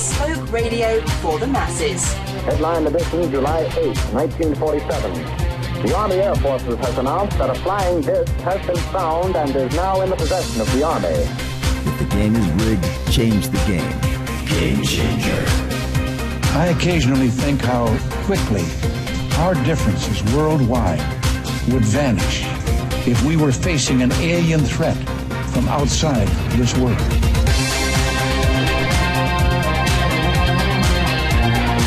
bespoke radio for the masses. Headline edition, July 8, 1947. The Army Air Forces has announced that a flying disc has been found and is now in the possession of the Army. If the game is rigged, change the game. Game changer. I occasionally think how quickly our differences worldwide would vanish if we were facing an alien threat from outside this world.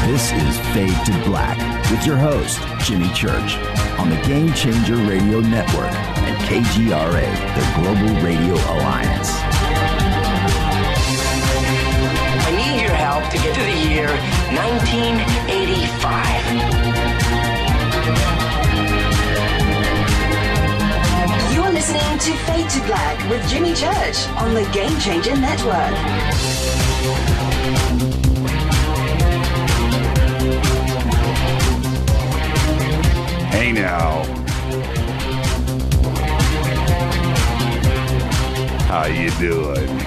This is Fade to Black with your host, Jimmy Church, on the Game Changer Radio Network and KGRA, the Global Radio Alliance. I need your help to get to the year 1985. You're listening to Fade to Black with Jimmy Church on the Game Changer Network. Hey now. How you doing?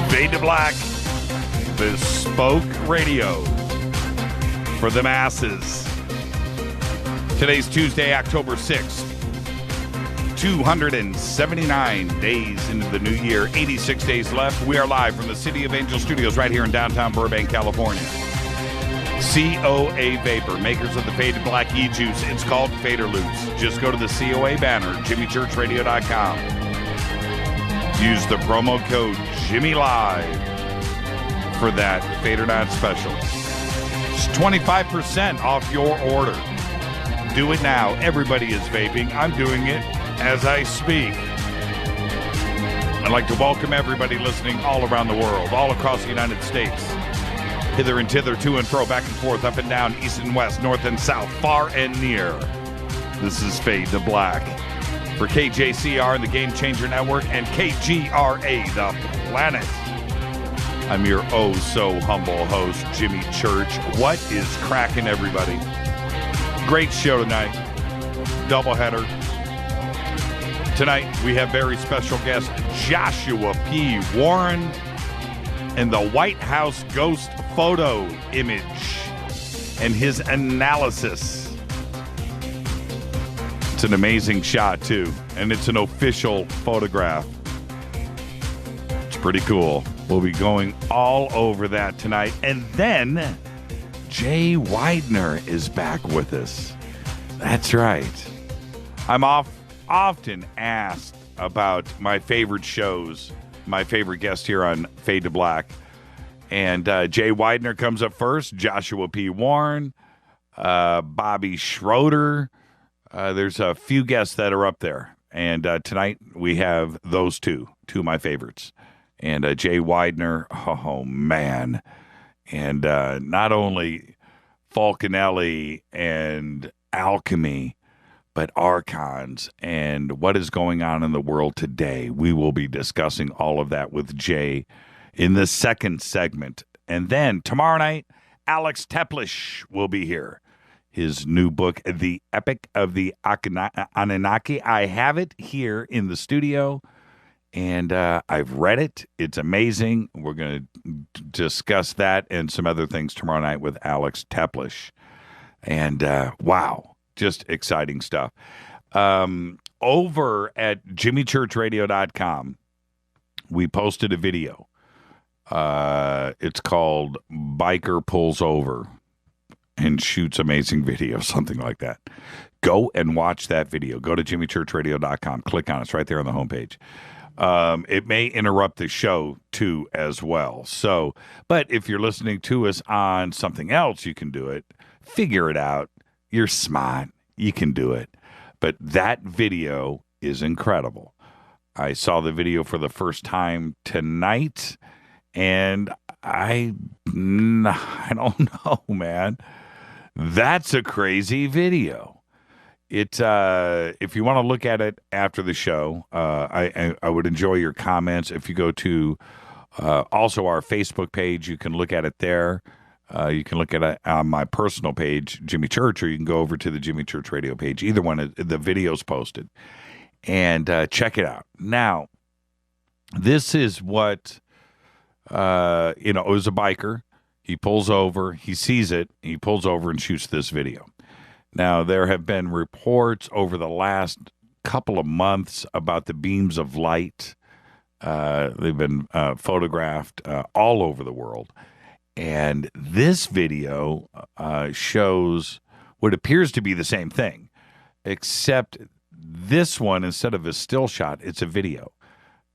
Fade to Black, bespoke radio for the masses. Today's Tuesday, October 6th. 279 days into the new year, 86 days left. We are live from the City of Angel Studios right here in downtown Burbank, California. COA Vapor, makers of the Faded Black E-Juice. It's called Fader Loose. Just go to the COA banner, jimmychurchradio.com. Use the promo code JimmyLive for that Fader Night special. It's 25% off your order. Do it now. Everybody is vaping. I'm doing it as I speak. I'd like to welcome everybody listening all around the world, all across the United States. Hither and thither, to and fro, back and forth, up and down, east and west, north and south, far and near. This is Fade to Black for KJCR and the Game Changer Network and KGRA, the planet. I'm your oh-so-humble host, Jimmy Church. What is cracking, everybody? Great show tonight. Doubleheader. Tonight, we have very special guest Joshua P. Warren and the White House ghost photo image and his analysis. It's an amazing shot, too, and it's an official photograph. It's pretty cool. We'll be going all over that tonight. And then Jay Weidner is back with us. That's right. I'm often asked about my favorite shows, my favorite guest here on Fade to Black. And Jay Weidner comes up first, Joshua P. Warren, Bobby Schroeder. There's a few guests that are up there. And tonight we have those two of my favorites. And Jay Weidner, oh, man. And not only Falconelli and Alchemy, but Archons and what is going on in the world today. We will be discussing all of that with Jay in the second segment. And then tomorrow night, Alex Teplish will be here. His new book, The Epic of the Anunnaki. I have it here in the studio, and I've read it. It's amazing. We're going to discuss that and some other things tomorrow night with Alex Teplish. And wow. Just exciting stuff. Over at jimmychurchradio.com, we posted a video. It's called Biker Pulls Over and Shoots Amazing Video, something like that. Go and watch that video. Go to jimmychurchradio.com. Click on it. It's right there on the homepage. It may interrupt the show, too, as well. So, but if you're listening to us on something else, you can do it. Figure it out. You're smart. You can do it. But that video is incredible. I saw the video for the first time tonight, and I don't know, man. That's a crazy video. It if you want to look at it after the show, I would enjoy your comments. If you go to also our Facebook page, you can look at it there. You can look at it on my personal page, Jimmy Church, or you can go over to the Jimmy Church Radio page. Either one, the video's posted. And check it out. Now, this is what it was a biker. He pulls over, he sees it, he pulls over and shoots this video. Now, there have been reports over the last couple of months about the beams of light. They've been photographed all over the world. And this video shows what appears to be the same thing, except this one, instead of a still shot, it's a video.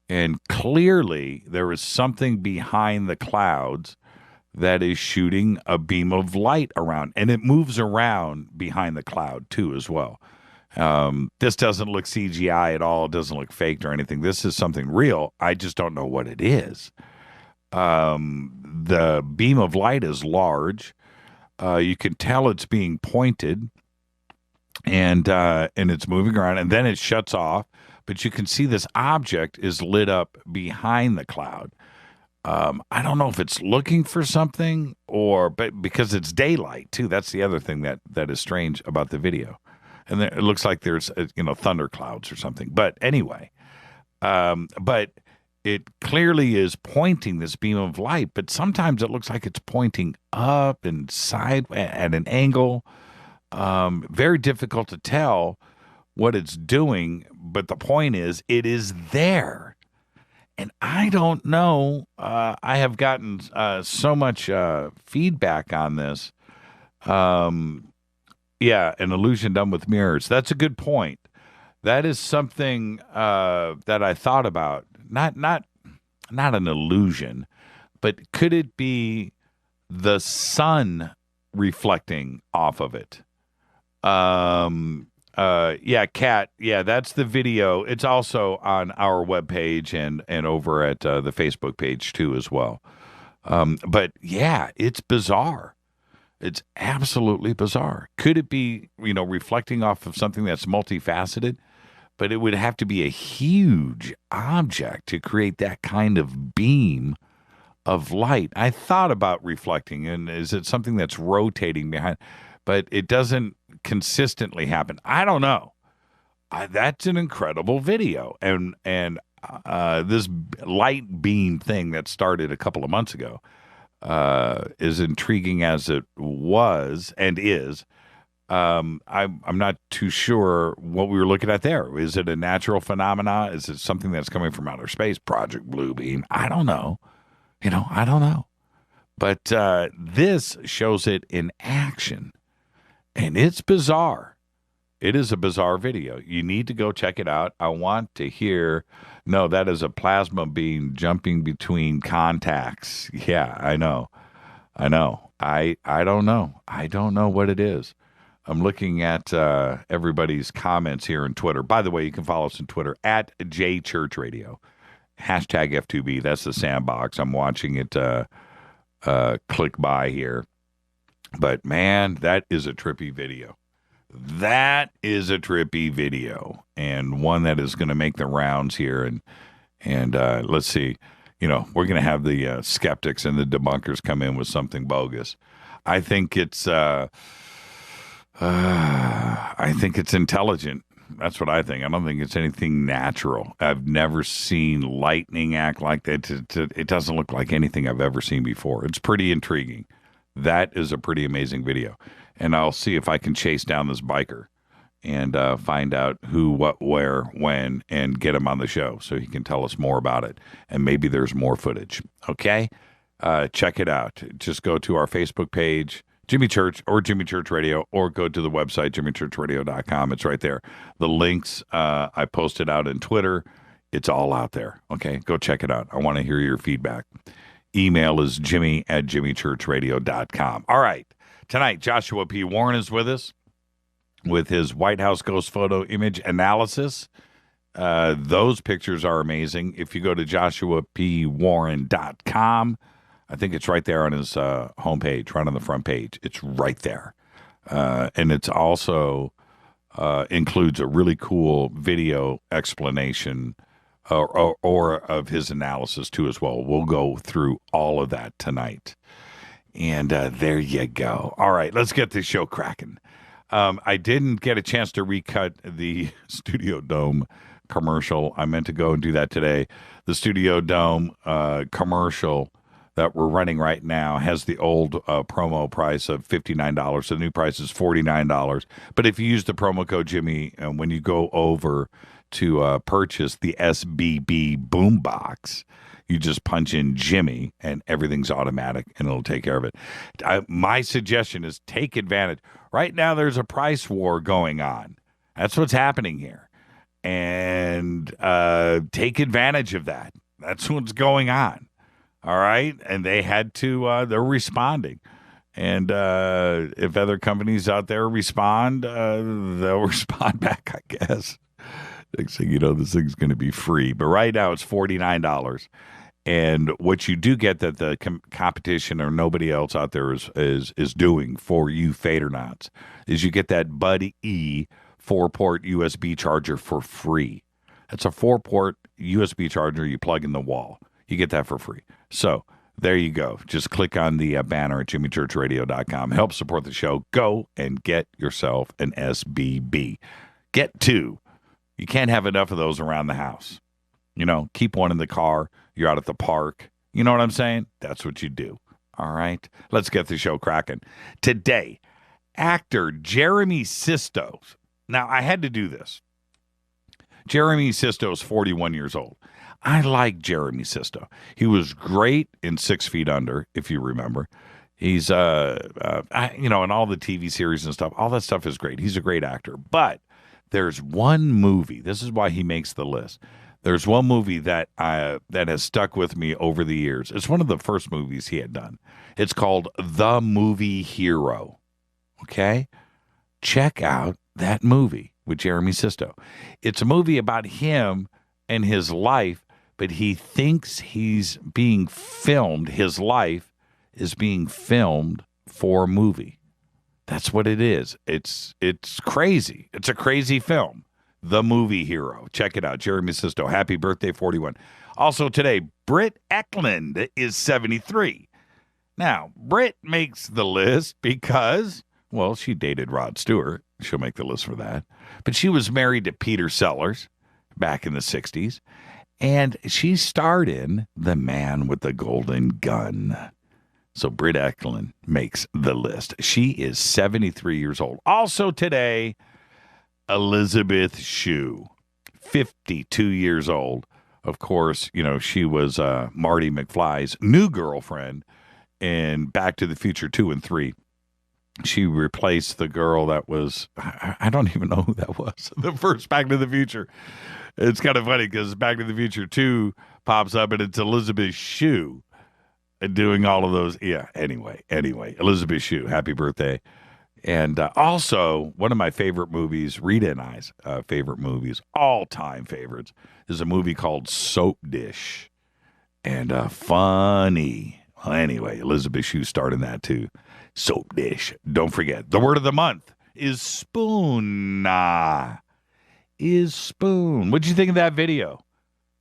And clearly there is something behind the clouds that is shooting a beam of light around, and it moves around behind the cloud too as well. This doesn't look CGI at all. It doesn't look faked or anything. This is something real. I just don't know what it is. The beam of light is large. You can tell it's being pointed, and it's moving around, and then it shuts off. But you can see this object is lit up behind the cloud. I don't know if it's looking for something but because it's daylight too. That's the other thing that is strange about the video. And it looks like there's, thunderclouds or something. But anyway, but it clearly is pointing this beam of light, but sometimes it looks like it's pointing up and side at an angle. Very difficult to tell what it's doing, but the point is it is there. And I don't know. I have gotten so much feedback on this. Yeah, an illusion done with mirrors. That's a good point. That is something that I thought about. Not an illusion, but could it be the sun reflecting off of it? Yeah, Kat. Yeah, that's the video. It's also on our webpage and over at the Facebook page too as well. But yeah, it's bizarre. It's absolutely bizarre. Could it be, reflecting off of something that's multifaceted? But it would have to be a huge object to create that kind of beam of light. I thought about reflecting, and is it something that's rotating behind? But it doesn't consistently happen. I don't know. That's an incredible video. And this light beam thing that started a couple of months ago is intriguing as it was and is. I'm not too sure what we were looking at there. Is it a natural phenomena? Is it something that's coming from outer space? Project Bluebeam? I don't know. I don't know. But this shows it in action. And it's bizarre. It is a bizarre video. You need to go check it out. I want to hear, no, that is a plasma beam jumping between contacts. Yeah, I know. I don't know. I don't know what it is. I'm looking at everybody's comments here on Twitter. By the way, you can follow us on Twitter at JChurchRadio. Hashtag F2B. That's the sandbox. I'm watching it click by here. But, man, that is a trippy video. That is a trippy video, and one that is going to make the rounds here. And let's see, we're going to have the skeptics and the debunkers come in with something bogus. I think it's intelligent. That's what I think. I don't think it's anything natural. I've never seen lightning act like that. It doesn't look like anything I've ever seen before. It's pretty intriguing. That is a pretty amazing video. And I'll see if I can chase down this biker and find out who, what, where, when, and get him on the show so he can tell us more about it. And maybe there's more footage. Okay? Check it out. Just go to our Facebook page, Jimmy Church or Jimmy Church Radio, or go to the website, jimmychurchradio.com. It's right there. The links I posted out in Twitter. It's all out there. Okay? Go check it out. I want to hear your feedback. Email is jimmy@jimmychurchradio.com. All right. Tonight, Joshua P. Warren is with us with his White House ghost photo image analysis. Those pictures are amazing. If you go to joshuapwarren.com, I think it's right there on his homepage, right on the front page. It's right there. And it's also includes a really cool video explanation or of his analysis, too, as well. We'll go through all of that tonight. And there you go. All right, let's get this show cracking. I didn't get a chance to recut the Studio Dome commercial. I meant to go and do that today. The Studio Dome commercial that we're running right now has the old promo price of $59. The new price is $49. But if you use the promo code Jimmy, when you go over to purchase the SBB boombox, you just punch in Jimmy and everything's automatic and it'll take care of it. My suggestion is take advantage. Right now there's a price war going on. That's what's happening here. And take advantage of that. That's what's going on. All right. And they had to, they're responding. And if other companies out there respond, they'll respond back, I guess. Next thing you know, this thing's going to be free. But right now it's $49. And what you do get that the competition or nobody else out there is doing for you Fadernauts is you get that Bud E 4-port USB charger for free. That's a 4-port USB charger you plug in the wall. You get that for free. So there you go. Just click on the banner at jimmychurchradio.com. Help support the show. Go and get yourself an SBB. Get 2. You can't have enough of those around the house. You know, keep one in the car. You're out at the park. You know what I'm saying? That's what you do. All right. Let's get the show cracking. Today, actor Jeremy Sisto. Now, I had to do this. Jeremy Sisto is 41 years old. I like Jeremy Sisto. He was great in 6 Feet Under, if you remember. He's, in all the TV series and stuff. All that stuff is great. He's a great actor. But there's one movie. This is why he makes the list. There's one movie that has stuck with me over the years. It's one of the first movies he had done. It's called The Movie Hero. Okay? Check out that movie with Jeremy Sisto. It's a movie about him and his life, but he thinks he's being filmed. His life is being filmed for a movie. That's what it is. It's crazy. It's a crazy film. The Movie Hero. Check it out. Jeremy Sisto. Happy birthday, 41. Also today, Britt Eklund is 73. Now, Britt makes the list because, well, she dated Rod Stewart. She'll make the list for that. But she was married to Peter Sellers back in the 60s. And she starred in The Man with the Golden Gun. So Britt Eklund makes the list. She is 73 years old. Also today, Elizabeth Shue, 52 years old. Of course, she was Marty McFly's new girlfriend in Back to the Future 2 and 3. She replaced the girl that was, I don't even know who that was, the first Back to the Future. It's kind of funny because Back to the Future 2 pops up and it's Elizabeth Shue doing all of those. Yeah, anyway, Elizabeth Shue, happy birthday. And also, one of my favorite movies, Rita and I's favorite movies, all-time favorites, is a movie called Soap Dish. And funny. Well, anyway, Elizabeth Shue starred in that too. Soap Dish. Don't forget, the word of the month is spoon. Is spoon. What'd you think of that video?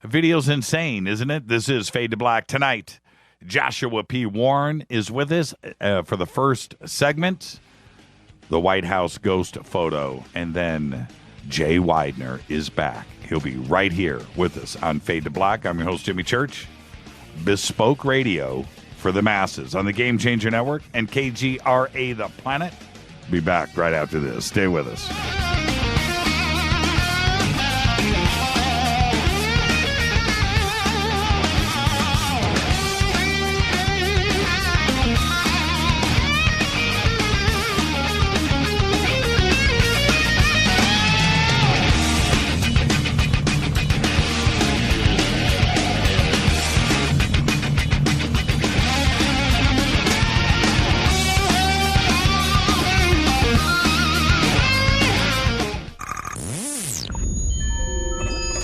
The video's insane, isn't it? This is Fade to Black tonight. Joshua P. Warren is with us for the first segment. The White House ghost photo, and then Jay Weidner is back. He'll be right here with us on Fade to Black. I'm your host, Jimmy Church. Bespoke radio for the masses on the Game Changer Network and KGRA The Planet. Be back right after this. Stay with us.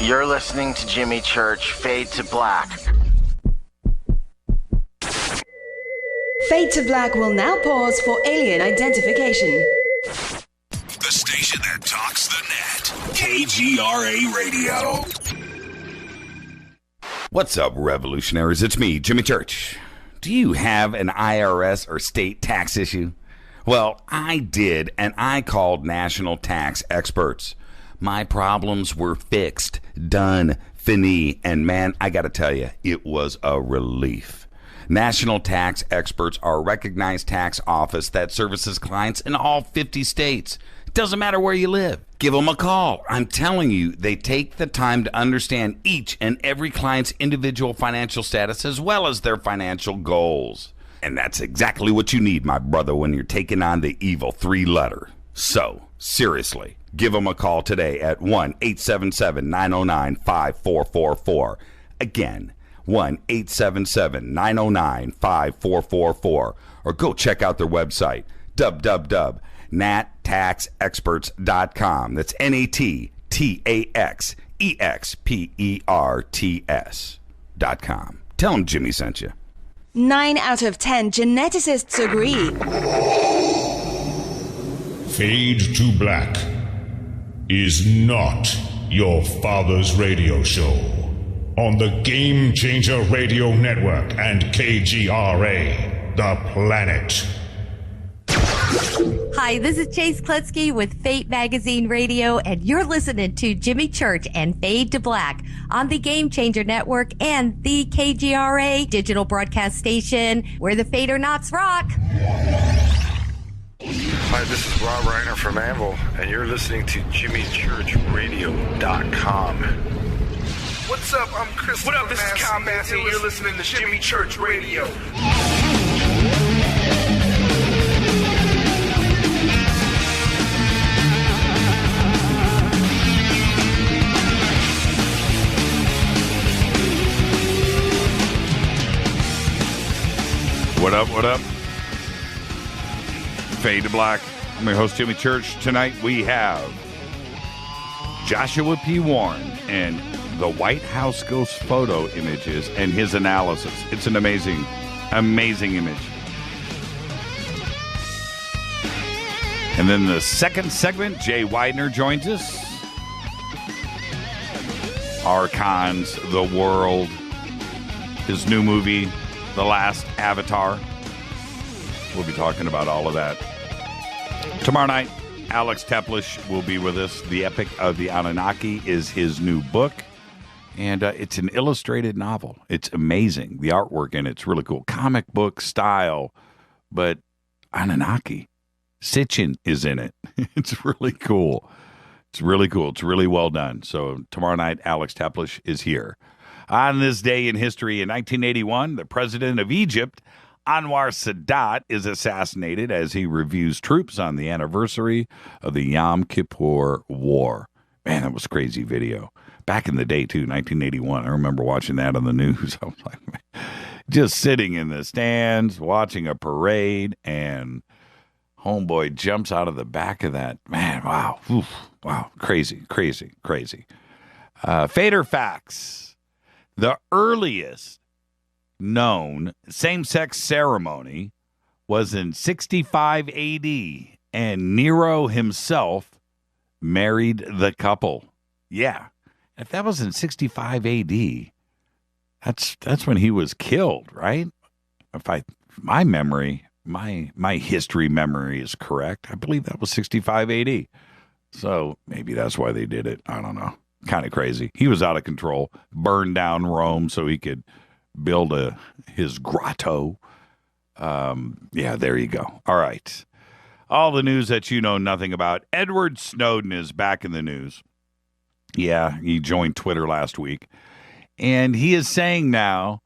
You're listening to Jimmy Church, Fade to Black. Fade to Black will now pause for alien identification. The station that talks the net. KGRA Radio. What's up, revolutionaries? It's me, Jimmy Church. Do you have an IRS or state tax issue? Well, I did, and I called national tax experts. My problems were fixed, done, fini, and man, I gotta tell you, it was a relief. National Tax Experts are a recognized tax office that services clients in all 50 states. It doesn't matter where you live. Give them a call. I'm telling you, they take the time to understand each and every client's individual financial status as well as their financial goals. And that's exactly what you need, my brother, when you're taking on the evil 3-letter. So, seriously, give them a call today at 1-877-909-5444. Again, 1-877-909-5444. Or go check out their website, www.nattaxexperts.com. That's NATTAXEXPERTS.com. Tell them Jimmy sent you. 9 out of 10 geneticists agree. Fade to Black is not your father's radio show on the Game Changer Radio Network and KGRA, The Planet. Hi, this is Chase Kletsky with Fate Magazine Radio, and you're listening to Jimmy Church and Fade to Black on the Game Changer Network and the KGRA digital broadcast station, where the Fade or Nots rock. Hi, this is Rob Reiner from Anvil, and you're listening to JimmyChurchRadio.com. What's up? I'm Chris. What up? This is Kyle Massey, and you're listening to Jimmy Church Radio. What up, what up? Fade to Black. I'm your host, Jimmy Church. Tonight we have Joshua P. Warren and the White House ghost photo images and his analysis. It's an amazing, amazing image. And then the second segment, Jay Weidner joins us. Archons, the World, his new movie, The Last Avatar. We'll be talking about all of that. Tomorrow night, Alex Teplish will be with us. The Epic of the Anunnaki is his new book, and it's an illustrated novel. It's amazing. The artwork in it's really cool. Comic book style, but Anunnaki. Sitchin is in it. It's really cool. It's really cool. It's really well done. So tomorrow night, Alex Teplish is here. On this day in history, in 1981, the president of Egypt, Anwar Sadat, is assassinated as he reviews troops on the anniversary of the Yom Kippur War. Man, that was a crazy video. Back in the day, too, 1981. I remember watching that on the news. I was like, man, just sitting in the stands, watching a parade, and homeboy jumps out of the back of that. Man, wow. Oof, wow. Crazy, crazy, crazy. Fader facts. The earliest known same-sex ceremony was in 65 AD, and Nero himself married the couple. Yeah, if that was in 65 AD, that's when he was killed, right? If my memory, my history memory is correct, I believe that was 65 AD. So maybe that's why they did it. I don't know. Kind of crazy. He was out of control. Burned down Rome so he could build his grotto. Yeah, there you go. All right. All the news that you know nothing about. Edward Snowden is back in the news. Yeah, he joined Twitter last week. And he is saying now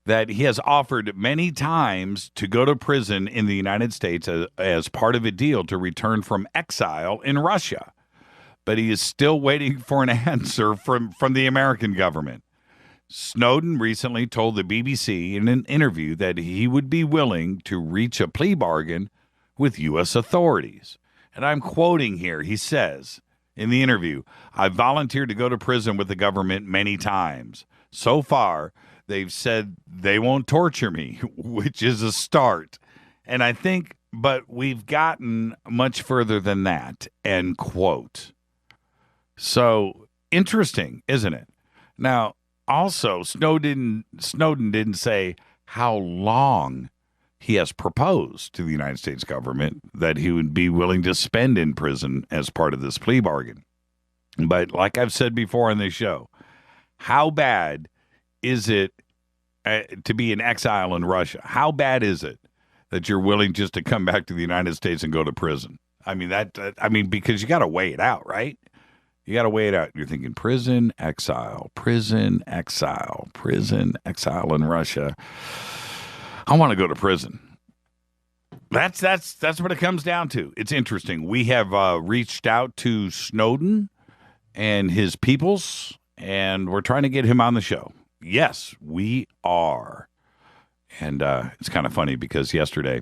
that he has offered many times to go to prison in the United States as part of a deal to return from exile in Russia. But he is still waiting for an answer from the American government. Snowden recently told the BBC in an interview that he would be willing to reach a plea bargain with U.S. authorities. And I'm quoting here. He says in the interview, "I volunteered to go to prison with the government many times. So far, they've said they won't torture me," which is a start. And I think, but we've gotten much further than that, end quote. So interesting, isn't it? Now, also, Snowden didn't say how long he has proposed to the United States government that he would be willing to spend in prison as part of this plea bargain. But like I've said before on this show, how bad is it to be in exile in Russia? How bad is it that you're willing just to come back to the United States and go to prison? I mean, because you got to weigh it out, right? You got to weigh it out. You're thinking prison, exile in Russia. I want to go to prison. That's what it comes down to. It's interesting. We have reached out to Snowden and his peoples, and we're trying to get him on the show. Yes, we are. And it's kind of funny because yesterday,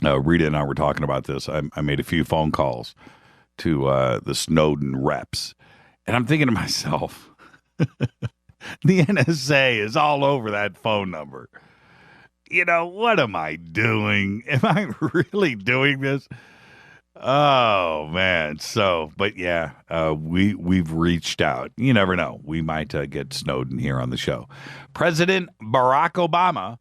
Rita and I were talking about this. I made a few phone calls to the Snowden reps. And I'm thinking to myself, the NSA is all over that phone number. You know, what am I doing? Am I really doing this? Oh, man. So, but yeah, we've reached out. You never know. We might get Snowden here on the show. President Barack Obama.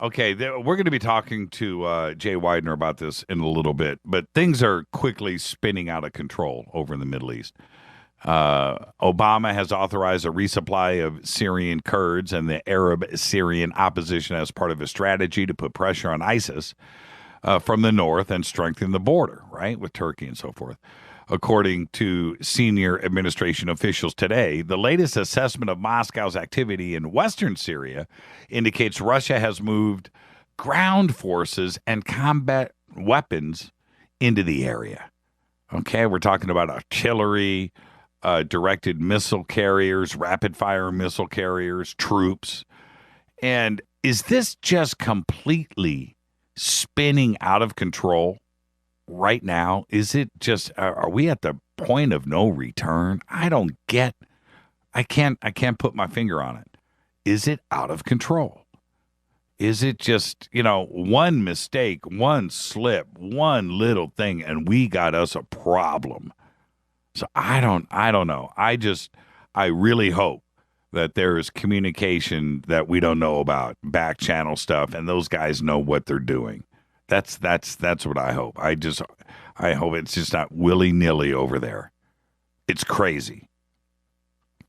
Okay, we're going to be talking to Jay Weidner about this in a little bit, but things are quickly spinning out of control over in the Middle East. Obama has authorized a resupply of Syrian Kurds and the Arab-Syrian opposition as part of a strategy to put pressure on ISIS from the north and strengthen the border, right, with Turkey and so forth. According to senior administration officials today, the latest assessment of Moscow's activity in western Syria indicates Russia has moved ground forces and combat weapons into the area. Okay, we're talking about artillery, directed missile carriers, rapid-fire missile carriers, troops. And is this just completely spinning out of control right now? Is it just, are we at the point of no return? I can't put my finger on it. Is it out of control? Is it just, one mistake, one slip, one little thing, and we got us a problem? So I don't know. I really hope that there is communication that we don't know about, back channel stuff, and those guys know what they're doing. That's what I hope. I hope it's just not willy-nilly over there. It's crazy.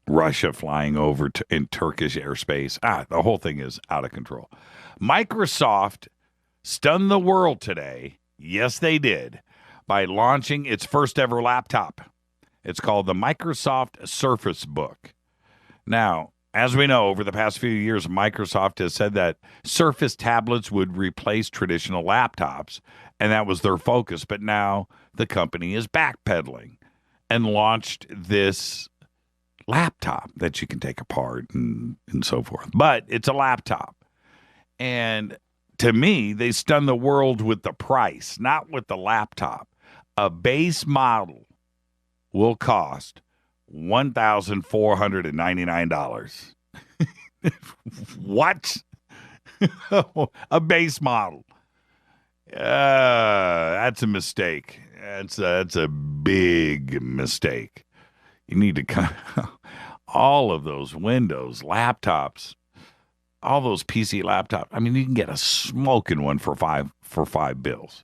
Russia flying over in Turkish airspace. The whole thing is out of control. Microsoft stunned the world today. Yes, they did, by launching its first ever laptop. It's called the Microsoft Surface Book. Now, as we know, over the past few years, Microsoft has said that Surface tablets would replace traditional laptops, and that was their focus. But now the company is backpedaling and launched this laptop that you can take apart and so forth. But it's a laptop. And to me, they stunned the world with the price, not with the laptop. A base model will cost $1,499. What? A base model. That's a mistake. That's a big mistake. You need to cut all of those Windows laptops, all those PC laptops. I mean, you can get a smoking one for $5 bills.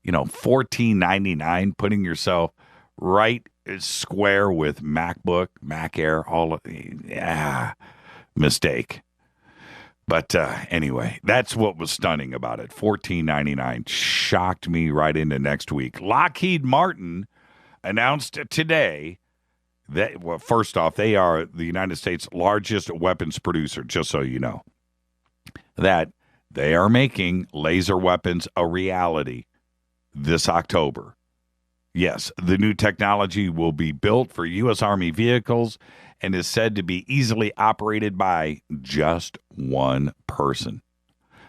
$14.99, putting yourself right square with MacBook, Mac Air, mistake. But anyway, that's what was stunning about it. $14.99 shocked me right into next week. Lockheed Martin announced today that, well, first off, they are the United States' largest weapons producer, just so you know, that they are making laser weapons a reality this October. Yes, the new technology will be built for U.S. Army vehicles and is said to be easily operated by just one person.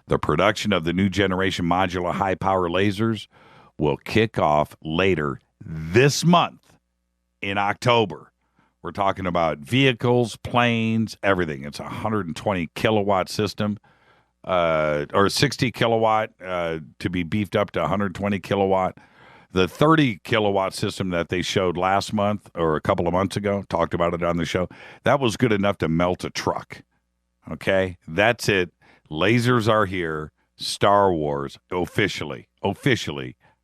The production of the new generation modular high-power lasers will kick off later this month in October. We're talking about vehicles, planes, everything. It's a 120 kilowatt system, or 60 kilowatt to be beefed up to 120 kilowatt. The 30 kilowatt system that they showed last month or a couple of months ago, talked about it on the show, that was good enough to melt a truck. Okay? That's it. Lasers are here. Star Wars officially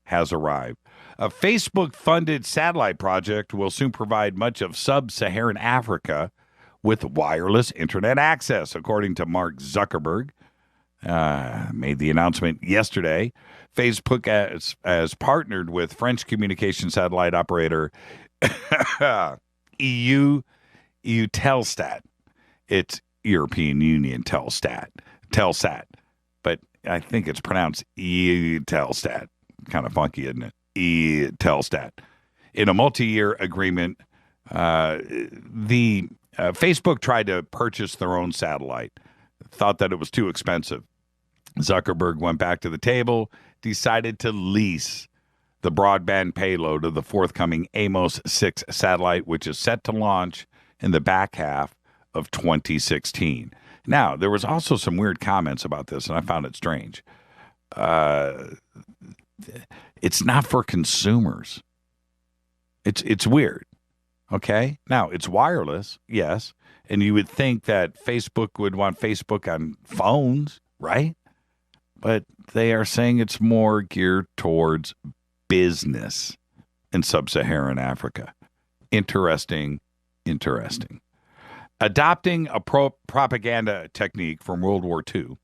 has arrived. A Facebook-funded satellite project will soon provide much of sub-Saharan Africa with wireless internet access, according to Mark Zuckerberg. Made the announcement yesterday. Facebook has partnered with French communication satellite operator EU Telstat. It's European Union Telsat, but I think it's pronounced EU Telstat. Kind of funky, isn't it? EU Telstat. In a multi-year agreement, Facebook tried to purchase their own satellite, thought that it was too expensive. Zuckerberg went back to the table, decided to lease the broadband payload of the forthcoming Amos 6 satellite, which is set to launch in the back half of 2016. Now, there was also some weird comments about this, and I found it strange. It's not for consumers. It's weird. Okay? Now, it's wireless, yes, and you would think that Facebook would want Facebook on phones, right? But they are saying it's more geared towards business in sub-Saharan Africa. Interesting. Adopting a propaganda technique from World War II.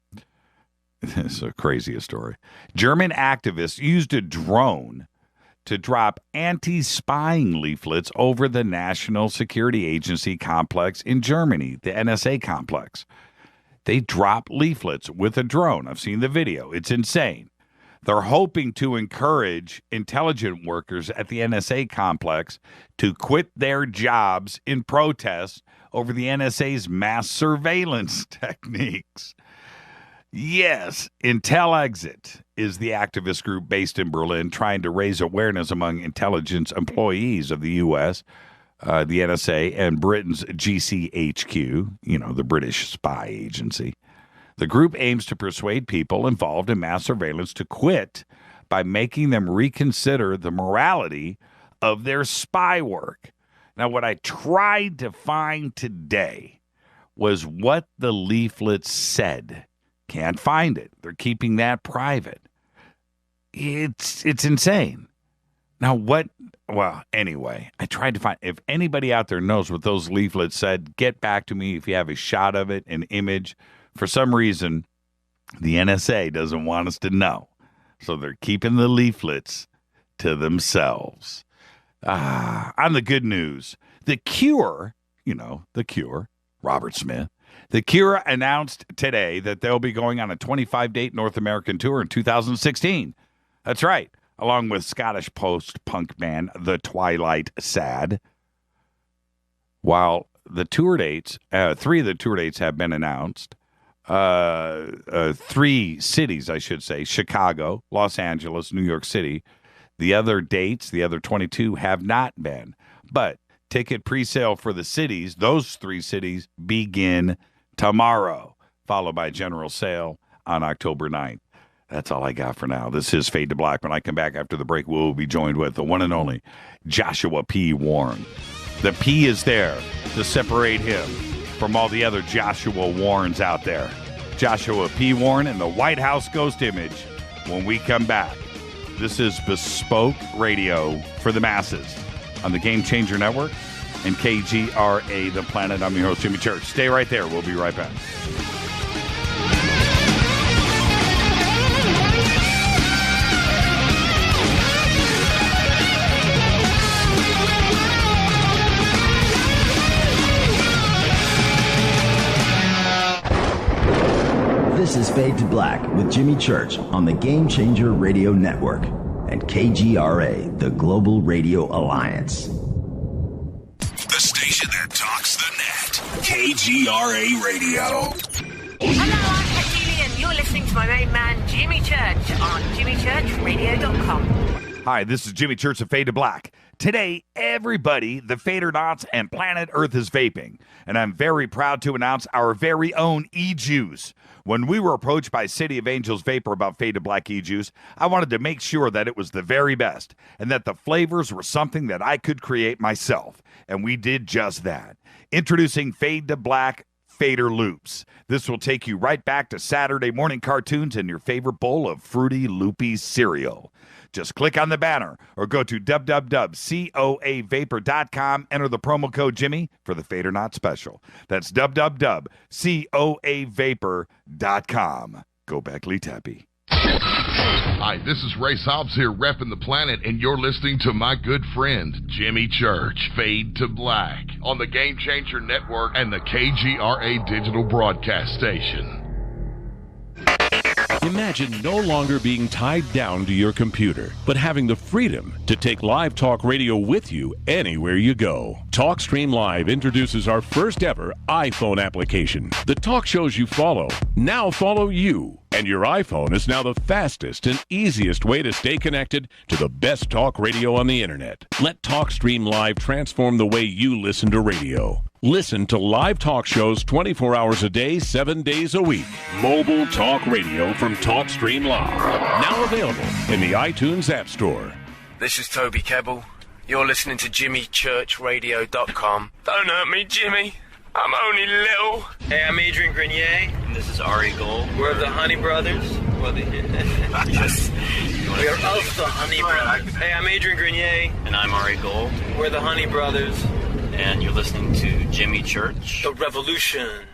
This is the craziest story. German activists used a drone to drop anti-spying leaflets over the National Security Agency complex in Germany, the NSA complex. They drop leaflets with a drone. I've seen the video. It's insane. They're hoping to encourage intelligence workers at the NSA complex to quit their jobs in protest over the NSA's mass surveillance techniques. Yes, IntelExit is the activist group based in Berlin trying to raise awareness among intelligence employees of the U.S., the NSA, and Britain's GCHQ, the British spy agency. The group aims to persuade people involved in mass surveillance to quit by making them reconsider the morality of their spy work. Now, what I tried to find today was what the leaflet said. Can't find it. They're keeping that private. It's insane. Now, anyway, I tried to find, if anybody out there knows what those leaflets said, get back to me if you have a shot of it, an image. For some reason, the NSA doesn't want us to know. So they're keeping the leaflets to themselves. On the good news, The Cure, The Cure, Robert Smith. The Cure announced today that they'll be going on a 25-date North American tour in 2016. That's right, along with Scottish post-punk band The Twilight Sad. While the tour dates, 3 of the tour dates have been announced. 3 cities, I should say, Chicago, Los Angeles, New York City. The other dates, the other 22, have not been. But ticket presale for the cities, those 3 cities, begin tomorrow, followed by general sale on October 9th. That's all I got for now. This is Fade to Black. When I come back after the break, we'll be joined with the one and only Joshua P. Warren. The P is there to separate him from all the other Joshua Warrens out there. Joshua P. Warren and the White House ghost image when we come back. This is Bespoke Radio for the masses on the Game Changer Network and KGRA The Planet. I'm your host, Jimmy Church. Stay right there. We'll be right back. This is Fade to Black with Jimmy Church on the Game Changer Radio Network and KGRA, the Global Radio Alliance. The station that talks the net. KGRA Radio. Hello, I'm Katie, and you're listening to my main man, Jimmy Church, on jimmychurchradio.com. Hi, this is Jimmy Church of Fade to Black. Today, everybody, the Fadernauts and planet Earth is vaping, and I'm very proud to announce our very own e-juice. When we were approached by City of Angels Vapor about Fade to Black e-juice, I wanted to make sure that it was the very best, and that the flavors were something that I could create myself, and we did just that. Introducing Fade to Black Fader Loops. This will take you right back to Saturday morning cartoons and your favorite bowl of Fruity Loopy cereal. Just click on the banner or go to www.coavapor.com. Enter the promo code Jimmy for the Fader Not special. That's www.coavapor.com. Go back, Lee Tappy. Hi, this is Ray Hobbs here, repping the planet, and you're listening to my good friend, Jimmy Church, Fade to Black, on the Game Changer Network and the KGRA digital broadcast station. Imagine no longer being tied down to your computer, but having the freedom to take live talk radio with you anywhere you go. TalkStream Live introduces our first ever iPhone application. The talk shows you follow now follow you. And your iPhone is now the fastest and easiest way to stay connected to the best talk radio on the internet. Let TalkStream Live transform the way you listen to radio. Listen to live talk shows 24 hours a day, 7 days a week. Mobile talk radio from TalkStream Live. Now available in the iTunes App Store. This is Toby Kebbell. You're listening to JimmyChurchRadio.com. Don't hurt me, Jimmy. I'm only little. Hey, I'm Adrian Grenier. And this is Ari Gold. We're the Honey Brothers. Yes. We are of the Honey Brothers. Hey, I'm Adrian Grenier. And I'm Ari Gold. We're the Honey Brothers. And you're listening to Jimmy Church. The Revolution.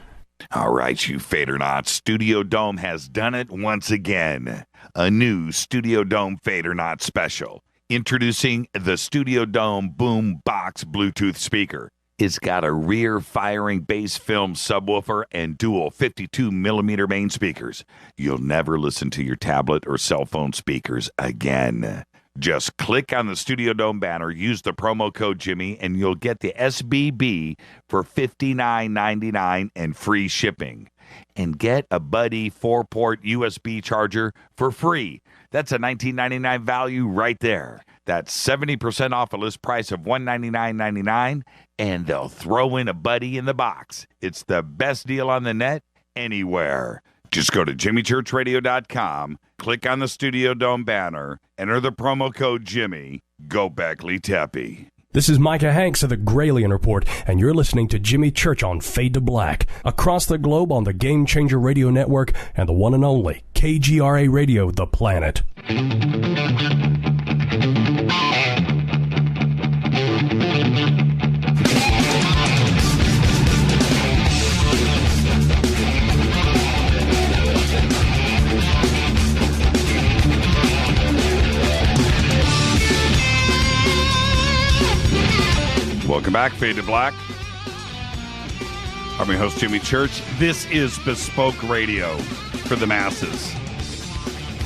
All right, you Fader Knots. Studio Dome has done it once again. A new Studio Dome Fader Knot special. Introducing the Studio Dome Boom Box Bluetooth speaker. It's got a rear-firing bass film subwoofer and dual 52-millimeter main speakers. You'll never listen to your tablet or cell phone speakers again. Just click on the Studio Dome banner, use the promo code Jimmy, and you'll get the SBB for $59.99 and free shipping. And get a Buddy 4-port USB charger for free. That's a $19.99 value right there. That's 70% off a list price of $199.99, and they'll throw in a Buddy in the box. It's the best deal on the net anywhere. Just go to JimmyChurchRadio.com, click on the Studio Dome banner, enter the promo code Jimmy. Go back, Lee Tappy. This is Micah Hanks of the Gralien Report, and you're listening to Jimmy Church on Fade to Black, across the globe on the Game Changer Radio Network and the one and only KGRA Radio, The Planet. Welcome back, Fade to Black. I'm your host, Jimmy Church. This is Bespoke Radio for the masses.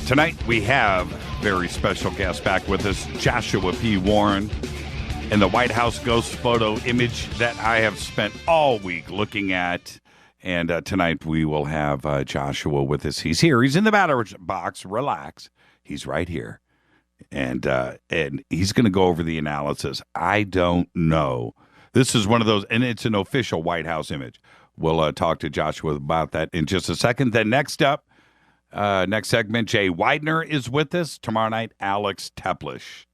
Tonight, we have very special guest back with us, Joshua P. Warren, and the White House ghost photo image that I have spent all week looking at. And tonight, we will have Joshua with us. He's here. He's in the batter's box. Relax. He's right here. And he's going to go over the analysis. I don't know. This is one of those, and it's an official White House image. We'll talk to Joshua about that in just a second. Then next up, next segment, Jay Weidner is with us. Tomorrow night, Alex Teplish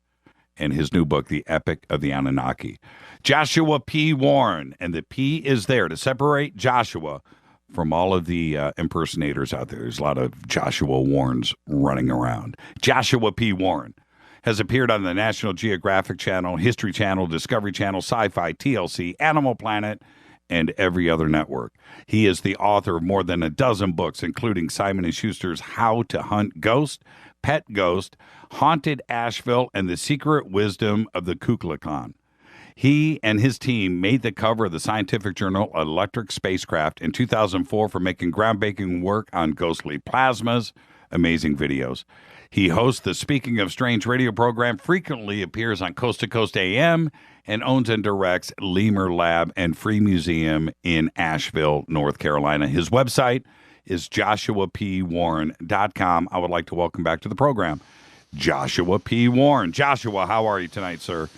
and his new book, The Epic of the Anunnaki. Joshua P. Warren, and the P is there to separate Joshua from all of the impersonators out there. There's a lot of Joshua Warrens running around. Joshua P. Warren has appeared on the National Geographic Channel, History Channel, Discovery Channel, Sci-Fi, TLC, Animal Planet, and every other network. He is the author of more than a dozen books, including Simon & Schuster's How to Hunt Ghosts, Pet Ghost, Haunted Asheville, and The Secret Wisdom of the Ku Klux Klan. He and his team made the cover of the scientific journal Electric Spacecraft in 2004 for making groundbreaking work on ghostly plasmas, amazing videos. He hosts the Speaking of Strange radio program, frequently appears on Coast to Coast AM, and owns and directs Lemur Lab and Free Museum in Asheville, North Carolina. His website is joshuapwarren.com. I would like to welcome back to the program Joshua P. Warren. Joshua, how are you tonight, sir?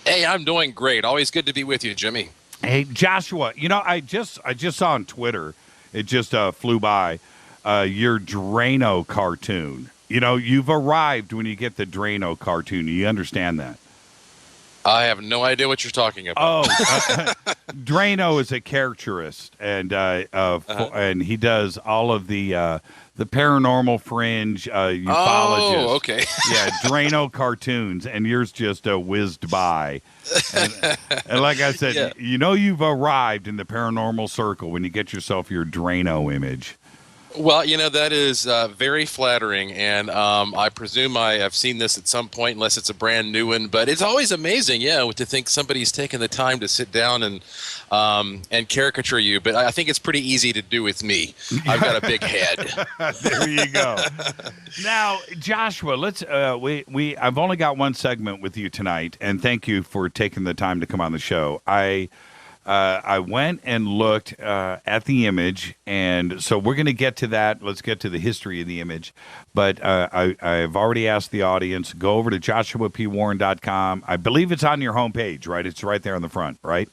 Hey, I'm doing great. Always good to be with you, Jimmy. Hey, Joshua, you know, I just saw on Twitter, it just flew by, your Drano cartoon. You know, you've arrived when you get the Drano cartoon. You understand that? I have no idea what you're talking about. Oh, Drano is a caricaturist, and he does all of the paranormal fringe ufologist. Oh, okay. Yeah, Drano cartoons, and yours just whizzed by. And like I said, you know you've arrived in the paranormal circle when you get yourself your Drano image. Well, that is very flattering, and I presume I have seen this at some point, unless it's a brand new one. But it's always amazing, to think somebody's taken the time to sit down and caricature you. But I think it's pretty easy to do with me. I've got a big head. There you go. Now, Joshua, let's. I've only got one segment with you tonight, and thank you for taking the time to come on the show. I went and looked at the image, and so we're going to get to that. Let's get to the history of the image. But I've already asked the audience, go over to joshuapwarren.com. I believe it's on your homepage, right? It's right there on the front, right?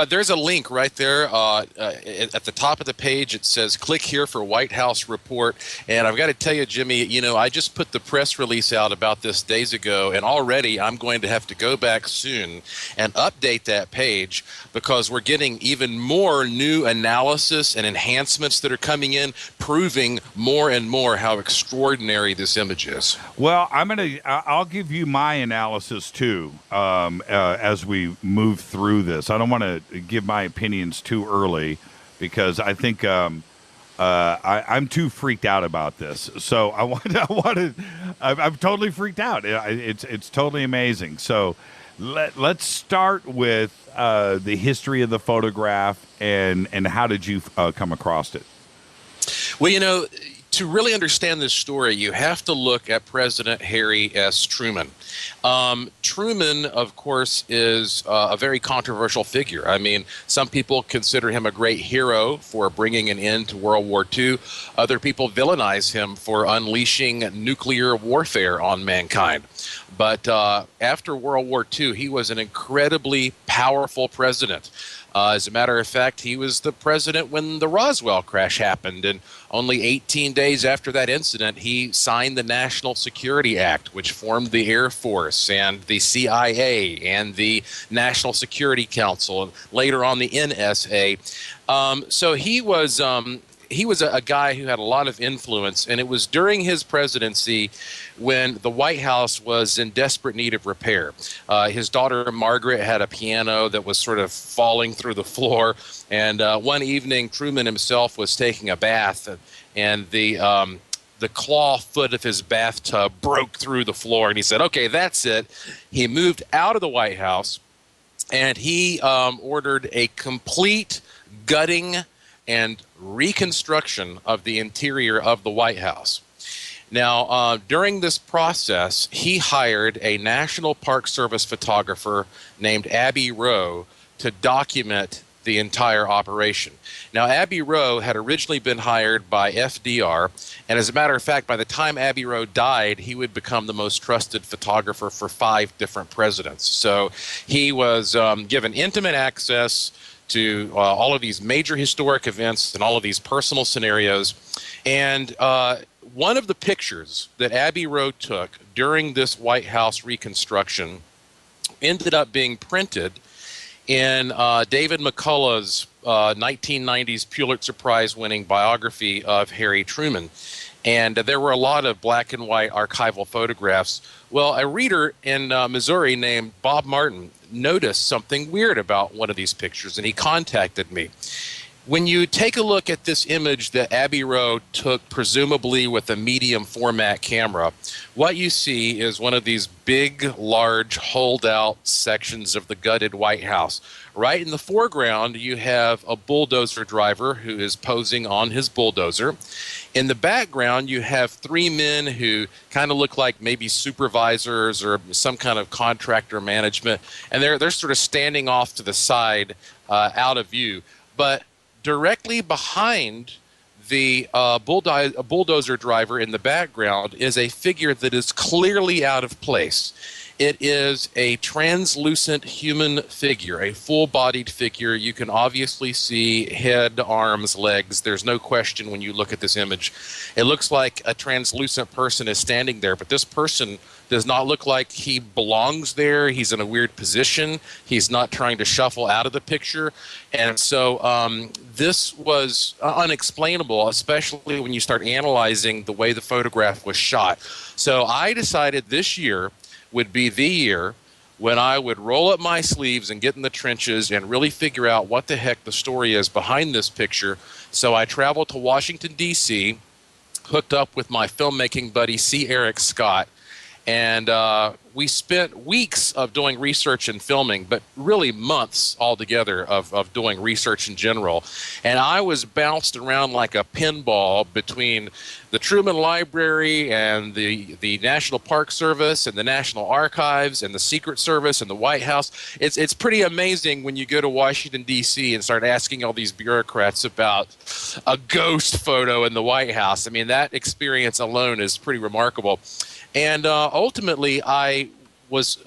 There's a link right there at the top of the page. It says, click here for White House report. And I've got to tell you, Jimmy, I just put the press release out about this days ago, and already I'm going to have to go back soon and update that page because we're getting even more new analysis and enhancements that are coming in, proving more and more how extraordinary this image is. Well, I'll give you my analysis too as we move through this. I don't want to give my opinions too early because I think I'm too freaked out about this. So I'm totally freaked out. It's totally amazing. So let's start with the history of the photograph and how did you come across it? Well, to really understand this story, you have to look at President Harry S. Truman. Truman, of course, is a very controversial figure. I mean, some people consider him a great hero for bringing an end to World War II. Other people villainize him for unleashing nuclear warfare on mankind. But after World War II, he was an incredibly powerful president. As a matter of fact, he was the president when the Roswell crash happened, and only 18 days after that incident, he signed the National Security Act, which formed the Air Force and the CIA and the National Security Council, and later on the NSA. So he was a guy who had a lot of influence, and it was during his presidency when the White House was in desperate need of repair. His daughter Margaret had a piano that was sort of falling through the floor, and one evening Truman himself was taking a bath, and the claw foot of his bathtub broke through the floor, and he said, okay, that's it. He moved out of the White House, and he ordered a complete gutting and reconstruction of the interior of the White House. Now, during this process, he hired a National Park Service photographer named Abby Rowe to document the entire operation. Now, Abby Rowe had originally been hired by FDR, and as a matter of fact, by the time Abby Rowe died, he would become the most trusted photographer for 5 different presidents. So he was given intimate access to all of these major historic events and all of these personal scenarios. And one of the pictures that Abby Rowe took during this White House reconstruction ended up being printed in David McCullough's 1990s Pulitzer Prize-winning biography of Harry Truman. And there were a lot of black and white archival photographs. Well, a reader in Missouri named Bob Martin noticed something weird about one of these pictures, and he contacted me. When you take a look at this image that Abby Rowe took, presumably with a medium format camera, what you see is one of these big, large, holdout sections of the gutted White House. Right in the foreground, you have a bulldozer driver who is posing on his bulldozer. In the background, you have 3 men who kind of look like maybe supervisors or some kind of contractor management, and they're sort of standing off to the side out of view. But directly behind the bulldozer driver in the background is a figure that is clearly out of place. It is a translucent human figure, a full-bodied figure. You can obviously see head, arms, legs. There's no question when you look at this image. It looks like a translucent person is standing there, but this person does not look like he belongs there. He's in a weird position. He's not trying to shuffle out of the picture. And so this was unexplainable, especially when you start analyzing the way the photograph was shot. So I decided this year would be the year when I would roll up my sleeves and get in the trenches and really figure out what the heck the story is behind this picture. So I traveled to Washington, D.C., hooked up with my filmmaking buddy, C. Eric Scott, and we spent weeks of doing research and filming, but really months altogether of doing research in general. And I was bounced around like a pinball between the Truman Library and the National Park Service and the National Archives and the Secret Service and the White House. It's pretty amazing when you go to Washington, D.C. and start asking all these bureaucrats about a ghost photo in the White House. I mean, that experience alone is pretty remarkable. And ultimately, I was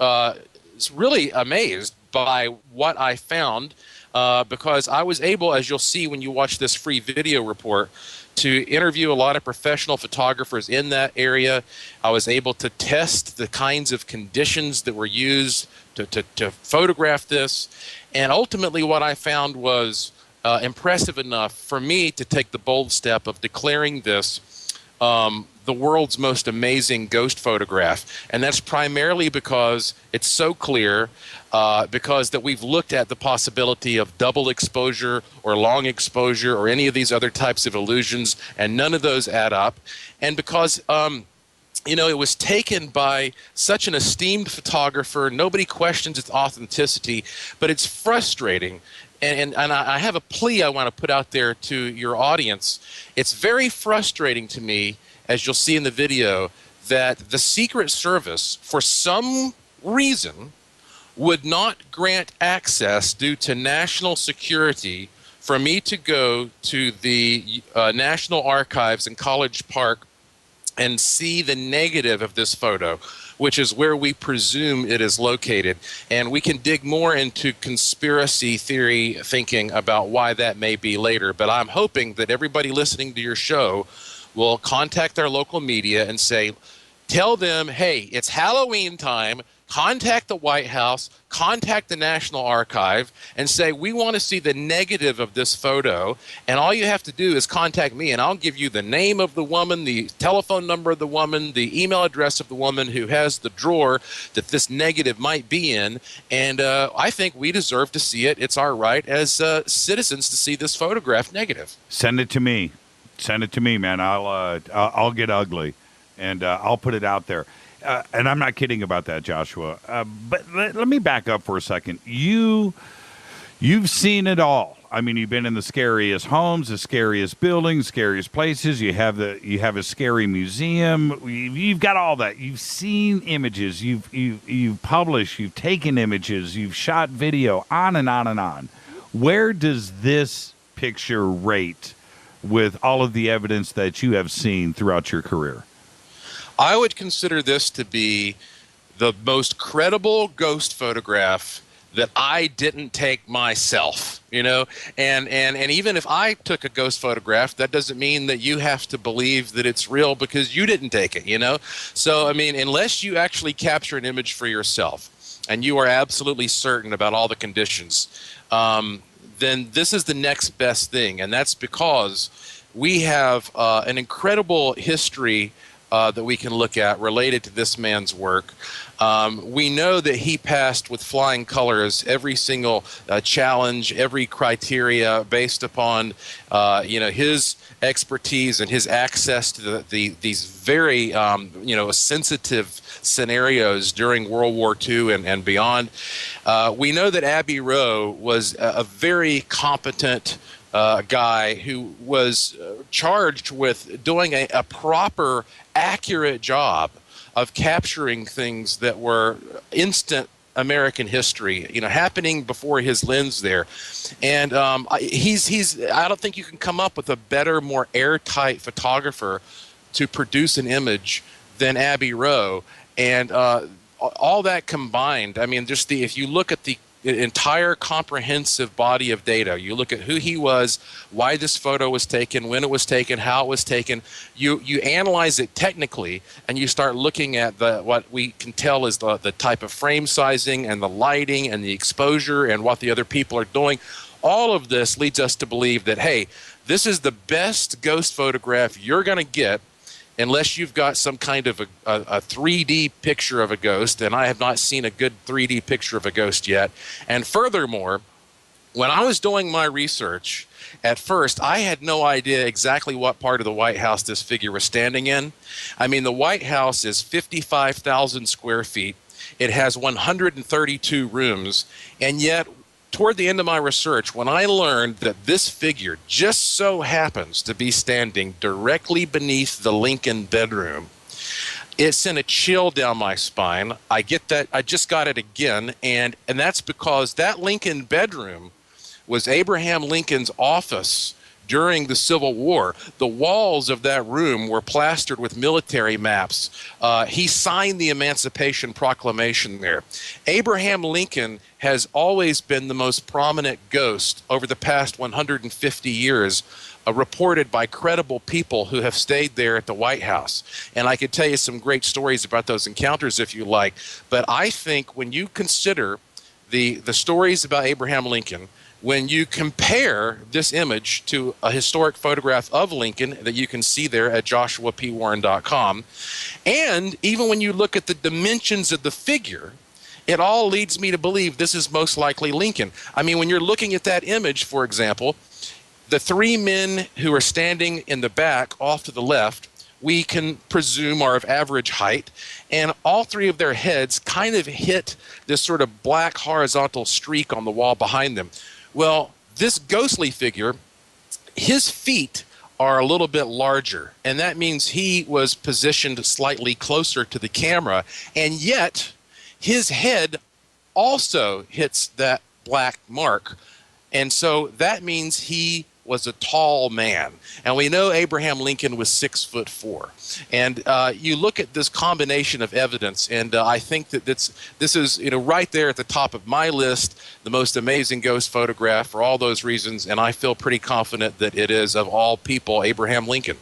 really amazed by what I found because I was able, as you'll see when you watch this free video report, to interview a lot of professional photographers in that area. I was able to test the kinds of conditions that were used to photograph this. And ultimately, what I found was impressive enough for me to take the bold step of declaring this the world's most amazing ghost photograph. And that's primarily because it's so clear, because that we've looked at the possibility of double exposure or long exposure or any of these other types of illusions, and none of those add up. And because you know, it was taken by such an esteemed photographer, nobody questions its authenticity, but it's frustrating. And I have a plea I want to put out there to your audience. It's very frustrating to me, as you'll see in the video, that the Secret Service, for some reason, would not grant access due to national security for me to go to the National Archives in College Park and see the negative of this photo, which is where we presume it is located. And we can dig more into conspiracy theory thinking about why that may be later. But I'm hoping that everybody listening to your show will contact our local media and say, tell them, hey, it's Halloween time. Contact the White House, contact the National Archive, and say, we want to see the negative of this photo, and all you have to do is contact me, and I'll give you the name of the woman, the telephone number of the woman, the email address of the woman who has the drawer that this negative might be in, and I think we deserve to see it. It's our right as citizens to see this photograph negative. Send it to me. Send it to me, man. I'll get ugly, and I'll put it out there. And I'm not kidding about that, Joshua. But let me back up for a second. You've seen it all. I mean, you've been in the scariest homes, the scariest buildings, scariest places. You have a scary museum. You've got all that. You've seen images. You've published. You've taken images. You've shot video. On and on and on. Where does this picture rate with all of the evidence that you have seen throughout your career? I would consider this to be the most credible ghost photograph that I didn't take myself, you know? And even if I took a ghost photograph, that doesn't mean that you have to believe that it's real because you didn't take it, you know? So, I mean, unless you actually capture an image for yourself and you are absolutely certain about all the conditions, then this is the next best thing. And that's because we have an incredible history that we can look at related to this man's work. We know that he passed with flying colors every single challenge, every criteria based upon his expertise and his access to these very sensitive scenarios during World War II and beyond. We know that Abbey Rowe was a very competent guy who was charged with doing a proper, accurate job of capturing things that were instant American history, happening before his lens there. And I don't think you can come up with a better, more airtight photographer to produce an image than Abbey Rowe. And all that combined, I mean, just if you look at the entire comprehensive body of data, you look at who he was, why this photo was taken, when it was taken, how it was taken, you analyze it technically, and you start looking at what we can tell is the type of frame sizing and the lighting and the exposure and what the other people are doing. All of this leads us to believe that, hey, this is the best ghost photograph you're going to get unless you've got some kind of a 3D picture of a ghost, and I have not seen a good 3D picture of a ghost yet. And furthermore, when I was doing my research, at first, I had no idea exactly what part of the White House this figure was standing in. I mean, the White House is 55,000 square feet. It has 132 rooms, and yet toward the end of my research, when I learned that this figure just so happens to be standing directly beneath the Lincoln bedroom, it sent a chill down my spine. I get that. I just got it again, and that's because that Lincoln bedroom was Abraham Lincoln's office during the Civil War. The walls of that room were plastered with military maps. He signed the Emancipation Proclamation there. Abraham Lincoln has always been the most prominent ghost over the past 150 years, reported by credible people who have stayed there at the White House. And I could tell you some great stories about those encounters if you like. But I think when you consider the stories about Abraham Lincoln, when you compare this image to a historic photograph of Lincoln that you can see there at joshuapwarren.com, and even when you look at the dimensions of the figure, it all leads me to believe this is most likely Lincoln. I mean, when you're looking at that image, for example, the three men who are standing in the back off to the left, we can presume are of average height, and all three of their heads kind of hit this sort of black horizontal streak on the wall behind them. Well, this ghostly figure, his feet are a little bit larger, and that means he was positioned slightly closer to the camera, and yet his head also hits that black mark. And so that means he was a tall man. And we know Abraham Lincoln was 6'4". And you look at this combination of evidence, and I think that this is right there at the top of my list, the most amazing ghost photograph for all those reasons, and I feel pretty confident that it is, of all people, Abraham Lincoln.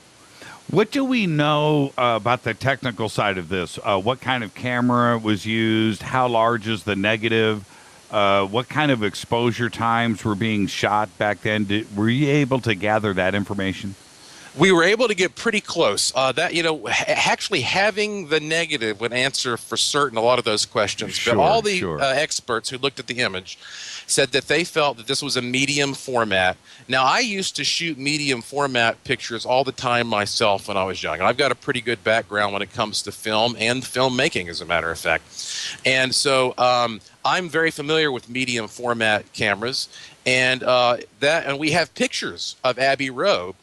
What do we know about the technical side of this? What kind of camera was used? How large is the negative? What kind of exposure times were being shot back then? Were you able to gather that information? We were able to get pretty close. Actually having the negative would answer for certain a lot of those questions. Sure, but all the experts who looked at the image said that they felt that this was a medium format. Now, I used to shoot medium format pictures all the time myself when I was young. And I've got a pretty good background when it comes to film and filmmaking, as a matter of fact. And so I'm very familiar with medium format cameras. And we have pictures of Abbey Rowe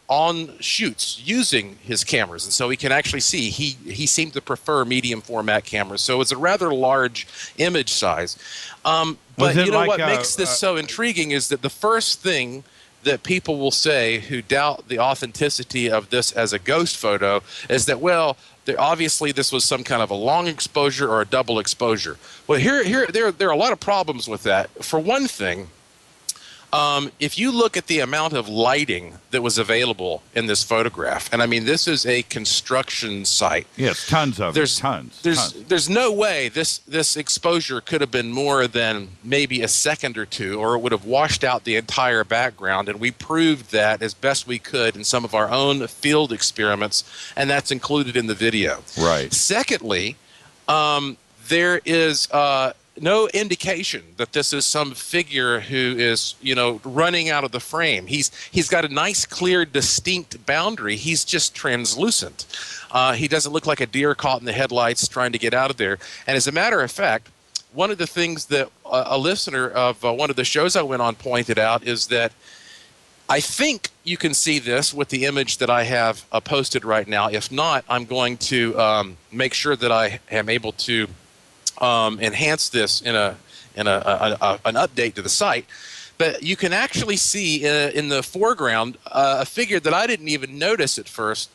on shoots using his cameras, and so we can actually see he seemed to prefer medium format cameras, so it's a rather large image size. But you know what makes this so intriguing is that the first thing that people will say who doubt the authenticity of this as a ghost photo is that, well, obviously this was some kind of a long exposure or a double exposure. Well, there are a lot of problems with that. For one thing, if you look at the amount of lighting that was available in this photograph, and I mean, this is a construction site. Yes, tons of it. Tons. There's no way this exposure could have been more than maybe a second or two, or it would have washed out the entire background, and we proved that as best we could in some of our own field experiments, and that's included in the video. Right. Secondly, there is no indication that this is some figure who is, running out of the frame. He's got a nice, clear, distinct boundary. He's just translucent. He doesn't look like a deer caught in the headlights trying to get out of there. And as a matter of fact, one of the things that a listener of one of the shows I went on pointed out is that I think you can see this with the image that I have posted right now. If not, I'm going to make sure that I am able to enhance this in an update to the site. But you can actually see in the foreground a figure that I didn't even notice at first.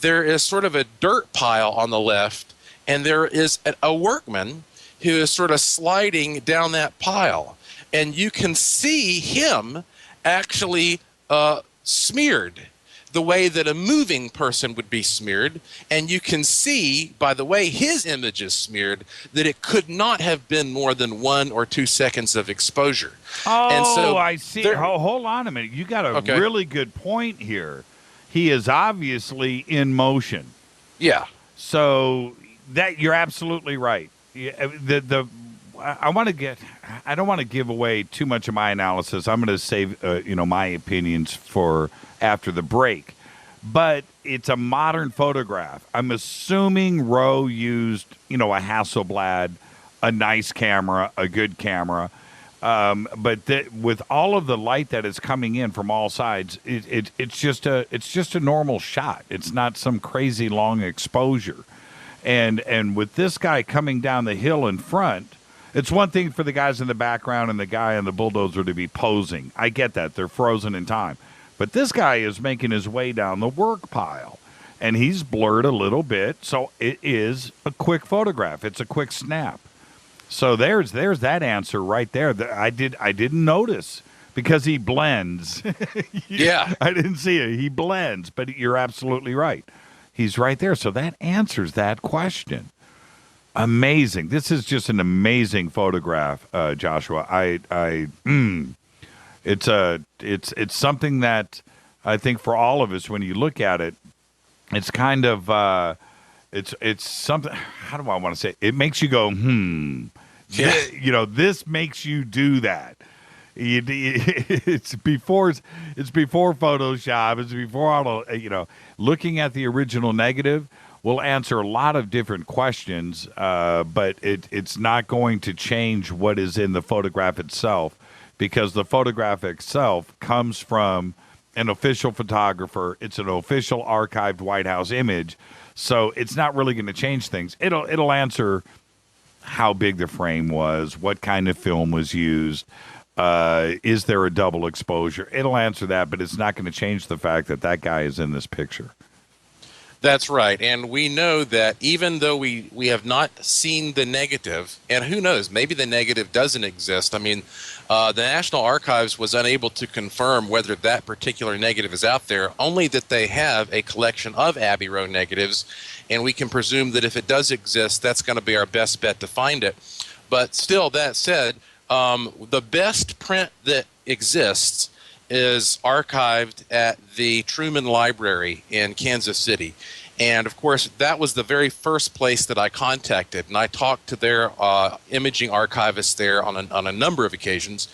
There is sort of a dirt pile on the left, and there is a workman who is sort of sliding down that pile. And you can see him actually smeared the way that a moving person would be smeared. And you can see, by the way his image is smeared, that it could not have been more than 1 or 2 seconds of exposure. Oh, and so I see. Hold on a minute. You got a really good point here. He is obviously in motion. Yeah. So that you're absolutely right. I want to get. I don't want to give away too much of my analysis. I'm going to save my opinions for after the break. But it's a modern photograph. I'm assuming Rowe used a Hasselblad, a nice camera, a good camera. But with all of the light that is coming in from all sides, it's just a normal shot. It's not some crazy long exposure. And with this guy coming down the hill in front, it's one thing for the guys in the background and the guy on the bulldozer to be posing. I get that. They're frozen in time. But this guy is making his way down the work pile, and he's blurred a little bit, so it is a quick photograph. It's a quick snap. So there's that answer right there. I didn't notice because he blends. Yeah. I didn't see it. He blends, but you're absolutely right. He's right there. So that answers that question. Amazing. This is just an amazing photograph, Joshua. It's something that I think for all of us, when you look at it, it's kind of it's something. How do I want to say it? It makes you go, Yeah. This makes you do that. It's before Photoshop. It's before all the, looking at the original negative will answer a lot of different questions, but it's not going to change what is in the photograph itself, because the photograph itself comes from an official photographer. It's an official archived White House image, so it's not really going to change things. It'll answer how big the frame was, what kind of film was used, is there a double exposure? It'll answer that, but it's not going to change the fact that guy is in this picture. That's right. And we know that even though we have not seen the negative, and who knows, maybe the negative doesn't exist. I mean, the National Archives was unable to confirm whether that particular negative is out there, only that they have a collection of Abbey Road negatives, and we can presume that if it does exist, that's going to be our best bet to find it. But still, that said, the best print that exists is archived at the Truman Library in Kansas City. And, of course, that was the very first place that I contacted. And I talked to their imaging archivist there on a number of occasions.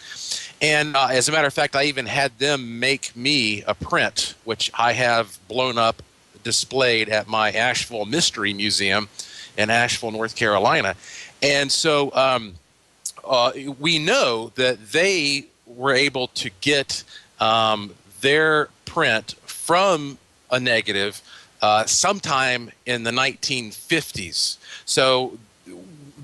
And as a matter of fact, I even had them make me a print, which I have blown up, displayed at my Asheville Mystery Museum in Asheville, North Carolina. And so we know that they were able to get their print from a negative sometime in the 1950s. So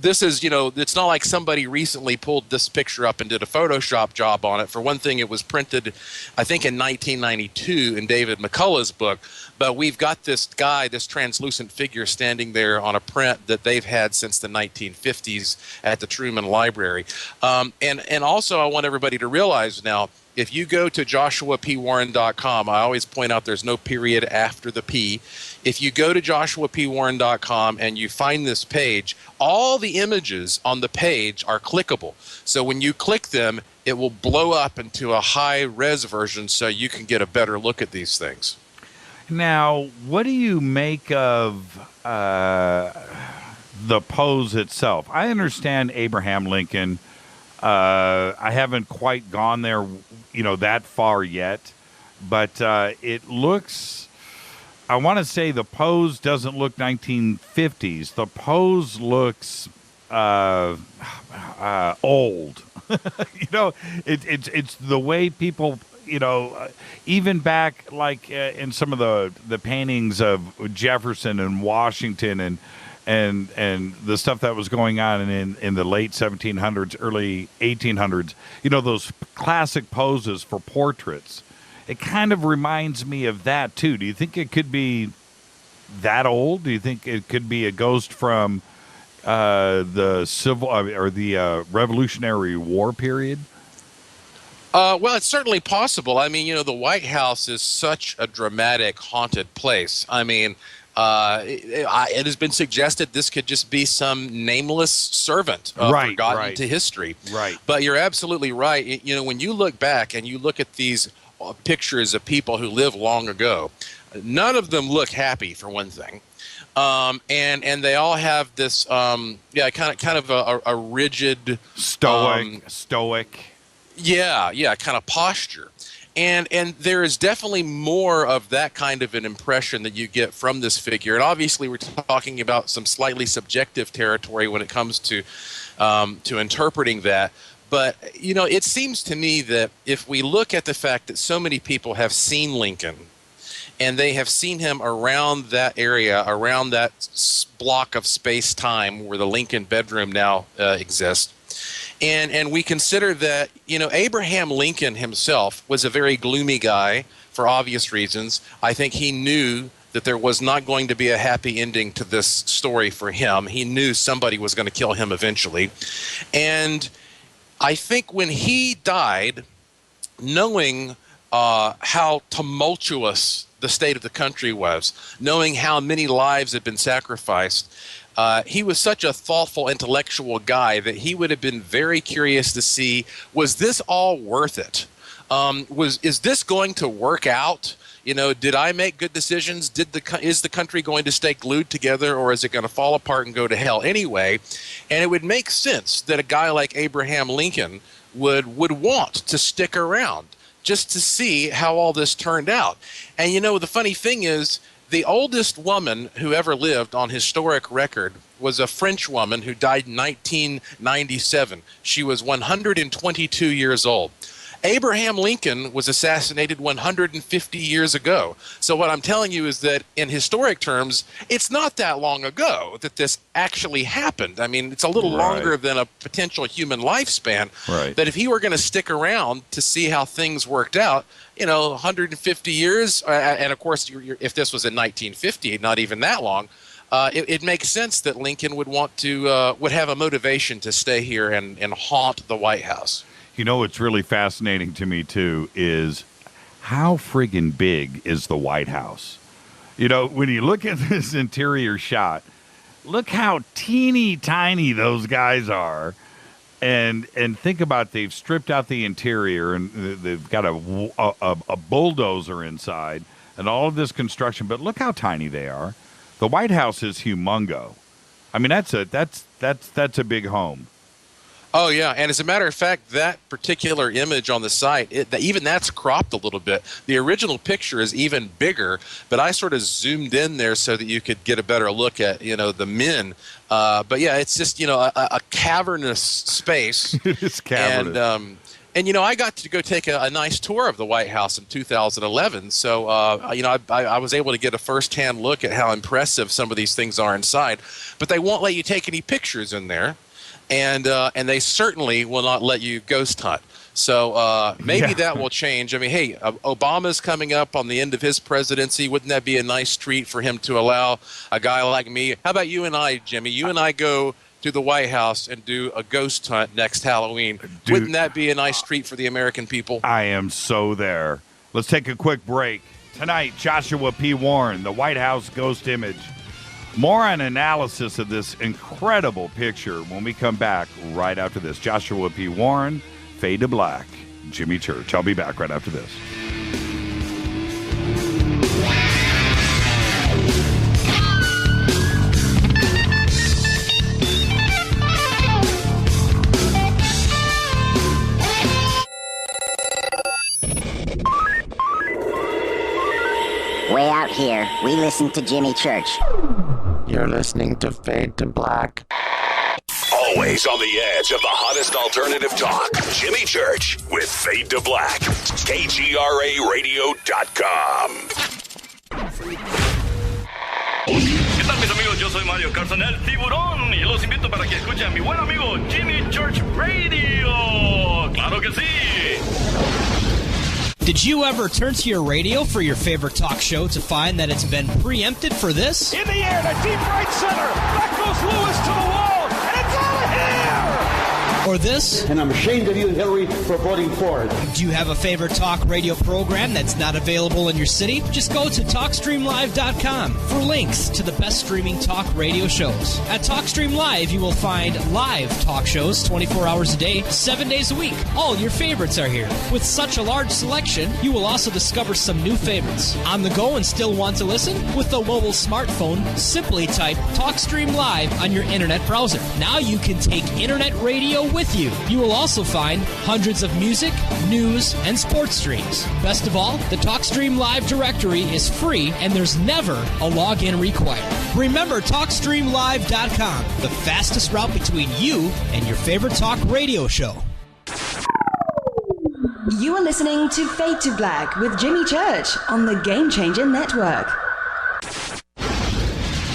this is, it's not like somebody recently pulled this picture up and did a Photoshop job on it. For one thing, it was printed, I think, in 1992 in David McCullough's book. But we've got this guy, this translucent figure, standing there on a print that they've had since the 1950s at the Truman Library. And also, I want everybody to realize now, if you go to joshuapwarren.com, I always point out there's no period after the P. If you go to joshuapwarren.com and you find this page, all the images on the page are clickable. So when you click them, it will blow up into a high-res version so you can get a better look at these things. Now, what do you make of the pose itself? I understand Abraham Lincoln. I haven't quite gone there, that far yet, but it looks, I want to say the pose doesn't look 1950s. The pose looks old. It's the way people, even back like in some of the paintings of Jefferson and Washington and the stuff that was going on in the late 1700s, early 1800s, those classic poses for portraits. It kind of reminds me of that, too. Do you think it could be that old? Do you think it could be a ghost from the civil or the Revolutionary War period? Well, it's certainly possible. I mean, the White House is such a dramatic, haunted place. I mean, it has been suggested this could just be some nameless servant forgotten to history. Right. But you're absolutely right. When you look back and you look at these pictures of people who lived long ago, none of them look happy, for one thing. And they all have this, kind of a rigid, stoic. Yeah, kind of posture. And there is definitely more of that kind of an impression that you get from this figure. And obviously, we're talking about some slightly subjective territory when it comes to interpreting that. But, it seems to me that if we look at the fact that so many people have seen Lincoln, and they have seen him around that area, around that block of space-time where the Lincoln bedroom now exists, and we consider that, Abraham Lincoln himself was a very gloomy guy for obvious reasons. I think he knew that there was not going to be a happy ending to this story for him. He knew somebody was going to kill him eventually. And I think when he died, knowing how tumultuous the state of the country was, knowing how many lives had been sacrificed, he was such a thoughtful, intellectual guy that he would have been very curious to see, was this all worth it? Is this going to work out? Did I make good decisions? Is the country going to stay glued together, or is it going to fall apart and go to hell anyway? And it would make sense that a guy like Abraham Lincoln would want to stick around just to see how all this turned out. And the funny thing is, the oldest woman who ever lived on historic record was a French woman who died in 1997. She was 122 years old. Abraham Lincoln was assassinated 150 years ago. So what I'm telling you is that in historic terms, it's not that long ago that this actually happened. I mean, it's a little longer than a potential human lifespan. Right. But if he were going to stick around to see how things worked out, 150 years, and of course, if this was in 1950, not even that long, it makes sense that Lincoln would would have a motivation to stay here and haunt the White House. What's really fascinating to me, too, is how friggin' big is the White House? When you look at this interior shot, look how teeny tiny those guys are. And think about, they've stripped out the interior, and they've got a bulldozer inside and all of this construction. But look how tiny they are. The White House is humongo. I mean, that's a big home. Oh, yeah. And as a matter of fact, that particular image on the site, even that's cropped a little bit. The original picture is even bigger, but I sort of zoomed in there so that you could get a better look at, the men. But, yeah, it's just, a cavernous space. It is cavernous. And I got to go take a nice tour of the White House in 2011. So, I was able to get a firsthand look at how impressive some of these things are inside. But they won't let you take any pictures in there. And they certainly will not let you ghost hunt. So maybe that will change. I mean, hey, Obama's coming up on the end of his presidency. Wouldn't that be a nice treat for him to allow a guy like me? How about you and I, Jimmy? You and I go to the White House and do a ghost hunt next Halloween. Dude, wouldn't that be a nice treat for the American people? I am so there. Let's take a quick break. Tonight, Joshua P. Warren, the White House ghost image. More on analysis of this incredible picture when we come back right after this. Joshua P. Warren, Fade to Black, Jimmy Church. I'll be back right after this. Way out here, we listen to Jimmy Church. You're listening to Fade to Black. Always on the edge of the hottest alternative talk. Jimmy Church with Fade to Black. KGRARadio.com. ¿Qué tal, mis amigos? Yo soy Mario Carson, el tiburón, y los invito para que escuchen a mi buen amigo Jimmy Church Radio. ¡Claro que sí! Did you ever turn to your radio for your favorite talk show to find that it's been preempted for this? In the air to deep right center. Back goes Lewis to the wall. And it's out of here. Or this? And I'm ashamed of you, Hillary, for voting for it. Do you have a favorite talk radio program that's not available in your city? Just go to TalkStreamLive.com for links to the best streaming talk radio shows. At TalkStream Live, you will find live talk shows 24 hours a day, 7 days a week. All your favorites are here. With such a large selection, you will also discover some new favorites. On the go and still want to listen? With a mobile smartphone, simply type TalkStream Live on your internet browser. Now you can take internet radio with you. You will also find hundreds of music, news, and sports streams. Best of all, the TalkStream Live directory is free and there's never a login required. Remember TalkStreamLive.com, the fastest route between you and your favorite talk radio show. You are listening to Fade to Black with Jimmy Church on the Game Changer Network.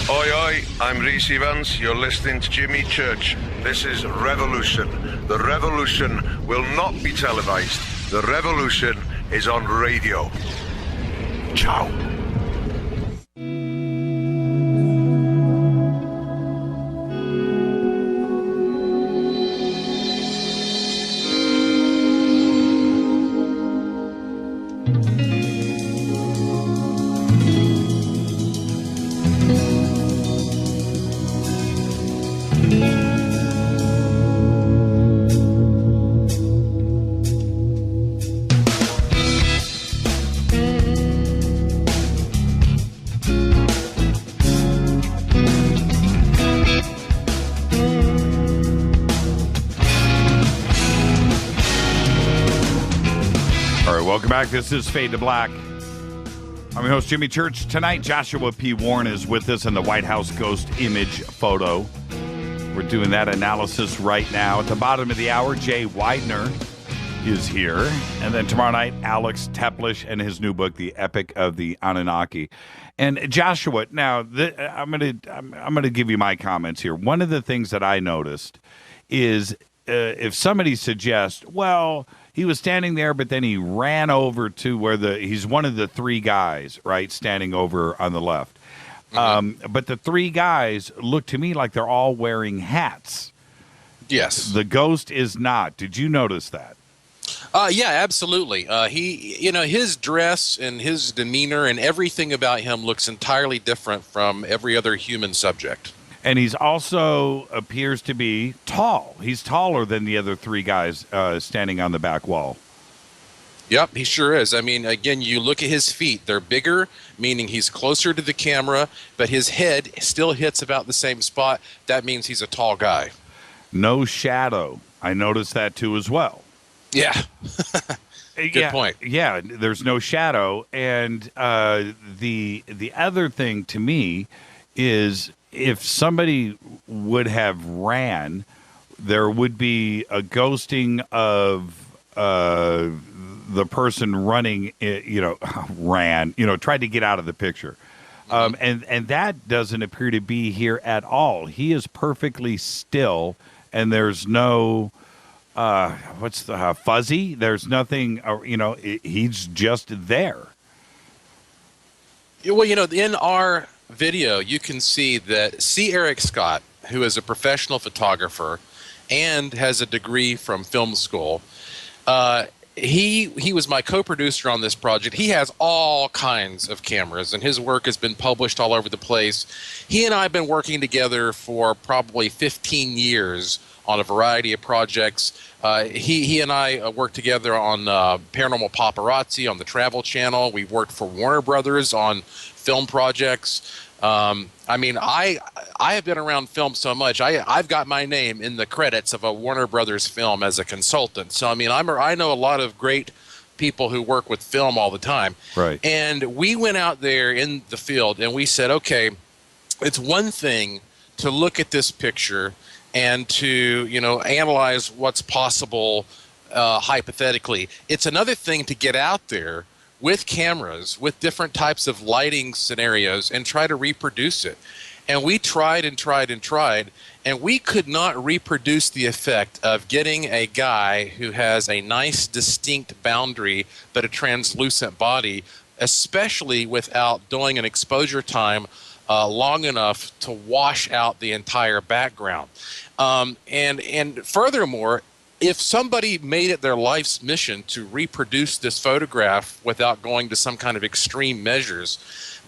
Oi, oi, I'm Reese Evans. You're listening to Jimmy Church. This is Revolution. The revolution will not be televised. The revolution is on radio. Ciao. Welcome back. This is Fade to Black. I'm your host, Jimmy Church. Tonight, Joshua P. Warren is with us in the White House ghost image photo. We're doing that analysis right now. At the bottom of the hour, Jay Weidner is here. And then tomorrow night, Alex Teplish and his new book, The Epic of the Anunnaki. And Joshua, now, I'm gonna give you my comments here. One of the things that I noticed is if somebody suggests, well, he was standing there, but then he ran over to where he's one of the three guys, right, standing over on the left. Mm-hmm. But the three guys look to me like they're all wearing hats. Yes. The ghost is not. Did you notice that? Yeah, absolutely. His dress and his demeanor and everything about him looks entirely different from every other human subject. And he's also appears to be tall. He's taller than the other three guys standing on the back wall. Yep, he sure is. I mean, again, you look at his feet. They're bigger, meaning he's closer to the camera, but his head still hits about the same spot. That means he's a tall guy. No shadow. I noticed that too as well. Yeah. Good point. Yeah, there's no shadow. And the other thing to me is, if somebody would have ran, there would be a ghosting of the person running, tried to get out of the picture. And that doesn't appear to be here at all. He is perfectly still, and there's no, fuzzy? There's nothing, he's just there. Well, in our video, you can see that C. Eric Scott, who is a professional photographer and has a degree from film school, he was my co-producer on this project. He has all kinds of cameras, and his work has been published all over the place. He and I have been working together for probably 15 years on a variety of projects. He and I worked together on Paranormal Paparazzi on the Travel Channel. We've worked for Warner Brothers on film projects. I have been around film so much. I've got my name in the credits of a Warner Brothers film as a consultant. So I know a lot of great people who work with film all the time. Right. And we went out there in the field and we said, okay, it's one thing to look at this picture and to analyze what's possible hypothetically. It's another thing to get out there with cameras, with different types of lighting scenarios, and try to reproduce it. And we tried and tried and tried, and we could not reproduce the effect of getting a guy who has a nice, distinct boundary but a translucent body, especially without doing an exposure time long enough to wash out the entire background. And furthermore, if somebody made it their life's mission to reproduce this photograph without going to some kind of extreme measures,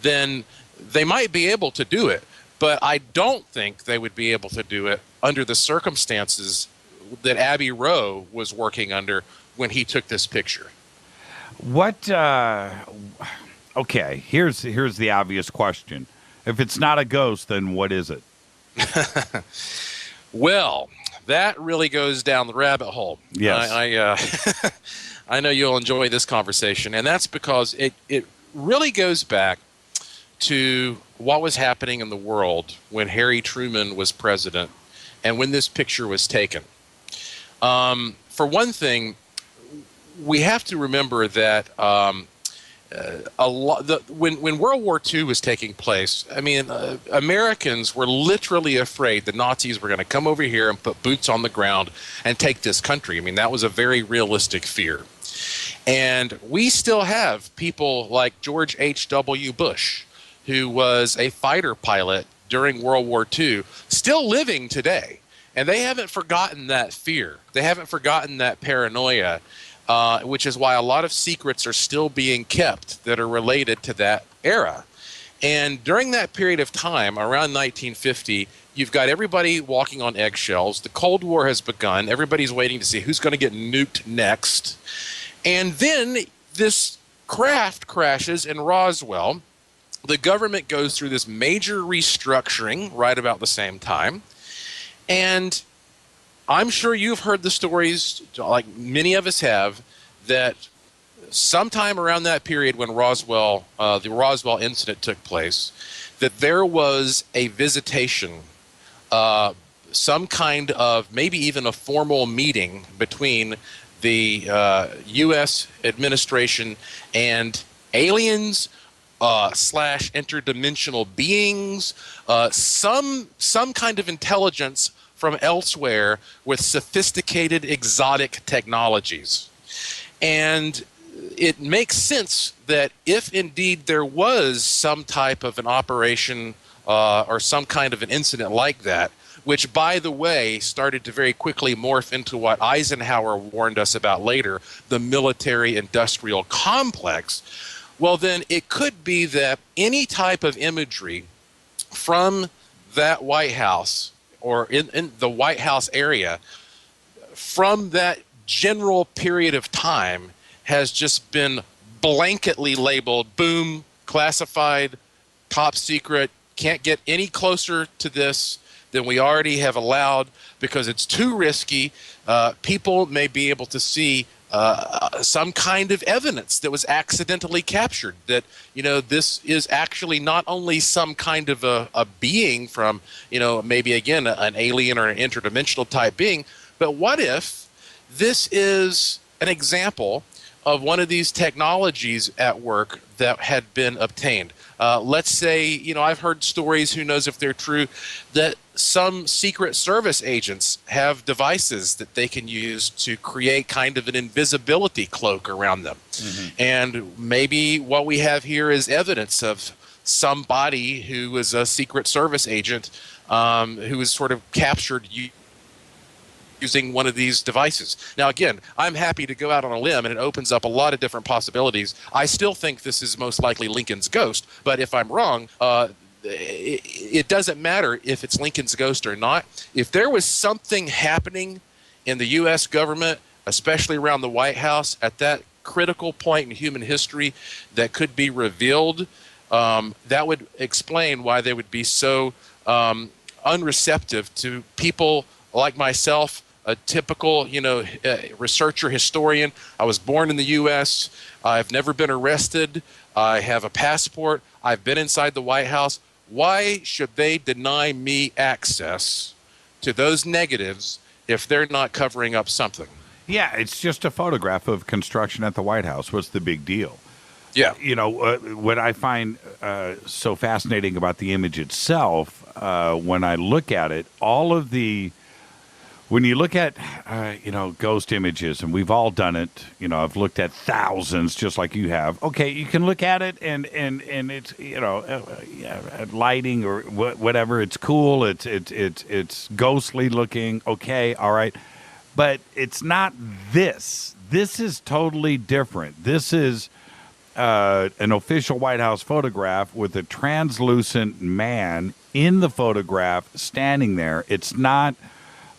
then they might be able to do it. But I don't think they would be able to do it under the circumstances that Abbey Rowe was working under when he took this picture. What? Okay, here's the obvious question. If it's not a ghost, then what is it? Well, that really goes down the rabbit hole. Yes. I know you'll enjoy this conversation, and that's because it really goes back to what was happening in the world when Harry Truman was president and when this picture was taken. For one thing, we have to remember that when World War II was taking place, I mean, Americans were literally afraid the Nazis were going to come over here and put boots on the ground and take this country. I mean, that was a very realistic fear. And we still have people like George H.W. Bush, who was a fighter pilot during World War II, still living today. And they haven't forgotten that fear. They haven't forgotten that paranoia, which is why a lot of secrets are still being kept that are related to that era. And during that period of time, around 1950, you've got everybody walking on eggshells. The Cold War has begun. Everybody's waiting to see who's going to get nuked next. And then this craft crashes in Roswell. The government goes through this major restructuring right about the same time. And I'm sure you've heard the stories, like many of us have, that sometime around that period when the Roswell incident took place, that there was a visitation, some kind of maybe even a formal meeting between the U.S. administration and aliens / interdimensional beings, some kind of intelligence from elsewhere with sophisticated exotic technologies. And it makes sense that if indeed there was some type of an operation or some kind of an incident like that, which, by the way, started to very quickly morph into what Eisenhower warned us about later, the military-industrial complex, well, then it could be that any type of imagery from that White House or in the White House area from that general period of time has just been blanketly labeled, boom, classified, top secret, can't get any closer to this than we already have allowed because it's too risky. People may be able to see some kind of evidence that was accidentally captured, that, you know, this is actually not only some kind of a being from, you know, maybe again an alien or an interdimensional type being, but what if this is an example of one of these technologies at work that had been obtained? Let's say, you know, I've heard stories, who knows if they're true, that some Secret Service agents have devices that they can use to create kind of an invisibility cloak around them. Mm-hmm. And maybe what we have here is evidence of somebody who was a Secret Service agent who was sort of captured using one of these devices. Now, again, I'm happy to go out on a limb, and it opens up a lot of different possibilities. I still think this is most likely Lincoln's ghost, but if I'm wrong, it doesn't matter if it's Lincoln's ghost or not. If there was something happening in the U.S. government, especially around the White House, at that critical point in human history that could be revealed, that would explain why they would be so unreceptive to people like myself, a typical, you know, researcher, historian. I was born in the U.S. I've never been arrested. I have a passport. I've been inside the White House. Why should they deny me access to those negatives if they're not covering up something? Yeah, it's just a photograph of construction at the White House. What's the big deal? What I find so fascinating about the image itself, when I look at it, when you look at, ghost images, and we've all done it, I've looked at thousands just like you have. Okay, you can look at it and it's, lighting or whatever. It's cool. It's ghostly looking. Okay, all right. But it's not this. This is totally different. This is an official White House photograph with a translucent man in the photograph standing there. It's not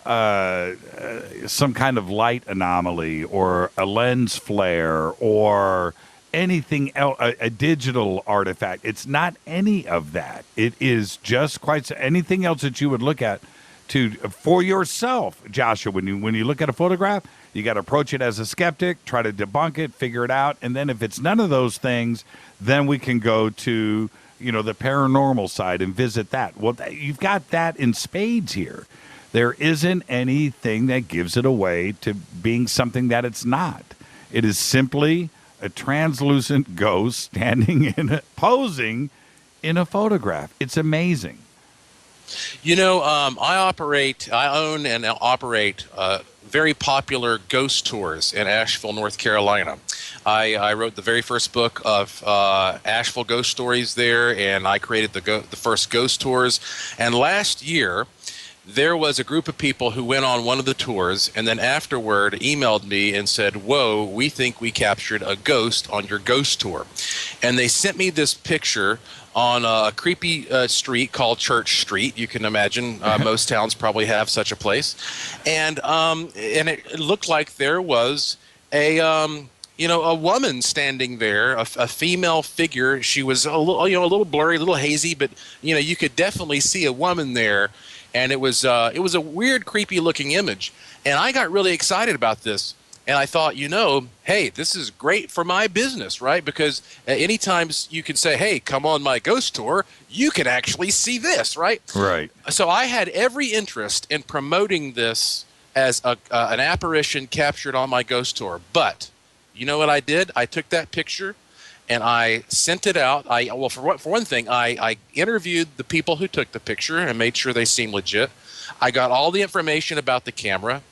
some kind of light anomaly or a lens flare or anything else, a digital artifact. It's not any of that. It is just anything else that you would look at for yourself, Joshua. When you look at a photograph, you got to approach it as a skeptic, try to debunk it, figure it out, and then if it's none of those things, then we can go to the paranormal side and visit that. Well, you've got that in spades here. There isn't anything that gives it away to being something that it's not. It is simply a translucent ghost posing in a photograph. It's amazing. I own and operate very popular ghost tours in Asheville, North Carolina. I wrote the very first book of Asheville ghost stories there, and I created the first ghost tours. And last year, there was a group of people who went on one of the tours and then afterward emailed me and said, "Whoa, we think we captured a ghost on your ghost tour." And they sent me this picture on a creepy street called Church Street. You can imagine most towns probably have such a place. And it looked like there was a woman standing there, a female figure. She was a little blurry, a little hazy, but you could definitely see a woman there. And it was a weird, creepy-looking image. And I got really excited about this. And I thought, hey, this is great for my business, right? Because anytime you can say, hey, come on my ghost tour, you can actually see this, right? Right. So I had every interest in promoting this as an apparition captured on my ghost tour. But you know what I did? I took that picture and I sent it out. For one thing, I interviewed the people who took the picture and made sure they seemed legit. I got all the information about the camera.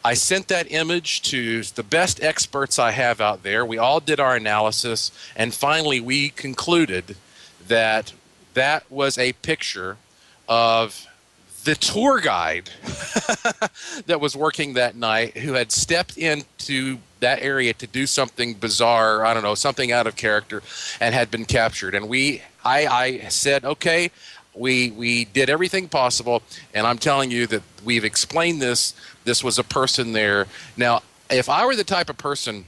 I sent that image to the best experts I have out there. We all did our analysis, and finally we concluded that that was a picture of the tour guide that was working that night, who had stepped into that area to do something bizarre, I don't know, something out of character, and had been captured. And I said, okay, we did everything possible, and I'm telling you that we've explained this. This was a person there. Now, if I were the type of person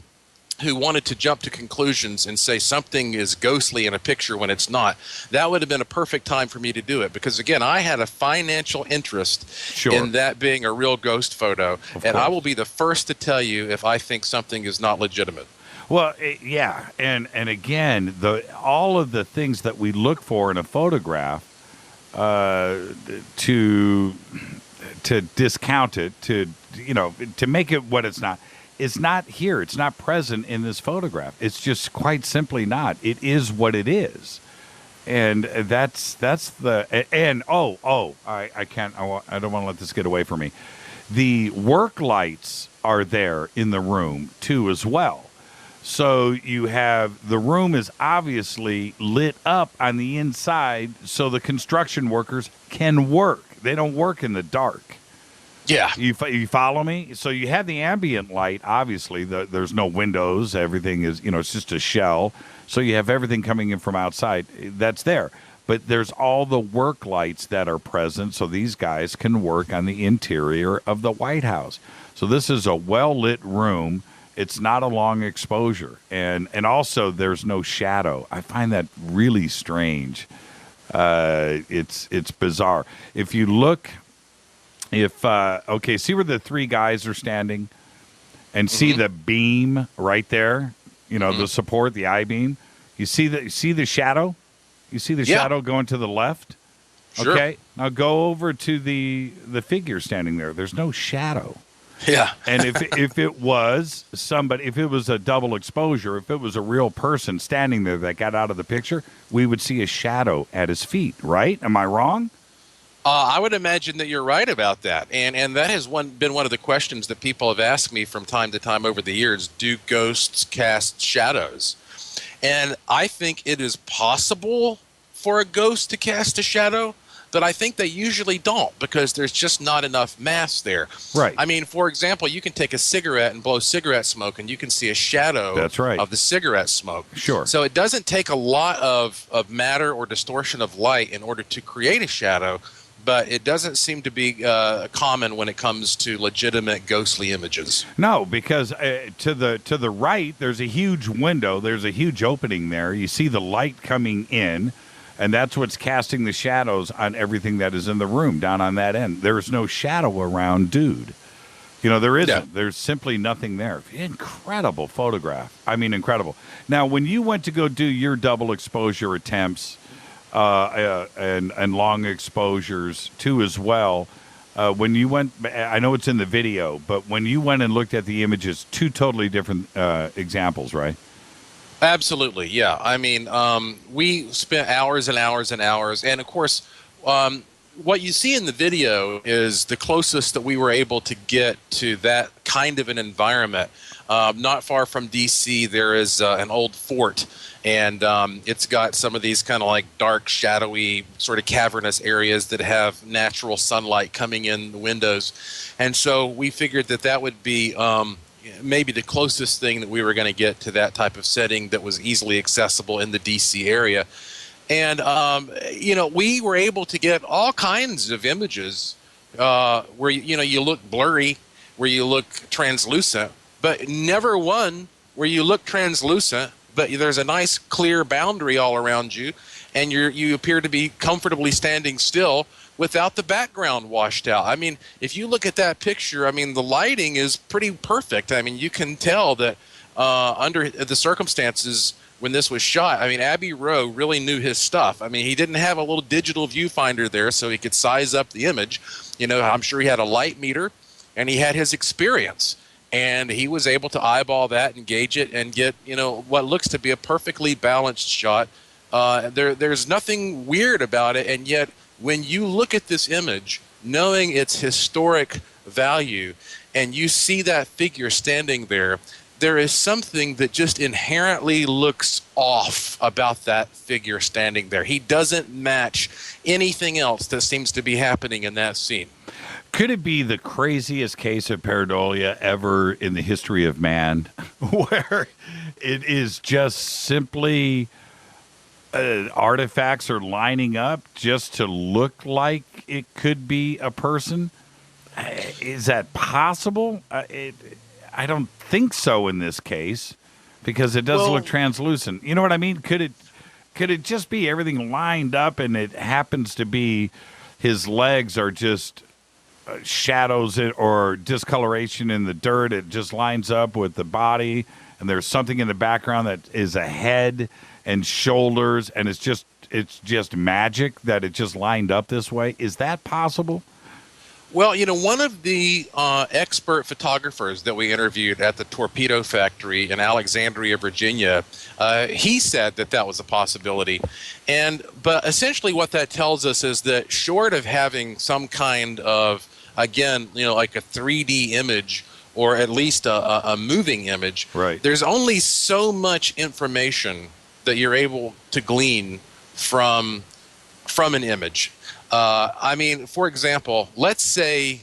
who wanted to jump to conclusions and say something is ghostly in a picture when it's not, that would have been a perfect time for me to do it. Because, again, I had a financial interest in that being a real ghost photo. And I will be the first to tell you if I think something is not legitimate. Well, yeah. And again, all of the things that we look for in a photograph to discount it, to make it what it's not. It's not here. It's not present in this photograph. It's just quite simply not. It is what it is, and that's the and I can't. I don't want to let this get away from me. The work lights are there in the room too as well. So you have the room is obviously lit up on the inside, so the construction workers can work. They don't work in the dark. Yeah. You follow me? So you have the ambient light, obviously. There's no windows. Everything is, it's just a shell. So you have everything coming in from outside. That's there. But there's all the work lights that are present, so these guys can work on the interior of the White House. So this is a well-lit room. It's not a long exposure. And also there's no shadow. I find that really strange. It's bizarre. If you look... see where the three guys are standing and see the beam right there, the support, the I-beam. You see the shadow? You see the shadow going to the left? Sure. Okay. Now go over to the figure standing there. There's no shadow. Yeah. And if it was somebody, if it was a double exposure, if it was a real person standing there that got out of the picture, we would see a shadow at his feet, right? Am I wrong? I would imagine that you're right about that. And that has been one of the questions that people have asked me from time to time over the years. Do ghosts cast shadows? And I think it is possible for a ghost to cast a shadow, but I think they usually don't because there's just not enough mass there. Right. I mean, for example, you can take a cigarette and blow cigarette smoke and you can see a shadow That's right. of the cigarette smoke. Sure. So it doesn't take a lot of matter or distortion of light in order to create a shadow, but it doesn't seem to be common when it comes to legitimate ghostly images. No, because to the right, there's a huge window. There's a huge opening there. You see the light coming in. And that's what's casting the shadows on everything that is in the room down on that end. There's no shadow around dude. You know, there isn't. Yeah. There's simply nothing there. Incredible photograph. I mean, incredible. Now, when you went to go do your double exposure attempts and long exposures too as well, when you went, I know it's in the video, but when you went and looked at the images, two totally different examples, right? Absolutely, yeah. I mean, we spent hours and hours and hours, and of course, what you see in the video is the closest that we were able to get to that kind of an environment. Not far from D.C., there is an old fort, and it's got some of these kind of like dark, shadowy, sort of cavernous areas that have natural sunlight coming in the windows. And so we figured that that would be maybe the closest thing that we were going to get to that type of setting that was easily accessible in the D.C. area. And, you know, we were able to get all kinds of images where, you know, you look blurry, where you look translucent, but never one where you look translucent, but there's a nice clear boundary all around you, and you appear to be comfortably standing still without the background washed out. I mean, if you look at that picture, I mean, the lighting is pretty perfect. I mean, you can tell that under the circumstances when this was shot, I mean, Abbey Rowe really knew his stuff. I mean, he didn't have a little digital viewfinder there so he could size up the image. You know, I'm sure he had a light meter, and he had his experience. And he was able to eyeball that and gauge it and get, you know, what looks to be a perfectly balanced shot. There's nothing weird about it, and yet when you look at this image, knowing its historic value, and you see that figure standing there, there is something that just inherently looks off about that figure standing there. He doesn't match anything else that seems to be happening in that scene. Could it be the craziest case of pareidolia ever in the history of man, where it is just simply artifacts are lining up just to look like it could be a person? Is that possible? I don't think so in this case, because it does look translucent. You know what I mean? Could it just be everything lined up and it happens to be his legs are just shadows or discoloration in the dirt? It just lines up with the body, and there's something in the background that is a head and shoulders, and it's just magic that it just lined up this way. Is that possible? Well, you know, one of the expert photographers that we interviewed at the Torpedo Factory in Alexandria, Virginia, he said that was a possibility. But essentially what that tells us is that short of having some kind of, again, you know, like a 3D image or at least a moving image, right, there's only so much information that you're able to glean from an image. I mean, for example, let's say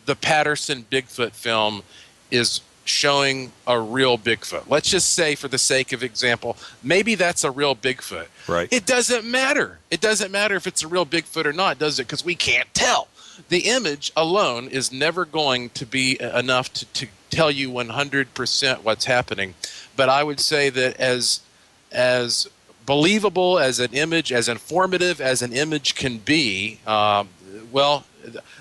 the Patterson Bigfoot film is showing a real Bigfoot. Let's just say, for the sake of example, maybe that's a real Bigfoot. Right. It doesn't matter. It doesn't matter if it's a real Bigfoot or not, does it? Because we can't tell. The image alone is never going to be enough to tell you 100% what's happening. But I would say that as believable as an image, as informative as an image can be, well,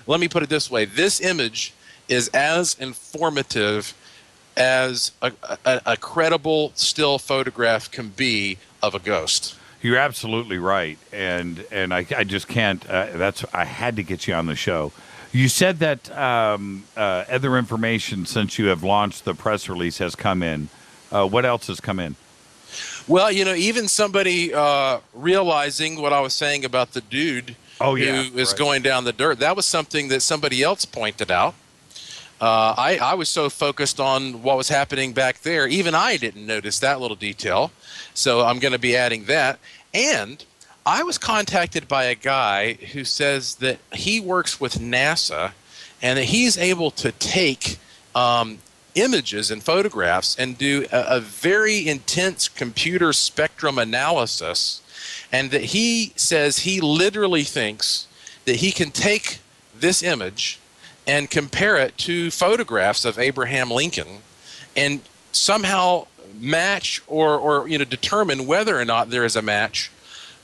let me put it this way. This image is as informative as a credible still photograph can be of a ghost. You're absolutely right, and I just can't. I had to get you on the show You said that other information since you have launched the press release has come in. What else has come in? Well, even somebody realizing what I was saying about the dude who is going down the dirt, that was something that somebody else pointed out. I was so focused on what was happening back there, even I didn't notice that little detail. So I'm going to be adding that. And I was contacted by a guy who says that he works with NASA and that he's able to take images and photographs and do a very intense computer spectrum analysis, and that he says he literally thinks that he can take this image and compare it to photographs of Abraham Lincoln and somehow match or determine whether or not there is a match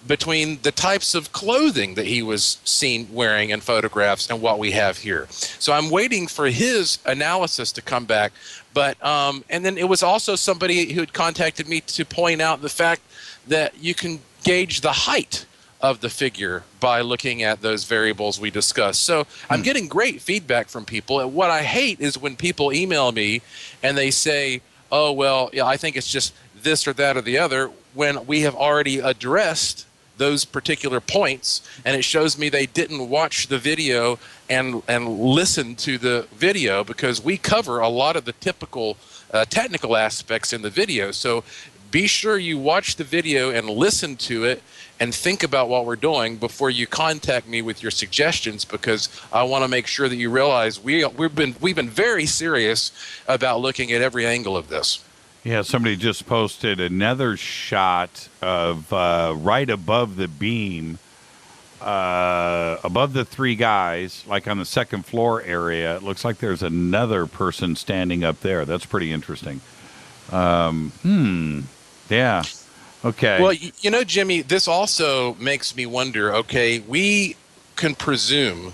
between the types of clothing that he was seen wearing in photographs and what we have here. So I'm waiting for his analysis to come back. But and then it was also somebody who had contacted me to point out the fact that you can gauge the height of the figure by looking at those variables we discussed. So I'm getting great feedback from people. And what I hate is when people email me and they say, oh, well, yeah, I think it's just this or that or the other, when we have already addressed those particular points, and it shows me they didn't watch the video and listen to the video, because we cover a lot of the typical technical aspects in the video. So be sure you watch the video and listen to it and think about what we're doing before you contact me with your suggestions, because I want to make sure that you realize we've been very serious about looking at every angle of this. Yeah, somebody just posted another shot of right above the beam, above the three guys, like on the second floor area. It looks like there's another person standing up there. That's pretty interesting. Yeah. Okay. Well, Jimmy, this also makes me wonder, okay, we can presume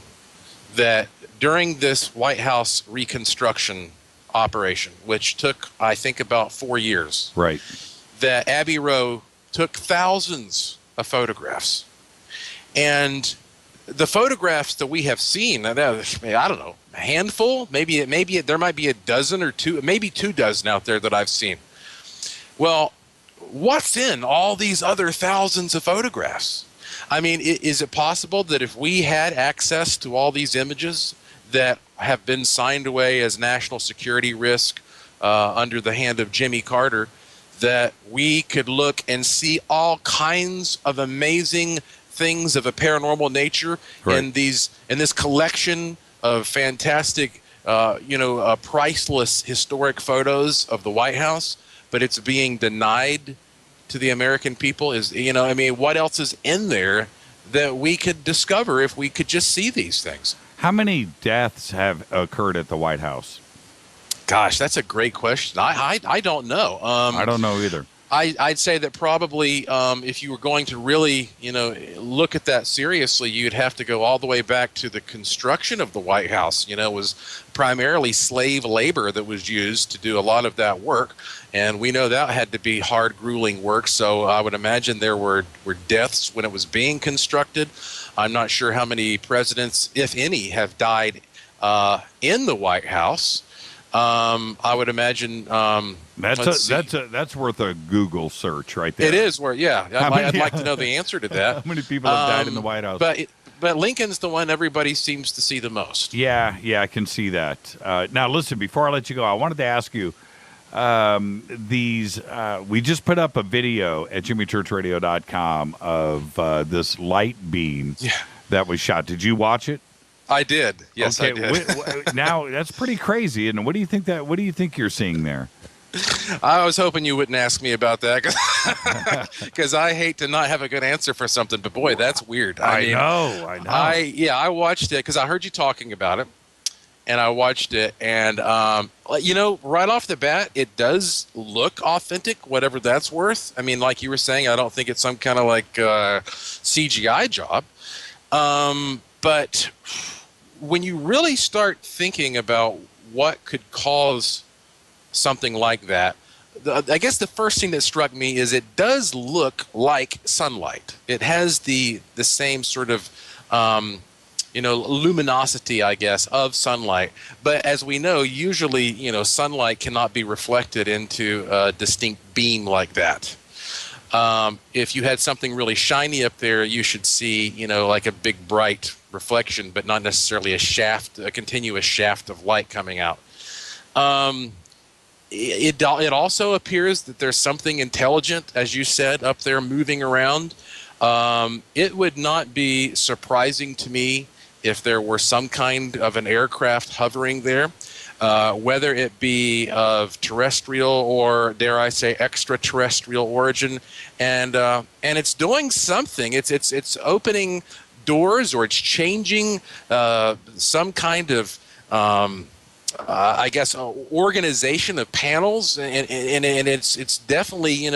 that during this White House reconstruction operation, which took, I think, about 4 years. Right. That Abbey Rowe took thousands of photographs. And the photographs that we have seen, I don't know, a handful? Maybe there might be a dozen or two, maybe 24 out there that I've seen. Well, what's in all these other thousands of photographs? I mean, is it possible that if we had access to all these images that have been signed away as national security risk under the hand of Jimmy Carter, that we could look and see all kinds of amazing things of a paranormal nature in this collection of fantastic, priceless historic photos of the White House, but it's being denied to the American people? What else is in there that we could discover if we could just see these things? How many deaths have occurred at the White House? Gosh, that's a great question. I don't know. I don't know either. I'd say that probably if you were going to really, look at that seriously, you'd have to go all the way back to the construction of the White House. It was primarily slave labor that was used to do a lot of that work. And we know that had to be hard, grueling work. So I would imagine there were deaths when it was being constructed. I'm not sure how many presidents, if any, have died in the White House. I would imagine that's worth a Google search right there. It is worth, yeah. I'd like to know the answer to that. How many people have died in the White House? But Lincoln's the one everybody seems to see the most. Yeah, I can see that. Now, listen, before I let you go, I wanted to ask you, we just put up a video at jimmychurchradio.com of this light beam that was shot. Did you watch it? I did. Yes, okay. I did. Now that's pretty crazy. And what do you think you're seeing there? I was hoping you wouldn't ask me about that, because I hate to not have a good answer for something. But boy, that's weird. I know. I watched it because I heard you talking about it, and I watched it, and right off the bat, it does look authentic, whatever that's worth. I mean, like you were saying, I don't think it's some kind of like CGI job, but when you really start thinking about what could cause something like that, I guess the first thing that struck me is it does look like sunlight. It has the same sort of luminosity, I guess, of sunlight. But as we know, usually, sunlight cannot be reflected into a distinct beam like that. If you had something really shiny up there, you should see, like a big bright reflection, but not necessarily a continuous shaft of light coming out. It also appears that there's something intelligent, as you said, up there moving around. It would not be surprising to me if there were some kind of an aircraft hovering there, whether it be of terrestrial or, dare I say, extraterrestrial origin, and it's doing something. It's opening doors, or it's changing some kind of I guess organization of panels, and it's definitely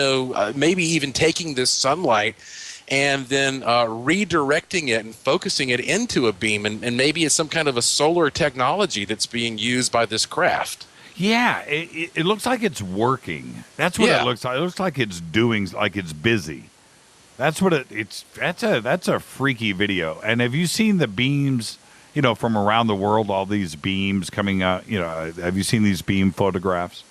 maybe even taking this sunlight and then redirecting it and focusing it into a beam, and maybe it's some kind of a solar technology that's being used by this craft. Yeah, it looks like it's working. That's what it looks like. It looks like it's doing, like it's busy. That's what that's a freaky video. And have you seen the beams, from around the world, all these beams coming out, have you seen these beam photographs?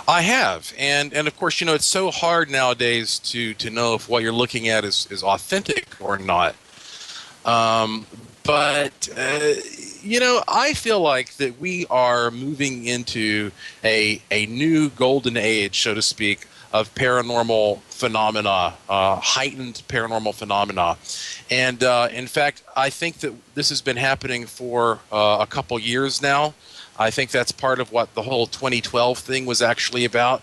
I have. And of course, it's so hard nowadays to know if what you're looking at is authentic or not. But I feel like that we are moving into a new golden age, so to speak, of paranormal phenomena, heightened paranormal phenomena. And in fact, I think that this has been happening for a couple years now. I think that's part of what the whole 2012 thing was actually about.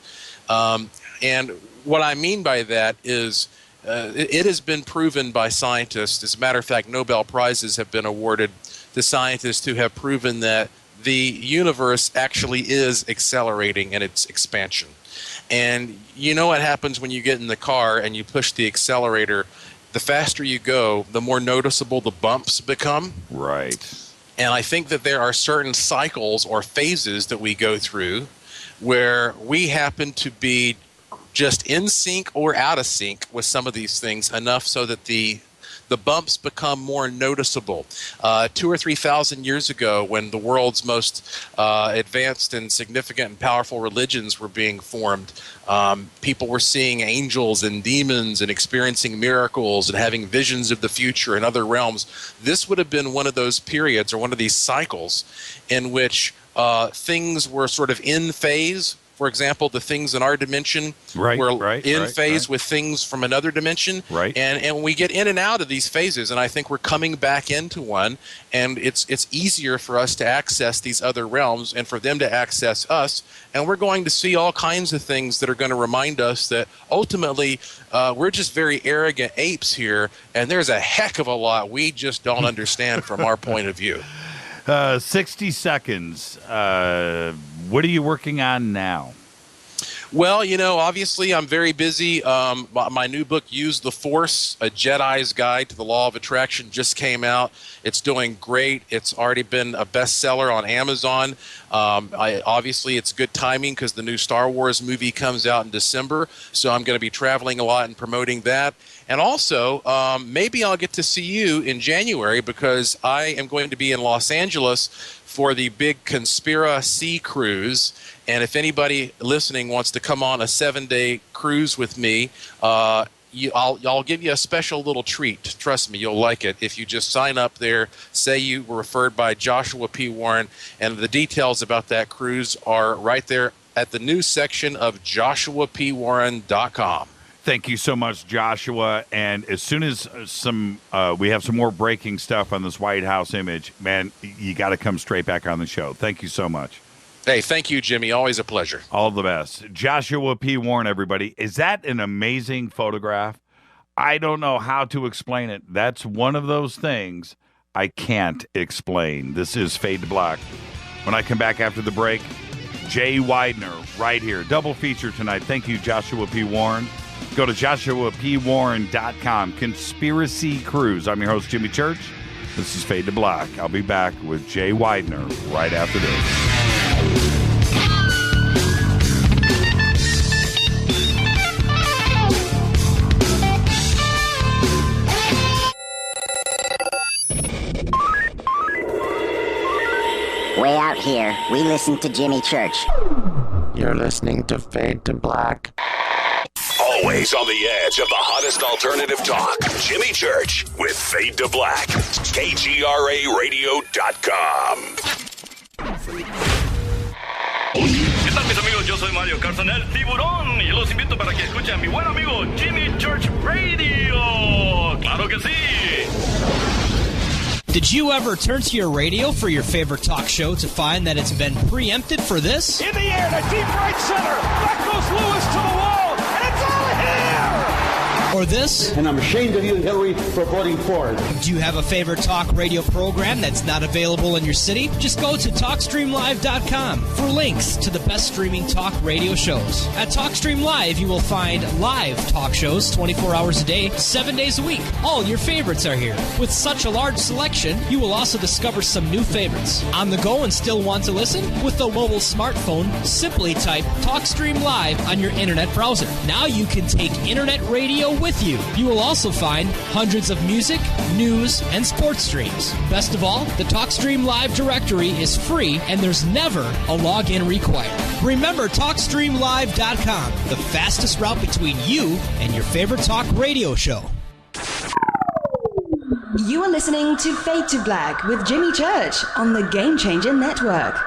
And what I mean by that is it has been proven by scientists. As a matter of fact, Nobel Prizes have been awarded to scientists who have proven that the universe actually is accelerating in its expansion. And you know what happens when you get in the car and you push the accelerator? The faster you go, the more noticeable the bumps become. Right. And I think that there are certain cycles or phases that we go through where we happen to be just in sync or out of sync with some of these things enough so that the bumps become more noticeable. 2,000 or 3,000 years ago, when the world's most advanced and significant and powerful religions were being formed, people were seeing angels and demons and experiencing miracles and having visions of the future and other realms. This would have been one of those periods or one of these cycles in which things were sort of in phase. For example, the things in our dimension were in phase with things from another dimension. Right. And we get in and out of these phases, and I think we're coming back into one, and it's easier for us to access these other realms and for them to access us. And we're going to see all kinds of things that are going to remind us that ultimately we're just very arrogant apes here, and there's a heck of a lot we just don't understand from our point of view. 60 seconds. What are you working on now? Well, obviously I'm very busy. My new book, Use the Force, A Jedi's Guide to the Law of Attraction, just came out. It's doing great. It's already been a bestseller on Amazon. Obviously, it's good timing because the new Star Wars movie comes out in December, so I'm going to be traveling a lot and promoting that. And also, maybe I'll get to see you in January because I am going to be in Los Angeles for the big Conspira Sea Cruise. And if anybody listening wants to come on a 7-day cruise with me, I'll give you a special little treat. Trust me, you'll like it. If you just sign up there, say you were referred by Joshua P. Warren, and the details about that cruise are right there at the news section of joshuapwarren.com. Thank you so much, Joshua. And as soon as we have some more breaking stuff on this White House image, man, you got to come straight back on the show. Thank you so much. Hey, thank you, Jimmy. Always a pleasure. All the best. Joshua P. Warren, everybody. Is that an amazing photograph? I don't know how to explain it. That's one of those things I can't explain. This is Fade to Black. When I come back after the break, Jay Weidner right here. Double feature tonight. Thank you, Joshua P. Warren. Go to joshuapwarren.com. Conspiracy Cruise. I'm your host, Jimmy Church. This is Fade to Black. I'll be back with Jay Weidner right after this. Way out here, we listen to Jimmy Church. You're listening to Fade to Black. Always on the edge of the hottest alternative talk. Jimmy Church with Fade to Black. KGRARadio.com. ¿Qué tal, mis amigos? Yo soy Mario Carson, el tiburón, y los invito para que escuchen a mi buen amigo Jimmy Church Radio. ¡Claro que sí! Did you ever turn to your radio for your favorite talk show to find that it's been preempted for this? In the air, to deep right center. Back goes Lewis to the wall, and it's all here! Or this? And I'm ashamed of you, Hillary, for voting for it. Do you have a favorite talk radio program that's not available in your city? Just go to TalkStreamLive.com for links to the best streaming talk radio shows. At TalkStream Live, you will find live talk shows 24 hours a day, 7 days a week. All your favorites are here. With such a large selection, you will also discover some new favorites. On the go and still want to listen? With the mobile smartphone, simply type TalkStream Live on your internet browser. Now you can take internet radio with you. You will also find hundreds of music, news, and sports streams. Best of all, the TalkStream Live directory is free and there's never a login required. Remember TalkStreamLive.com, the fastest route between you and your favorite talk radio show. You are listening to Fade to Black with Jimmy Church on the Game Changer Network.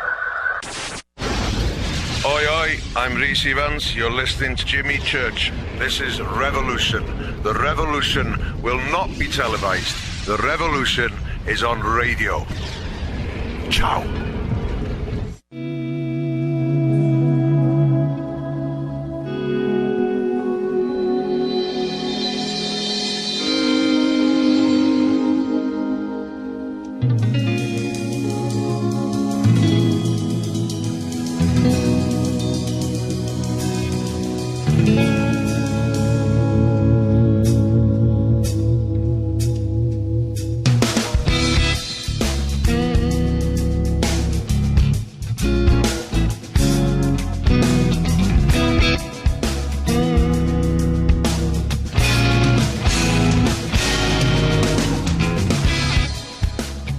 Oi, oi, I'm Reese Evans. You're listening to Jimmy Church. This is Revolution. The revolution will not be televised. The revolution is on radio. Ciao.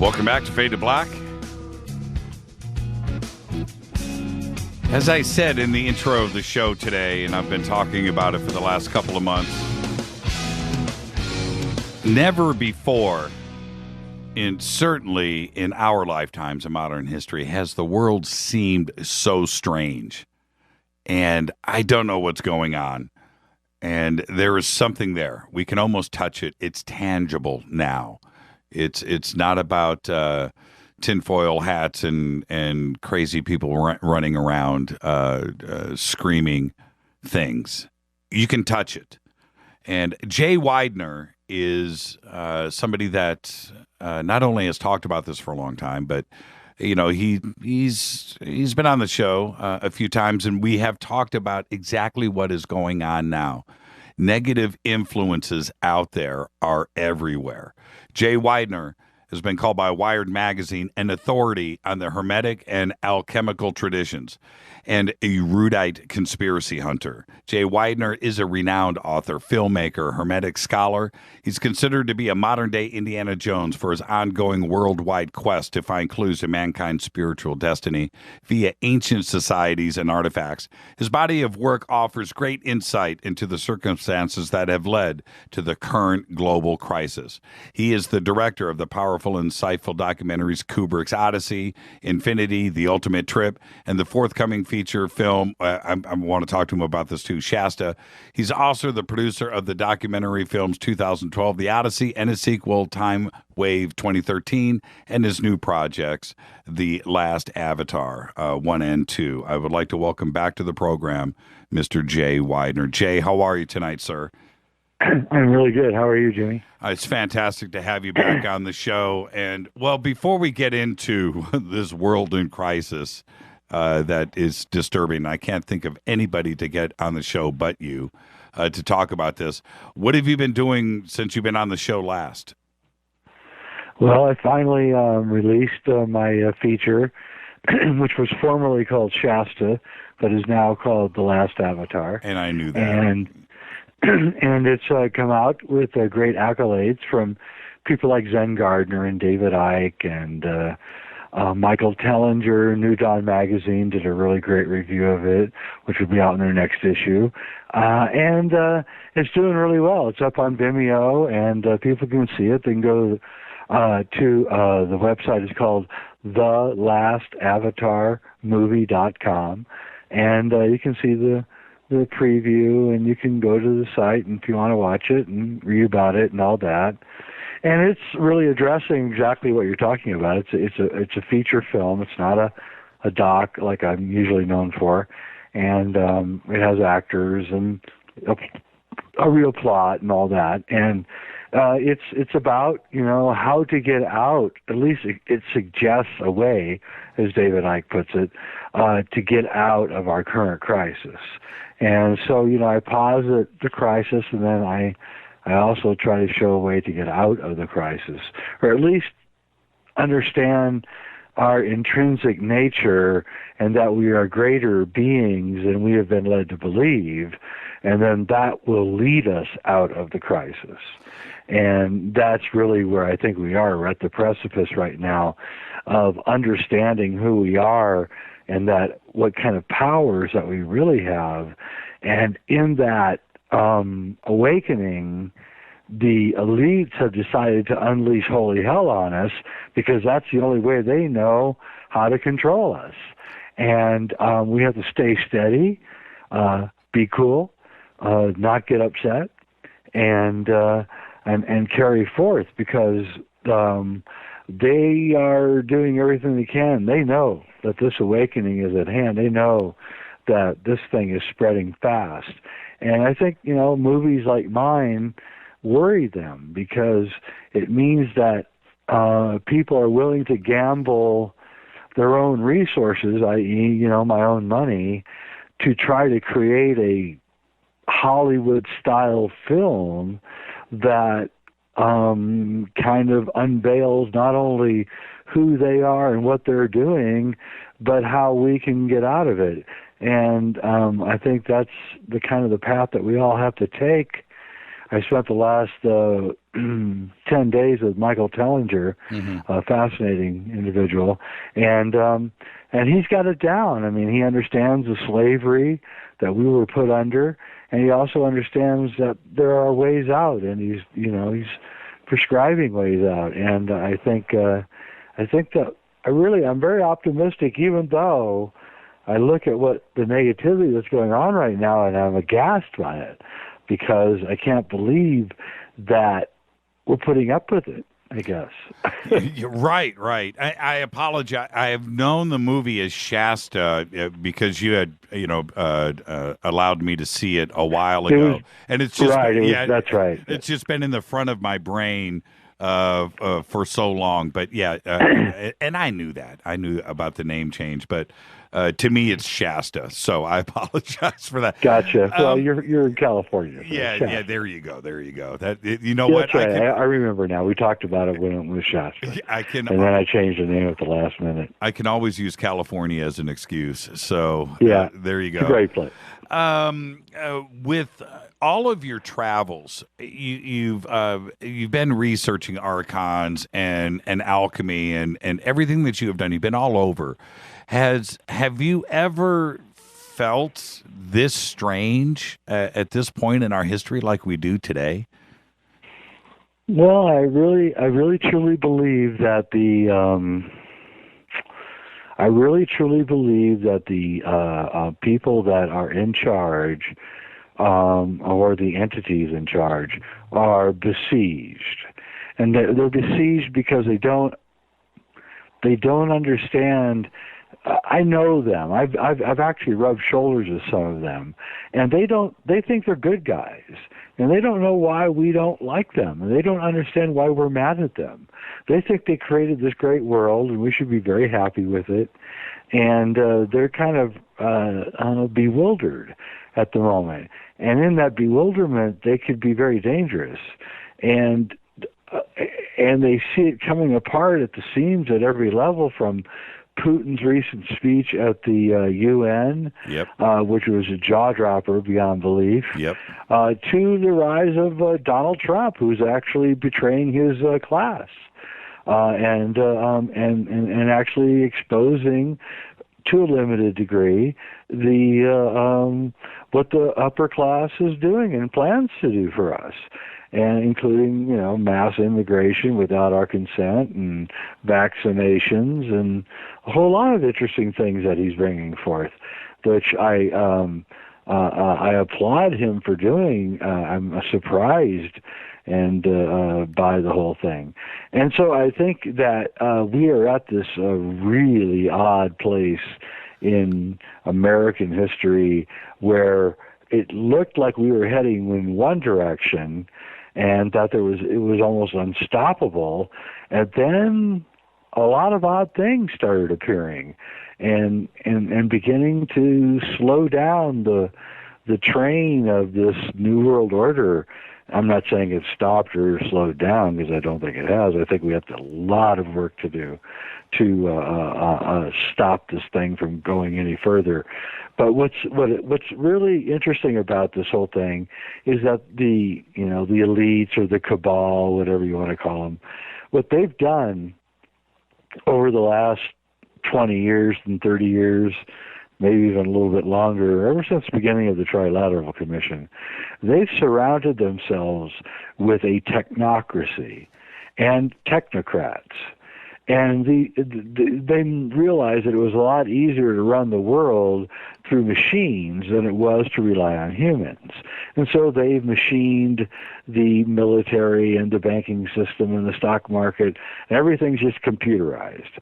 Welcome back to Fade to Black. As I said in the intro of the show today, and I've been talking about it for the last couple of months, never before, certainly in our lifetimes in modern history, has the world seemed so strange. And I don't know what's going on. And there is something there. We can almost touch it. It's tangible now. It's not about tinfoil hats and crazy people running around screaming things. You can touch it. And Jay Weidner is somebody that not only has talked about this for a long time, but you know he's been on the show a few times, and we have talked about exactly what is going on now. Negative influences out there are everywhere. Jay Weidner has been called by Wired magazine an authority on the Hermetic and alchemical traditions and a erudite conspiracy hunter. Jay Weidner is a renowned author, filmmaker, Hermetic scholar. He's considered to be a modern-day Indiana Jones for his ongoing worldwide quest to find clues to mankind's spiritual destiny via ancient societies and artifacts. His body of work offers great insight into the circumstances that have led to the current global crisis. He is the director of the powerful and insightful documentaries Kubrick's Odyssey, Infinity, The Ultimate Trip, and the forthcoming feature film, I want to talk to him about this too, Shasta. He's also the producer of the documentary films 2012, The Odyssey, and his sequel, Time Wave 2013, and his new projects, The Last Avatar, 1 and 2. I would like to welcome back to the program Mr. Jay Weidner. Jay, how are you tonight, sir? I'm really good. How are you, Jimmy? It's fantastic to have you back on the show. And, well, before we get into this world in crisis that is disturbing, I can't think of anybody to get on the show but you to talk about this. What have you been doing since you've been on the show last? Well, I finally released my feature, which was formerly called Shasta, but is now called The Last Avatar. And I knew that. And it's come out with great accolades from people like Zen Gardner and David Icke and Michael Tellinger, New Dawn Magazine, did a really great review of it, which will be out in their next issue. And it's doing really well. It's up on Vimeo, and people can see it. They can go to the website. Is called thelastavatarmovie.com, and you can see the preview, and you can go to the site and if you want to watch it and read about it and all that. And it's really addressing exactly what you're talking about. It's a feature film. It's not a doc like I'm usually known for, and it has actors and a real plot and all that. And it's about how to get out. At least it suggests a way, as David Icke puts it, to get out of our current crisis. And so I posit the crisis, and then I also try to show a way to get out of the crisis, or at least understand our intrinsic nature and that we are greater beings than we have been led to believe, and then that will lead us out of the crisis. And that's really where I think we are. We're at the precipice right now of understanding who we are and that what kind of powers that we really have. And in that awakening, the elites have decided to unleash holy hell on us because that's the only way they know how to control us. And we have to stay steady, be cool, not get upset, and carry forth, because they are doing everything they can. They know that this awakening is at hand. They know that this thing is spreading fast. And I think, movies like mine worry them, because it means that people are willing to gamble their own resources, i.e., my own money, to try to create a Hollywood-style film that kind of unveils not only who they are and what they're doing, but how we can get out of it. And I think that's the kind of the path that we all have to take. I spent the last 10 days with Michael Tellinger, a fascinating individual, and he's got it down. I mean, he understands the slavery that we were put under, and he also understands that there are ways out, and he's prescribing ways out. And I think that I'm very optimistic, even though I look at what the negativity that's going on right now, and I'm aghast by it, because I can't believe that we're putting up with it, I guess. Right. I apologize. I have known the movie as Shasta because you had, allowed me to see it a while ago. And it's just, that's right. It's just been in the front of my brain for so long. But and I knew that. I knew about the name change, but to me, it's Shasta, so I apologize for that. Gotcha. Well, you're in California. So yeah. There you go. That what? Right. I remember now. We talked about it when it was Shasta. And then I changed the name at the last minute. I can always use California as an excuse. So there you go. It's a great place. With all of your travels, you've been researching archons and alchemy and everything that you have done. You've been all over. Have you ever felt this strange at this point in our history like we do today? Well, I really truly believe that the people that are in charge, or the entities in charge, are besieged, and they're besieged because they don't understand. I know them. I've actually rubbed shoulders with some of them, and they think they're good guys, and they don't know why we don't like them, and they don't understand why we're mad at them. They think they created this great world, and we should be very happy with it, and they're kind of bewildered at the moment, and in that bewilderment, they could be very dangerous, and they see it coming apart at the seams at every level, from Putin's recent speech at the UN, which was a jaw-dropper beyond belief, to the rise of Donald Trump, who's actually betraying his class. and actually exposing, to a limited degree, the what the upper class is doing and plans to do for us, and including mass immigration without our consent and vaccinations and a whole lot of interesting things that he's bringing forth, which I applaud him for doing. I'm surprised and by the whole thing. And so I think that we are at this really odd place in American history where it looked like we were heading in one direction and that it was almost unstoppable, and then a lot of odd things started appearing and beginning to slow down the train of this New World Order. I'm not saying it's stopped or slowed down, because I don't think it has. I think we have a lot of work to do to stop this thing from going any further. But what's really interesting about this whole thing is that the elites or the cabal, whatever you want to call them, what they've done over the last 20 years and 30 years, maybe even a little bit longer, ever since the beginning of the Trilateral Commission, they've surrounded themselves with a technocracy and technocrats. And they realized that it was a lot easier to run the world through machines than it was to rely on humans. And so they've machined the military and the banking system and the stock market, and everything's just computerized.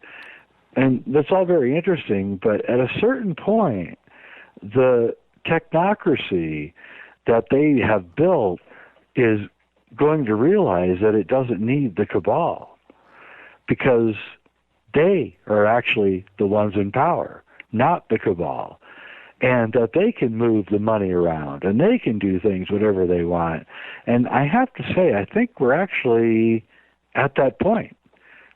And that's all very interesting, but at a certain point, the technocracy that they have built is going to realize that it doesn't need the cabal, because they are actually the ones in power, not the cabal, and that they can move the money around and they can do things whatever they want. And I have to say, I think we're actually at that point.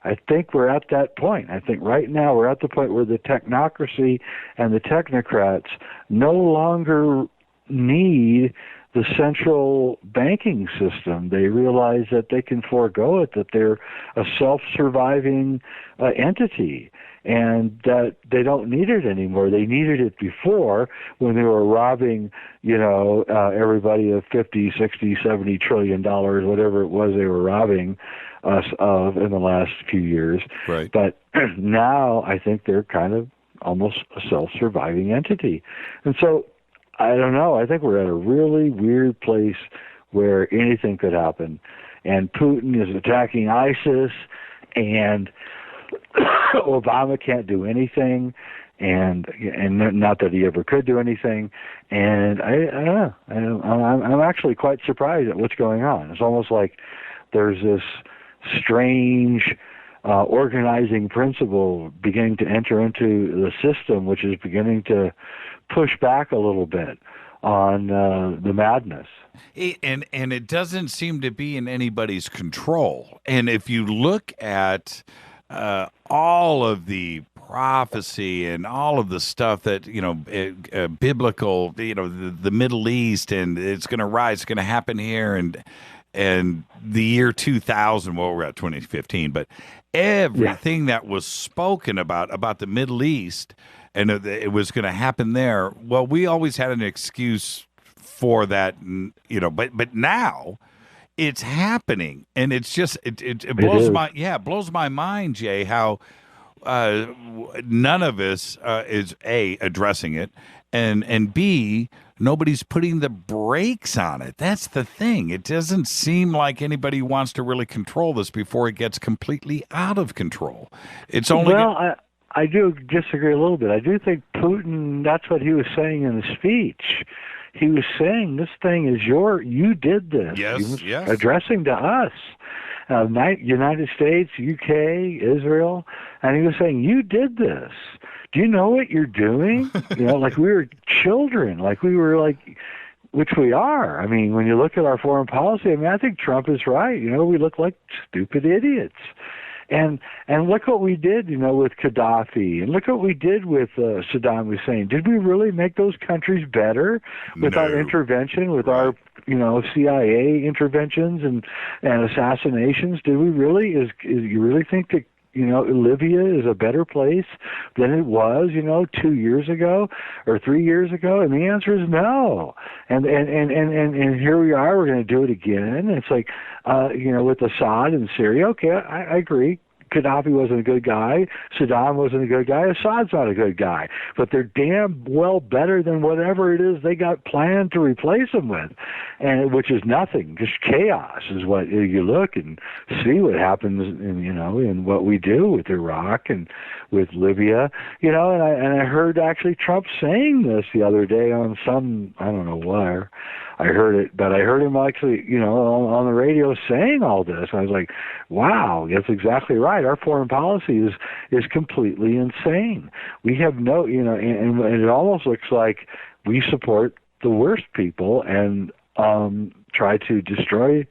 I think we're at that point. I think right now we're at the point where the technocracy and the technocrats no longer need the central banking system. They realize that they can forego it, that they're a self-surviving entity, and that they don't need it anymore. They needed it before, when they were robbing, everybody of 50, 60, 70 trillion dollars, whatever it was they were robbing us of in the last few years. Right. But now I think they're kind of almost a self-surviving entity. And so, I don't know, I think we're at a really weird place where anything could happen. And Putin is attacking ISIS, and Obama can't do anything, and not that he ever could do anything. And I don't know. I'm actually quite surprised at what's going on. It's almost like there's this strange organizing principle beginning to enter into the system, which is beginning to push back a little bit on the madness. And it doesn't seem to be in anybody's control. And if you look at all of the prophecy and all of the stuff that, biblical, the Middle East, and it's going to rise, it's going to happen here, and the year 2000, well, we're at 2015, but everything that was spoken about the Middle East, and it was going to happen there, well, we always had an excuse for that, but now it's happening, and it's just it blows my mind, Jay, how none of us is A, addressing it, and B, nobody's putting the brakes on it. That's the thing. It doesn't seem like anybody wants to really control this before it gets completely out of control. It's only I do disagree a little bit. I do think Putin, that's what he was saying in the speech. He was saying, this thing is you did this. Yes, he was yes. addressing to us, United States, UK, Israel, and he was saying, you did this. Do you know what you're doing? Like we were children, like we were which we are. I mean, when you look at our foreign policy, I think Trump is right. We look like stupid idiots. And look what we did, with Gaddafi, and look what we did with Saddam Hussein. Did we really make those countries better with our intervention, with our CIA interventions and assassinations? Did we really? Is you really think that Libya is a better place than it was, 2 years ago or 3 years ago? And the answer is no. And here we are, we're going to do it again. It's like, with Assad in Syria, okay, I agree. Gaddafi wasn't a good guy. Saddam wasn't a good guy. Assad's not a good guy. But they're damn well better than whatever it is they got planned to replace them with, and which is nothing. Just chaos is what you look and see what happens in what we do with Iraq and with Libya. And I heard actually Trump saying this the other day on some, I don't know where I heard it, but I heard him actually, on the radio saying all this. I was like, wow, that's exactly right. Our foreign policy is completely insane. We have no, and it almost looks like we support the worst people and try to destroy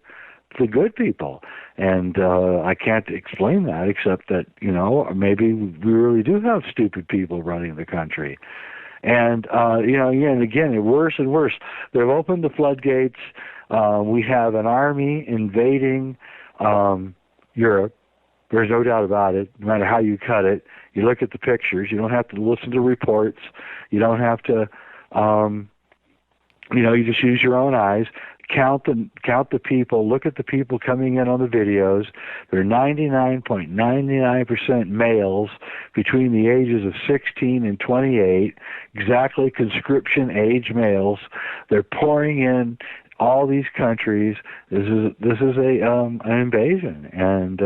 the good people. And I can't explain that except that, maybe we really do have stupid people running the country. And, again, worse and worse. They've opened the floodgates. We have an army invading Europe. There's no doubt about it, no matter how you cut it. You look at the pictures. You don't have to listen to reports. You don't have to, you just use your own eyes. Count the people. Look at the people coming in on the videos. They're 99.99% males between the ages of 16 and 28, exactly conscription age males. They're pouring in all these countries. This is an invasion, and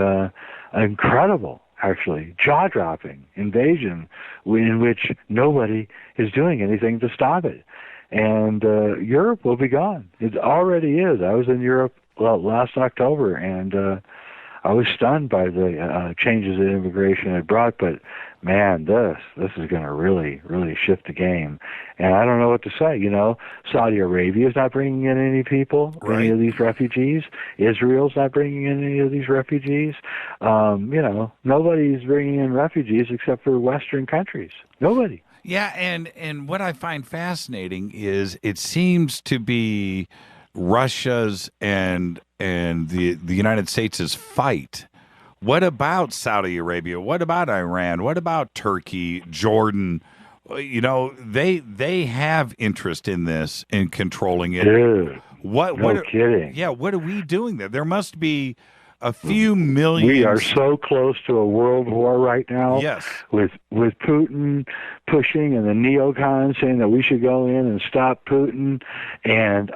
incredible, actually, jaw-dropping invasion in which nobody is doing anything to stop it. And Europe will be gone. It already is. I was in Europe last October, and I was stunned by the changes that immigration had brought. But man, this is going to really, really shift the game. And I don't know what to say. Saudi Arabia is not bringing in any people, any of these refugees. Israel's not bringing in any of these refugees. Nobody's bringing in refugees except for Western countries. Nobody. Yeah, and what I find fascinating is it seems to be Russia's and the United States' fight. What about Saudi Arabia? What about Iran? What about Turkey, Jordan? They have interest in this, in controlling it. Dude, no kidding. Yeah, what are we doing there? There must be a few million. We are so close to a world war right now. Yes. With Putin pushing and the neocons saying that we should go in and stop Putin, and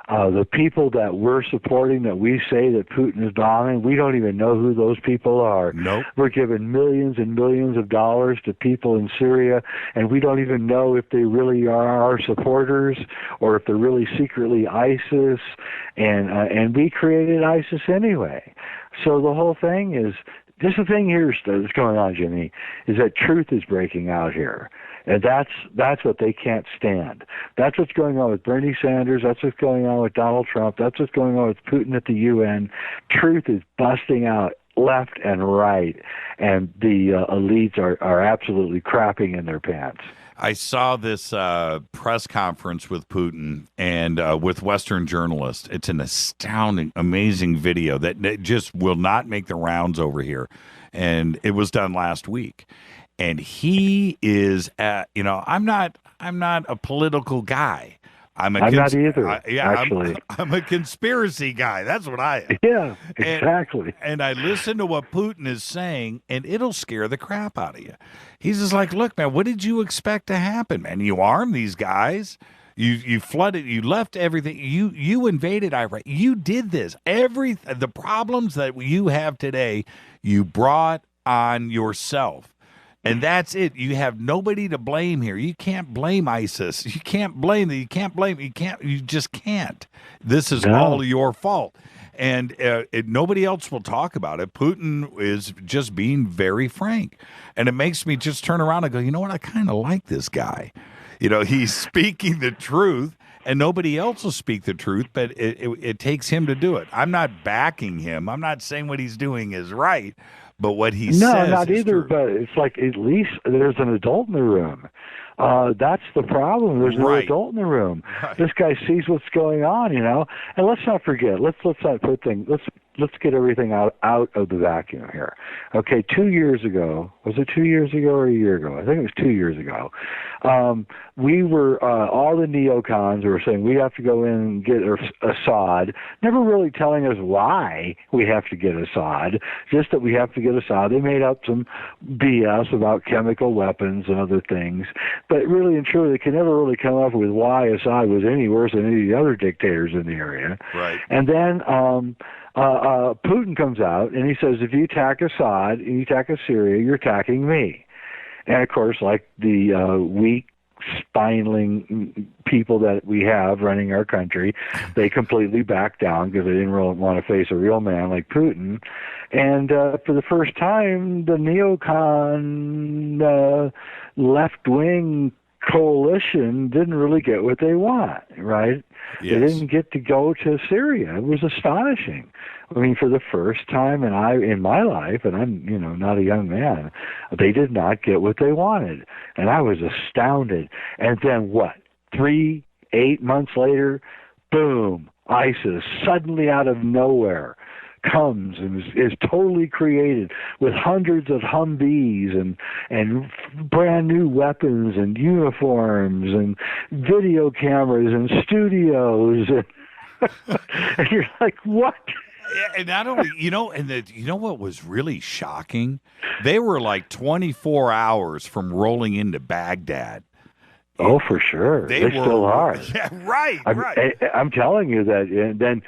the people that we're supporting, that we say that Putin is bombing, we don't even know who those people are. Nope. We're giving millions and millions of dollars to people in Syria, and we don't even know if they really are our supporters or if they're really secretly ISIS, and we created ISIS anyway. So the whole thing is, just the thing here that's going on, Jimmy, is that truth is breaking out here. And that's what they can't stand. That's what's going on with Bernie Sanders. That's what's going on with Donald Trump. That's what's going on with Putin at the UN. Truth is busting out left and right, and the elites are absolutely crapping in their pants. I saw this press conference with Putin and with Western journalists. It's an astounding, amazing video that just will not make the rounds over here. And it was done last week. And he is, I'm not a political guy. I'm not either. Actually, I'm a conspiracy guy. That's what I am. Yeah, exactly. And I listen to what Putin is saying, and it'll scare the crap out of you. He's just like, look, man, what did you expect to happen, man? You armed these guys. You flooded. You left everything. You invaded Iraq. You did this. The problems that you have today, you brought on yourself. And that's it. You have nobody to blame here. You can't blame ISIS. You can't blame. You just can't. This is all your fault. And nobody else will talk about it. Putin is just being very frank. And it makes me just turn around and go, you know what? I kind of like this guy. He's speaking the truth. and nobody else will speak the truth, but it takes him to do it. I'm not backing him. I'm not saying what he's doing is right, but what he says not is either. true. But it's like at least there's an adult in the room. That's the problem. There's no adult in the room. Right. This guy sees what's going on, And let's not forget. Let's not put things. Let's get everything out of the vacuum here. Okay, 2 years ago. Was it 2 years ago or a year ago? I think it was 2 years ago. We were all the neocons were saying we have to go in and get Assad, never really telling us why we have to get Assad, just that we have to get Assad. They made up some BS about chemical weapons and other things, but really and truly, they could never really come up with why Assad was any worse than any of the other dictators in the area. Right. And then Putin comes out and he says, if you attack Assad and you attack Syria, you're attacking me. And of course, like the weak, spineless people that we have running our country, they completely backed down because they didn't really want to face a real man like Putin. And for the first time, the neocon left-wing coalition didn't really get what they want, right? Yes. They didn't get to go to Syria. It was astonishing. I mean, for the first time in my life, and I'm, not a young man, they did not get what they wanted. And I was astounded. And then 8 months later, boom, ISIS, suddenly out of nowhere, comes and is totally created with hundreds of Humvees and brand new weapons and uniforms and video cameras and studios. And you're like, what? And not only, what was really shocking? They were like 24 hours from rolling into Baghdad. Oh, for sure. They still are. Yeah, right. I'm telling you that. And then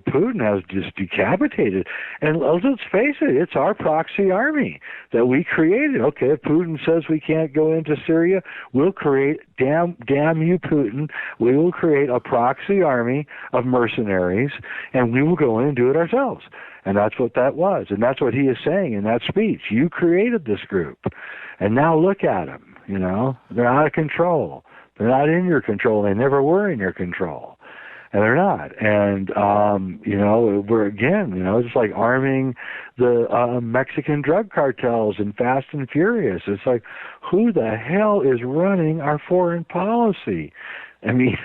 Putin has just decapitated. And let's face it, it's our proxy army that we created. Okay, if Putin says we can't go into Syria, we'll create, damn you, Putin, we will create a proxy army of mercenaries, and we will go in and do it ourselves. And that's what that was. And that's what he is saying in that speech. You created this group. And now look at them. They're out of control. They're not in your control. They never were in your control. And they're not. And, we're, again, it's like arming the Mexican drug cartels in Fast and Furious. It's like, who the hell is running our foreign policy? I mean,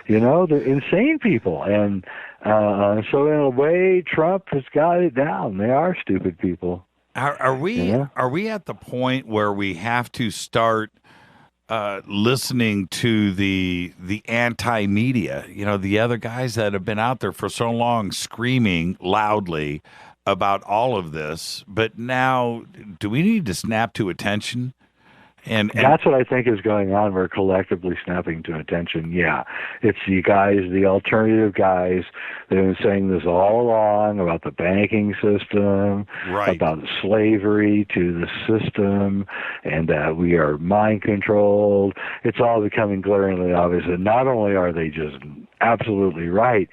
they're insane people. And so in a way, Trump has got it down. They are stupid people. Are we at the point where we have to start listening to the anti-media, the other guys that have been out there for so long screaming loudly about all of this, but now do we need to snap to attention? And that's what I think is going on. We're collectively snapping to attention. Yeah, it's the guys, the alternative guys. They've been saying this all along about the banking system, right, about slavery to the system, and that we are mind controlled. It's all becoming glaringly obvious. And not only are they just absolutely right,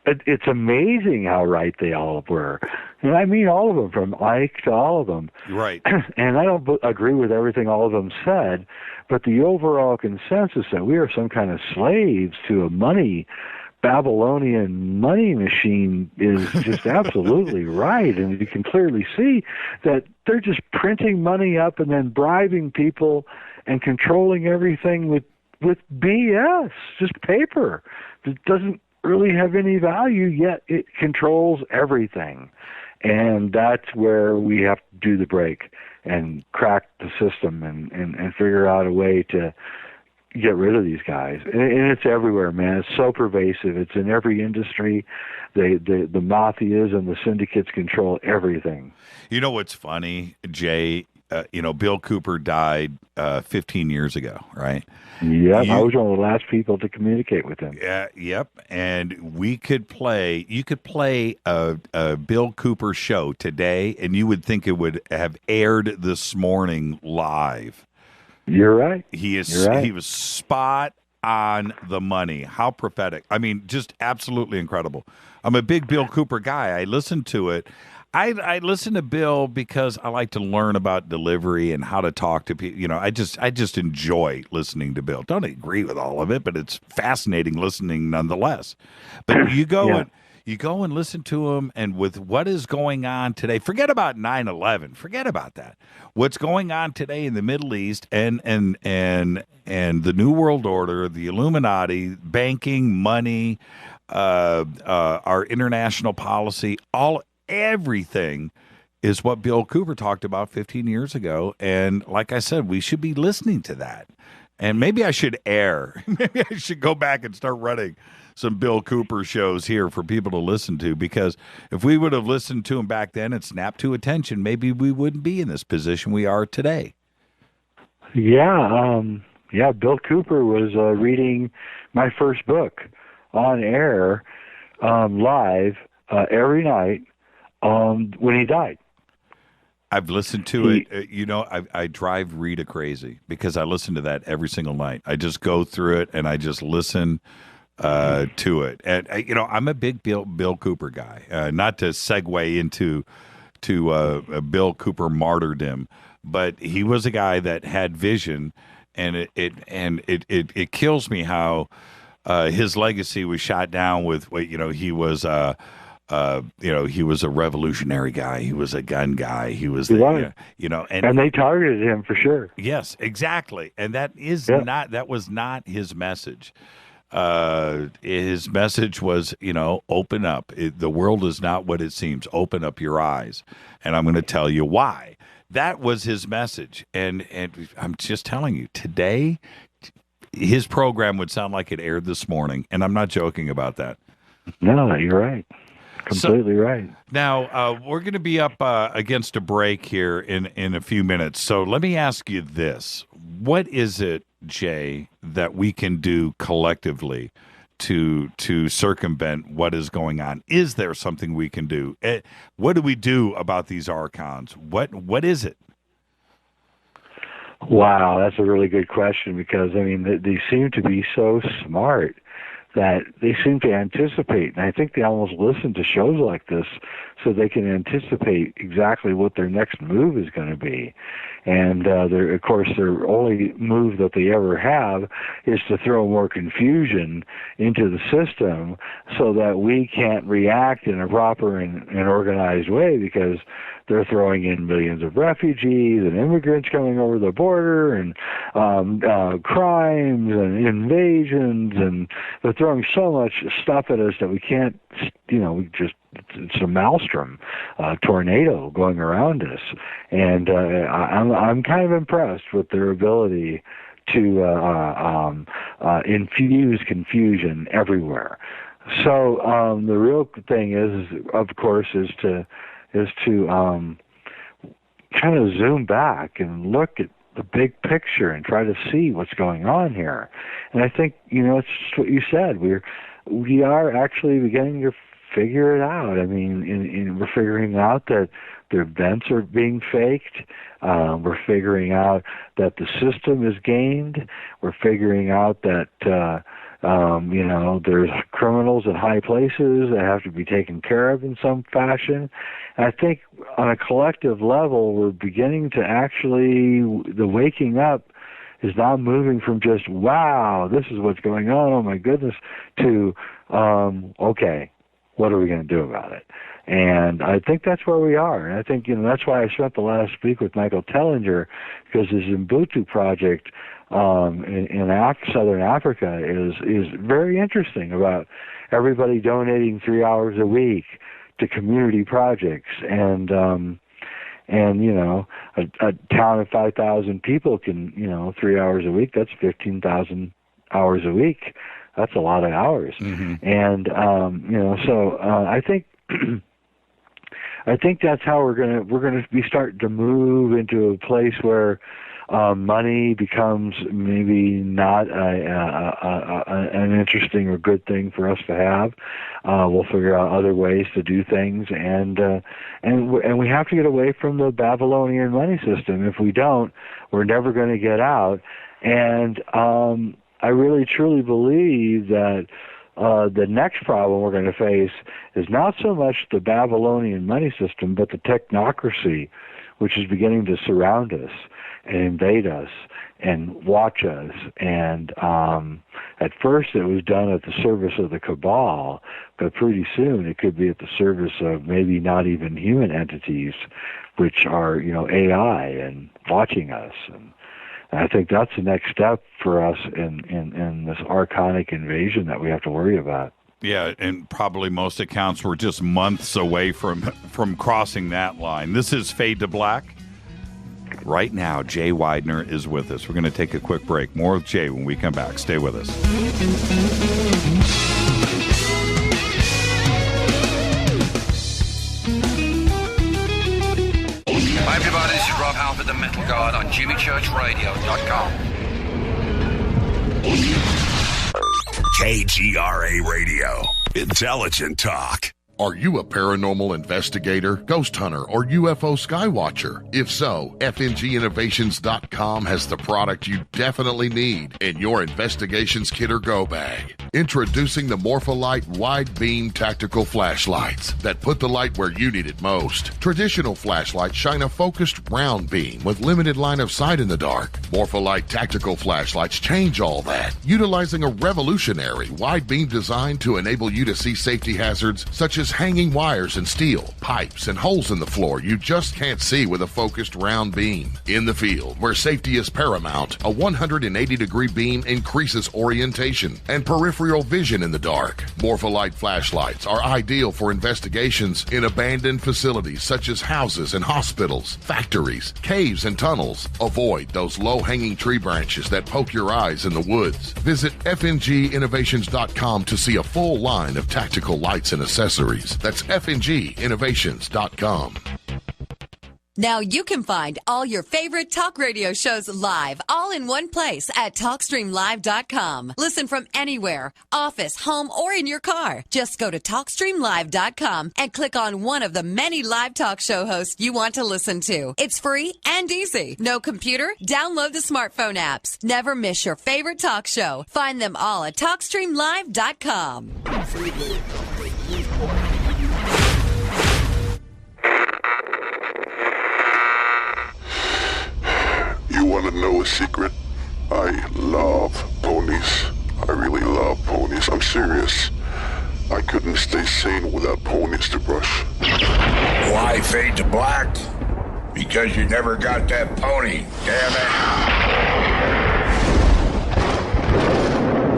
it's amazing how right they all were. And I mean all of them, from Ike to all of them. Right. And I don't agree with everything all of them said, but the overall consensus that we are some kind of slaves to a Babylonian money machine is just absolutely right. And you can clearly see that they're just printing money up and then bribing people and controlling everything with BS, just paper. It doesn't really have any value, yet it controls everything. And that's where we have to do the break and crack the system and figure out a way to get rid of these guys. And it's everywhere, man. It's so pervasive. It's in every industry. The mafias and the syndicates control everything. You know what's funny, Jay? Bill Cooper died 15 years ago, right? Yeah, I was one of the last people to communicate with him. Yeah, yep. And you could play a Bill Cooper show today, and you would think it would have aired this morning live. You're right. He was spot on the money. How prophetic. I mean, just absolutely incredible. I'm a big Bill Cooper guy. I listened to it. I listen to Bill because I like to learn about delivery and how to talk to people. I just enjoy listening to Bill. Don't agree with all of it, but it's fascinating listening nonetheless. But you go and listen to him, and with what is going on today, forget about 9/11. Forget about that. What's going on today in the Middle East and the New World Order, the Illuminati, banking, money, our international policy, everything is what Bill Cooper talked about 15 years ago. And like I said, we should be listening to that. And maybe I should maybe I should go back and start running some Bill Cooper shows here for people to listen to, because if we would have listened to him back then and snapped to attention, maybe we wouldn't be in this position we are today. Yeah. Bill Cooper was reading my first book on air, live, every night, when he died. I've listened to it. I drive Rita crazy because I listen to that every single night. I just go through it and I just listen to it. And I'm a big Bill Cooper guy. Not to segue into Bill Cooper martyrdom, but he was a guy that had vision, and it kills me how his legacy was shot down with he was he was a revolutionary guy. He was a gun guy. He was, and they targeted him for sure. Yes, exactly. And that was not his message. His message was, open up. The world is not what it seems. Open up your eyes. And I'm going to tell you why. That was his message. And I'm just telling you, today, his program would sound like it aired this morning. And I'm not joking about that. No, you're right. Completely right. Now, we're going to be up against a break here in a few minutes. So let me ask you this. What is it, Jay, that we can do collectively to circumvent what is going on? Is there something we can do? What do we do about these archons? What is it? Wow, that's a really good question, because, they seem to be so smart that they seem to anticipate, and I think they almost listen to shows like this so they can anticipate exactly what their next move is going to be. And of course, their only move that they ever have is to throw more confusion into the system so that we can't react in a proper and organized way, because they're throwing in millions of refugees and immigrants coming over the border, and crimes and invasions, and they're throwing so much stuff at us that we can't, it's a maelstrom, tornado going around us. And I'm kind of impressed with their ability to infuse confusion everywhere. So the real thing is, of course, is to kind of zoom back and look at the big picture and try to see what's going on here. And I think, it's just what you said. We are actually beginning to figure it out. We're figuring out that the events are being faked. We're figuring out that the system is gamed. We're figuring out that there's criminals in high places that have to be taken care of in some fashion. And I think on a collective level, we're beginning to actually, the waking up is now moving from just, wow, this is what's going on, oh my goodness, to, okay, what are we going to do about it? And I think that's where we are. And I think, that's why I spent the last week with Michael Tellinger, because his Ubuntu project in Southern Africa is very interesting, about everybody donating 3 hours a week to community projects. And a town of 5,000 people can, 3 hours a week, that's 15,000 hours a week. That's a lot of hours. Mm-hmm. And, so I think, I think that's how we're going to be starting to move into a place where money becomes maybe not an interesting or good thing for us to have. We'll figure out other ways to do things, and we have to get away from the Babylonian money system. If we don't, we're never going to get out. And I really truly believe that the next problem we're going to face is not so much the Babylonian money system, but the technocracy, which is beginning to surround us and invade us and watch us. And at first it was done at the service of the cabal, but pretty soon it could be at the service of maybe not even human entities, which are, AI and watching us. And I think that's the next step for us in this archonic invasion that we have to worry about. Yeah, and probably most accounts were just months away from crossing that line. This is Fade to Black. Right now, Jay Weidner is with us. We're going to take a quick break. More with Jay when we come back. Stay with us. Hi, everybody. This is Rob Halford, the Metal God, on JimmyChurchRadio.com. KGRA Radio. Intelligent talk. Are you a paranormal investigator, ghost hunter, or UFO skywatcher? If so, FNGinnovations.com has the product you definitely need in your investigations kit or go bag. Introducing the Morpholite Wide Beam Tactical Flashlights that put the light where you need it most. Traditional flashlights shine a focused round beam with limited line of sight in the dark. Morpholite Tactical Flashlights change all that, utilizing a revolutionary wide beam design to enable you to see safety hazards such as hanging wires and steel, pipes, and holes in the floor you just can't see with a focused round beam. In the field, where safety is paramount, a 180-degree beam increases orientation and peripheral vision in the dark. Morpholite flashlights are ideal for investigations in abandoned facilities such as houses and hospitals, factories, caves, and tunnels. Avoid those low-hanging tree branches that poke your eyes in the woods. Visit FNGinnovations.com to see a full line of tactical lights and accessories. That's FNGinnovations.com. Now you can find all your favorite talk radio shows live, all in one place at TalkStreamLive.com. Listen from anywhere, office, home, or in your car. Just go to TalkStreamLive.com and click on one of the many live talk show hosts you want to listen to. It's free and easy. No computer? Download the smartphone apps. Never miss your favorite talk show. Find them all at TalkStreamLive.com. You want to know a secret? I love ponies. I really love ponies. I'm serious. I couldn't stay sane without ponies to brush. Why fade to black? Because you never got that pony. Damn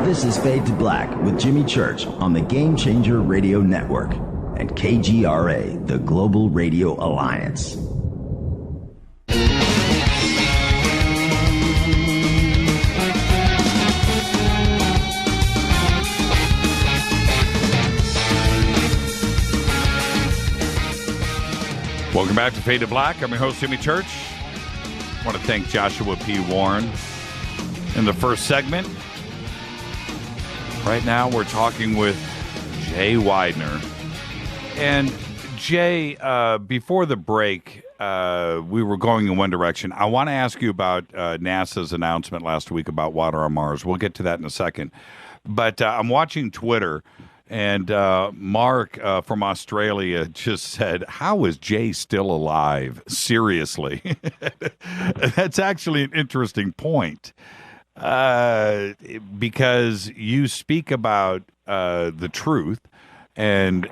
it. This is Fade to Black with Jimmy Church on the Game Changer Radio Network and KGRA, the Global Radio Alliance. Welcome back to Fade to Black. I'm your host, Jimmy Church. I want to thank Joshua P. Warren in the first segment. Right now, we're talking with Jay Weidner. And Jay, before the break, we were going in one direction. I want to ask you about NASA's announcement last week about water on Mars. We'll get to that in a second. But I'm watching Twitter. And Mark from Australia just said, how is Jay still alive? Seriously. That's actually an interesting point because you speak about the truth and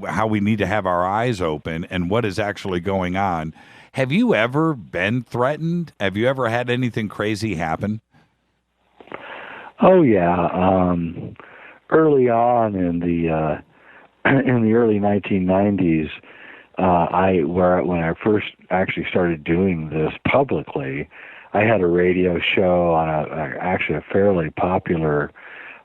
how we need to have our eyes open and what is actually going on. Have you ever been threatened? Have you ever had anything crazy happen? Oh, yeah. Early on in the early 1990s, when I first actually started doing this publicly, I had a radio show on a fairly popular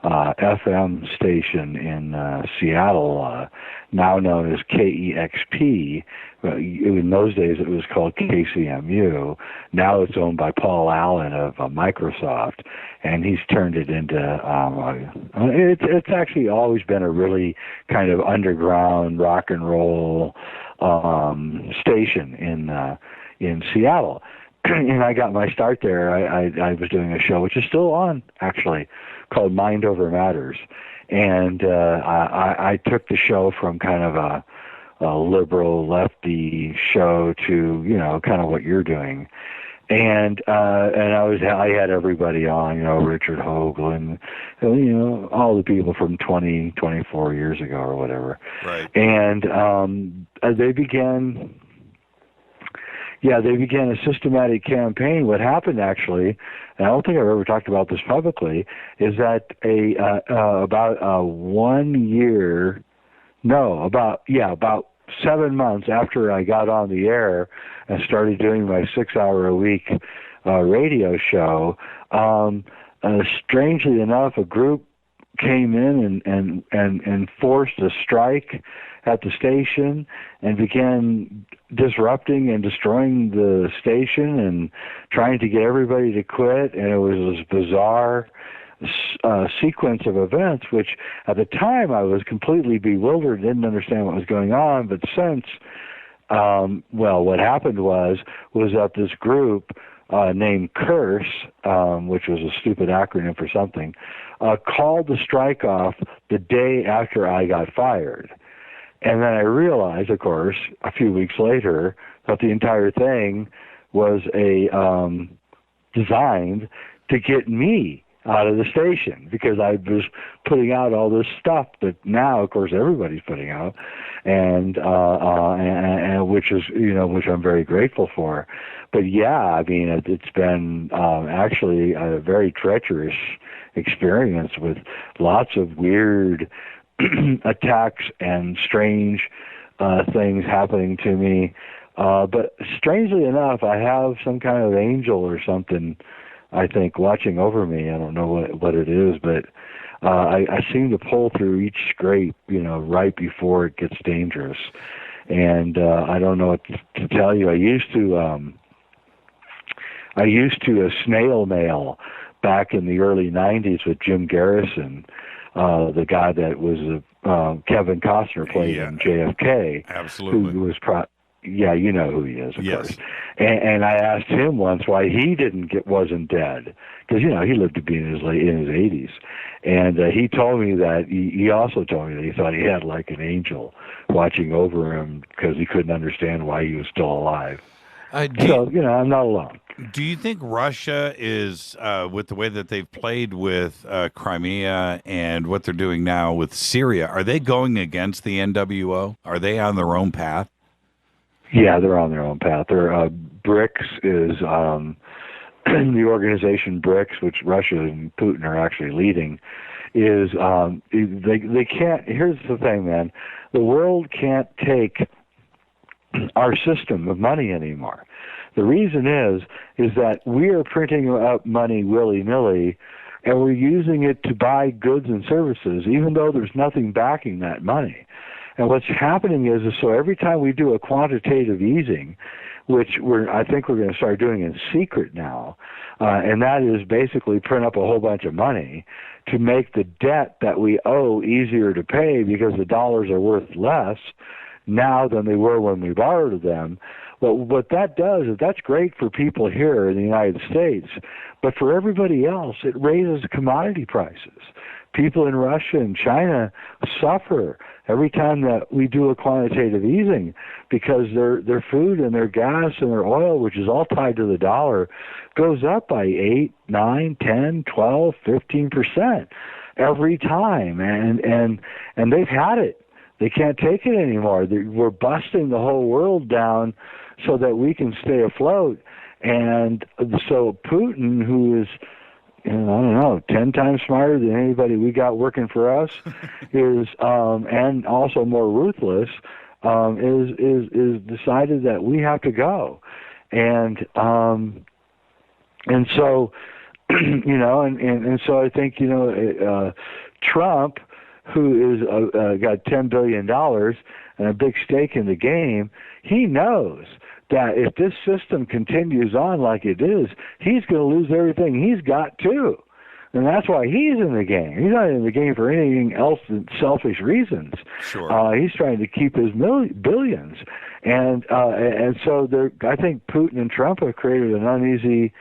FM station in Seattle, now known as KEXP. In those days, it was called KCMU. Now it's owned by Paul Allen of Microsoft, and he's turned it into. It's actually always been a really kind of underground rock and roll station in Seattle. And I got my start there. I was doing a show, which is still on, actually, called Mind Over Matters. And I took the show from kind of a liberal lefty show to, you know, kind of what you're doing. And I had everybody on, you know, Richard Hoagland, you know, all the people from 24 years ago or whatever. Right. And they began a systematic campaign. What happened actually, and I don't think I've ever talked about this publicly, is that about 7 months after I got on the air and started doing my 6-hour-a-week radio show, strangely enough, a group came in and forced a strike at the station and began disrupting and destroying the station and trying to get everybody to quit. And it was this bizarre sequence of events, which at the time I was completely bewildered, didn't understand what was going on. But since, what happened was that this group named Curse, which was a stupid acronym for something, called the strike off the day after I got fired. And then I realized, of course, a few weeks later, that the entire thing was designed to get me out of the station, because I was putting out all this stuff that now, of course, everybody's putting out, and which is, you know, which I'm very grateful for. But yeah, I mean, it's been actually a very treacherous experience with lots of weird attacks and strange things happening to me. But strangely enough, I have some kind of angel or something, I think, watching over me. I don't know what it is, but I seem to pull through each scrape, you know, right before it gets dangerous. And I don't know what to tell you. I used to snail mail back in the early 90s with Jim Garrison, the guy that was Kevin Costner played in JFK. Absolutely. Who was yeah, you know who he is, of course. And I asked him once why he wasn't dead, because, you know, he lived to be in his 80s. And he told me that he also told me that he thought he had like an angel watching over him because he couldn't understand why he was still alive. So, you know, I'm not alone. Do you think Russia is, with the way that they've played with Crimea and what they're doing now with Syria, are they going against the NWO? Are they on their own path? Yeah, they're on their own path. BRICS is the organization BRICS, which Russia and Putin are actually leading, is they can't. Here's the thing, man. The world can't take our system of money anymore. The reason is that we are printing up money willy-nilly, and we're using it to buy goods and services, even though there's nothing backing that money. And what's happening is so every time we do a quantitative easing, which I think we're going to start doing in secret now, and that is basically print up a whole bunch of money to make the debt that we owe easier to pay, because the dollars are worth less now than they were when we borrowed them. But what that does is that's great for people here in the United States, but for everybody else, it raises commodity prices. People in Russia and China suffer every time that we do a quantitative easing, because their food and their gas and their oil, which is all tied to the dollar, goes up by 8, 9, 10, 12, 15% every time. And they've had it. They can't take it anymore. We're busting the whole world down so that we can stay afloat. And so Putin, who is, I don't know, 10 times smarter than anybody we got working for us, is and also more ruthless, is decided that we have to go, and so you know, and so I think, you know, Trump, who is got $10 billion and a big stake in the game, he knows that if this system continues on like it is, he's going to lose everything he's got too. And that's why he's in the game. He's not in the game for anything else than selfish reasons. Sure. He's trying to keep his billions. And so I think Putin and Trump have created an uneasy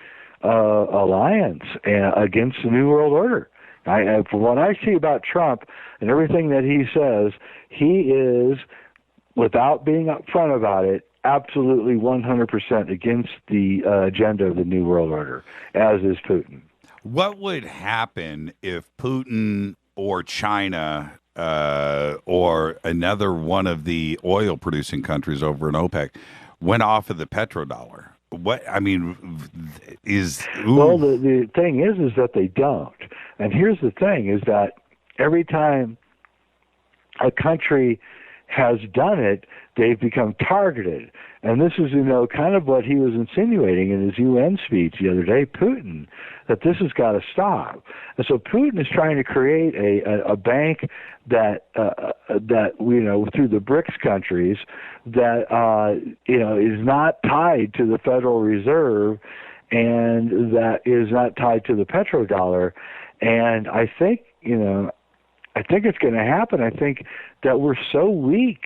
alliance against the New World Order. From what I see about Trump and everything that he says, he is, without being upfront about it, absolutely 100% against the agenda of the New World Order, as is Putin. What would happen if Putin or China or another one of the oil-producing countries over in OPEC went off of the petrodollar? What I mean is well, the thing is that they don't. And here's the thing: is that every time a country has done it, they've become targeted. And this is, kind of what he was insinuating in his UN speech the other day, Putin, that this has got to stop. And so Putin is trying to create a bank that through the BRICS countries that, is not tied to the Federal Reserve and that is not tied to the petrodollar. And I think it's going to happen. I think that we're so weak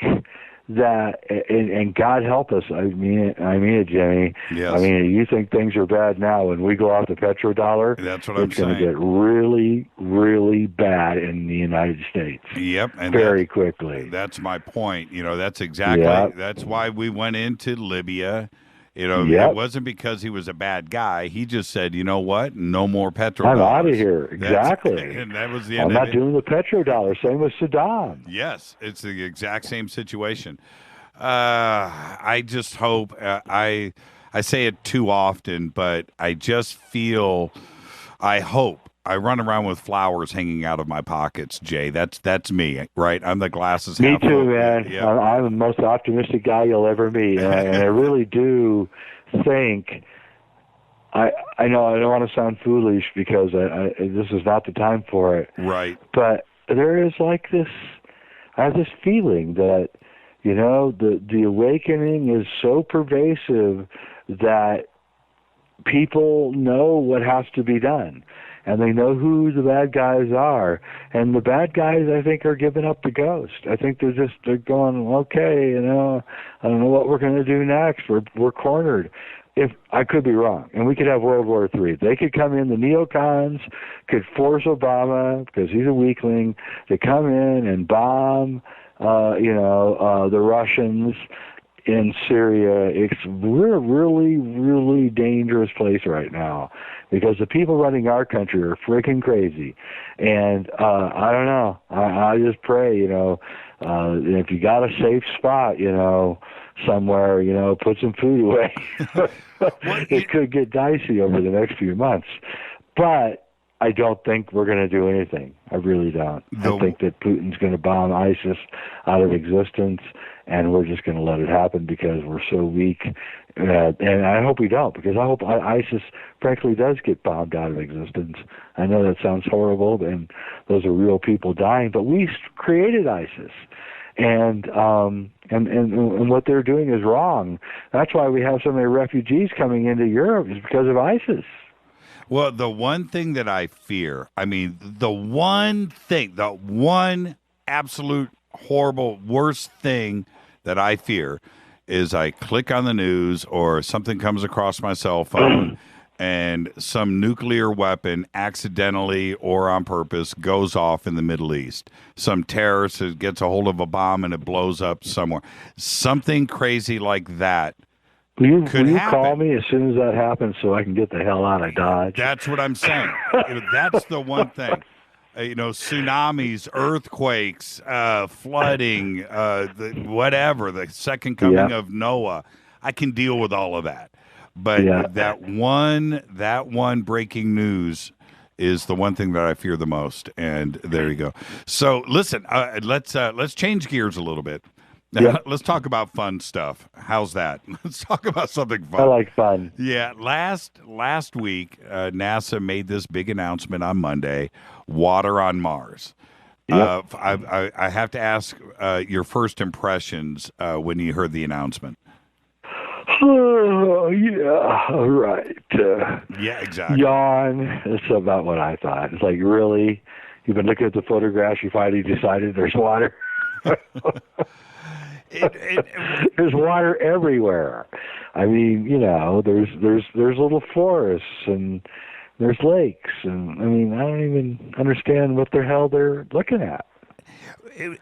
that, and God help us. I mean it, Jimmy. Yes. I mean, you think things are bad now. When we go off the petrodollar, that's what I'm saying. It's going to get really, really bad in the United States. Yep, and very quickly. That's my point. That's exactly. Yep. That's why we went into Libya. Yep. It wasn't because he was a bad guy. He just said, you know what? No more petrodollar. I'm out of here. Exactly. And that was the end I'm of not it. doing the petrodollar. Same with Saddam. Yes, it's the exact same situation. I just hope, I say it too often, but I just feel, I hope, I run around with flowers hanging out of my pockets, Jay. That's me, right? I'm the glasses Me half too, full. man. Yeah. I'm the most optimistic guy you'll ever meet. And I really do think, I know I don't want to sound foolish because this is not the time for it. Right. But there is like this, I have this feeling that, the awakening is so pervasive that people know what has to be done. And they know who the bad guys are. And the bad guys, I think, are giving up the ghost. I think they're going, okay, I don't know what we're going to do next. We're cornered. If I could be wrong, and we could have World War III. They could come in, the neocons could force Obama, because he's a weakling, to come in and bomb the Russians in Syria. We're a really, really dangerous place right now because the people running our country are freaking crazy. And I don't know. I just pray, if you got a safe spot, somewhere, put some food away. It could get dicey over the next few months. But I don't think we're going to do anything. I really don't. I think that Putin's going to bomb ISIS out of existence, and we're just going to let it happen because we're so weak. And I hope we don't, because I hope ISIS, frankly, does get bombed out of existence. I know that sounds horrible, and those are real people dying, but we created ISIS. And what they're doing is wrong. That's why we have so many refugees coming into Europe, is because of ISIS. Well, the one thing that I fear, the one absolute horrible, worst thing that I fear is I click on the news or something comes across my cell phone and some nuclear weapon accidentally or on purpose goes off in the Middle East. Some terrorist gets a hold of a bomb and it blows up somewhere. Something crazy like that. Will you call me as soon as that happens so I can get the hell out of Dodge? That's what I'm saying. That's the one thing. Tsunamis, earthquakes, flooding, the second coming of Noah. I can deal with all of that. But that one breaking news is the one thing that I fear the most. And there you go. So listen, let's change gears a little bit. Let's talk about fun stuff. How's that? Let's talk about something fun. I like fun. Yeah. Last week, NASA made this big announcement on Monday: water on Mars. Yep. I have to ask your first impressions when you heard the announcement. Oh, yeah, right. Yeah, exactly. Yawn. That's about what I thought. It's like, really? You've been looking at the photographs, you finally decided there's water? There's water everywhere. There's little forests and there's lakes, and I mean, I don't even understand what the hell they're looking at.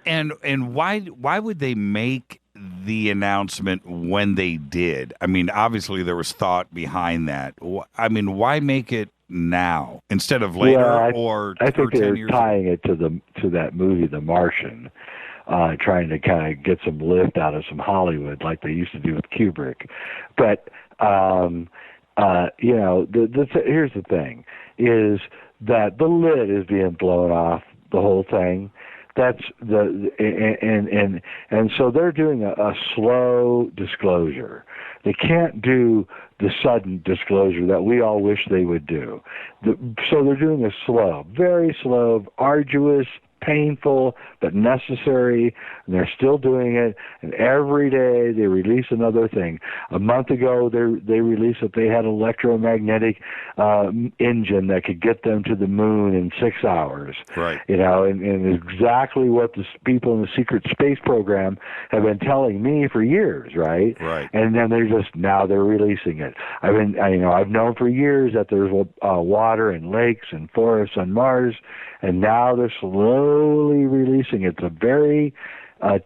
And why would they make the announcement when they did? I mean, obviously there was thought behind that. I mean, why make it now instead of later? I think they're tying it to that movie, The Martian, trying to kind of get some lift out of some Hollywood like they used to do with Kubrick. But here's the thing: is that the lid is being blown off the whole thing. That's and so they're doing a slow disclosure. They can't do the sudden disclosure that we all wish they would do. So they're doing a slow, very slow, arduous, painful, but necessary, and they're still doing it, and every day they release another thing. A month ago, they released that they had an electromagnetic engine that could get them to the moon in 6 hours. Right. And exactly what the people in the secret space program have been telling me for years, right? Right. And then they're releasing it. I've known for years that there's water and lakes and forests on Mars, and now they're slowly releasing it. It's a very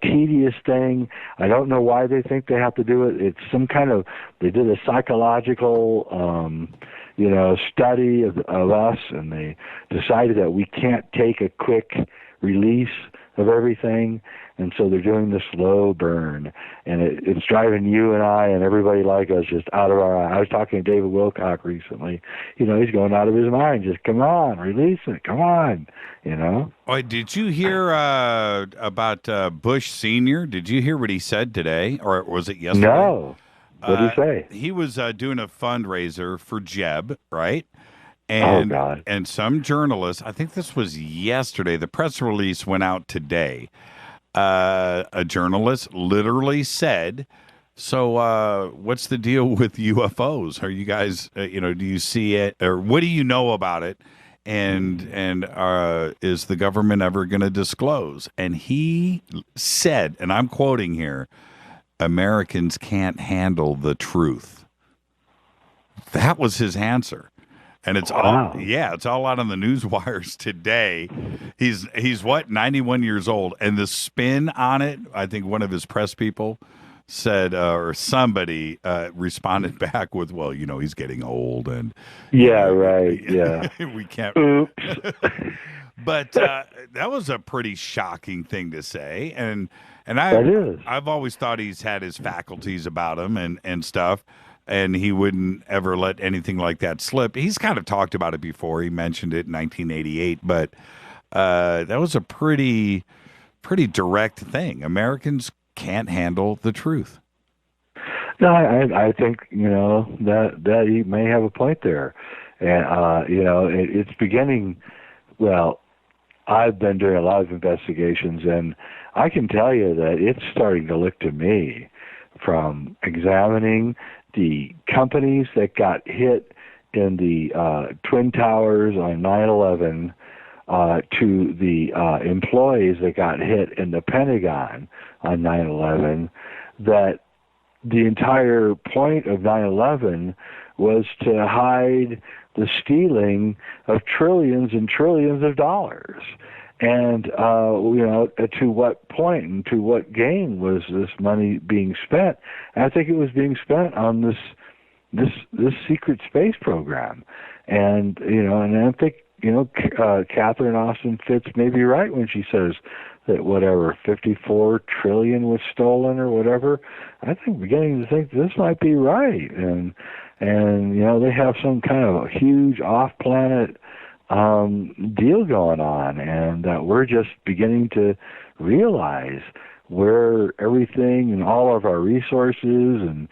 tedious thing. I don't know why they think they have to do it. It's some kind of, they did a psychological, study of us, and they decided that we can't take a quick release of everything, and so they're doing the slow burn, and it's driving you and I and everybody like us just out of our eye. I was talking to David Wilcock recently. He's going out of his mind. Just come on, release it. Come on, Oh, did you hear about Bush Sr.? Did you hear what he said today, or was it yesterday? No. What did he say? He was doing a fundraiser for Jeb, right? And, God. And some journalists, I think this was yesterday, the press release went out today. A journalist literally said, so what's the deal with UFOs? Are you guys, do you see it? Or what do you know about it? And is the government ever going to disclose? And he said, and I'm quoting here, Americans can't handle the truth. That was his answer. And it's it's all out on the news wires today. He's what, 91 years old, and the spin on it, I think one of his press people said, or somebody responded back with, well, he's getting old, and we can't. Oops. But that was a pretty shocking thing to say, and I've always thought he's had his faculties about him and stuff. And he wouldn't ever let anything like that slip. He's kind of talked about it before. He mentioned it in 1988, but that was a pretty direct thing. Americans can't handle the truth. No, I think that he may have a point there, and it's beginning. Well, I've been doing a lot of investigations, and I can tell you that it's starting to look to me, from examining the companies that got hit in the Twin Towers on 9/11 to the employees that got hit in the Pentagon on 9/11, that the entire point of 9/11 was to hide the stealing of trillions and trillions of dollars. And, to what point and to what gain was this money being spent? And I think it was being spent on this secret space program. And, and I think, Catherine Austin Fitts may be right when she says that 54 trillion was stolen or whatever. I think we're beginning to think this might be right. And they have some kind of a huge off-planet deal going on, and that we're just beginning to realize where everything and all of our resources and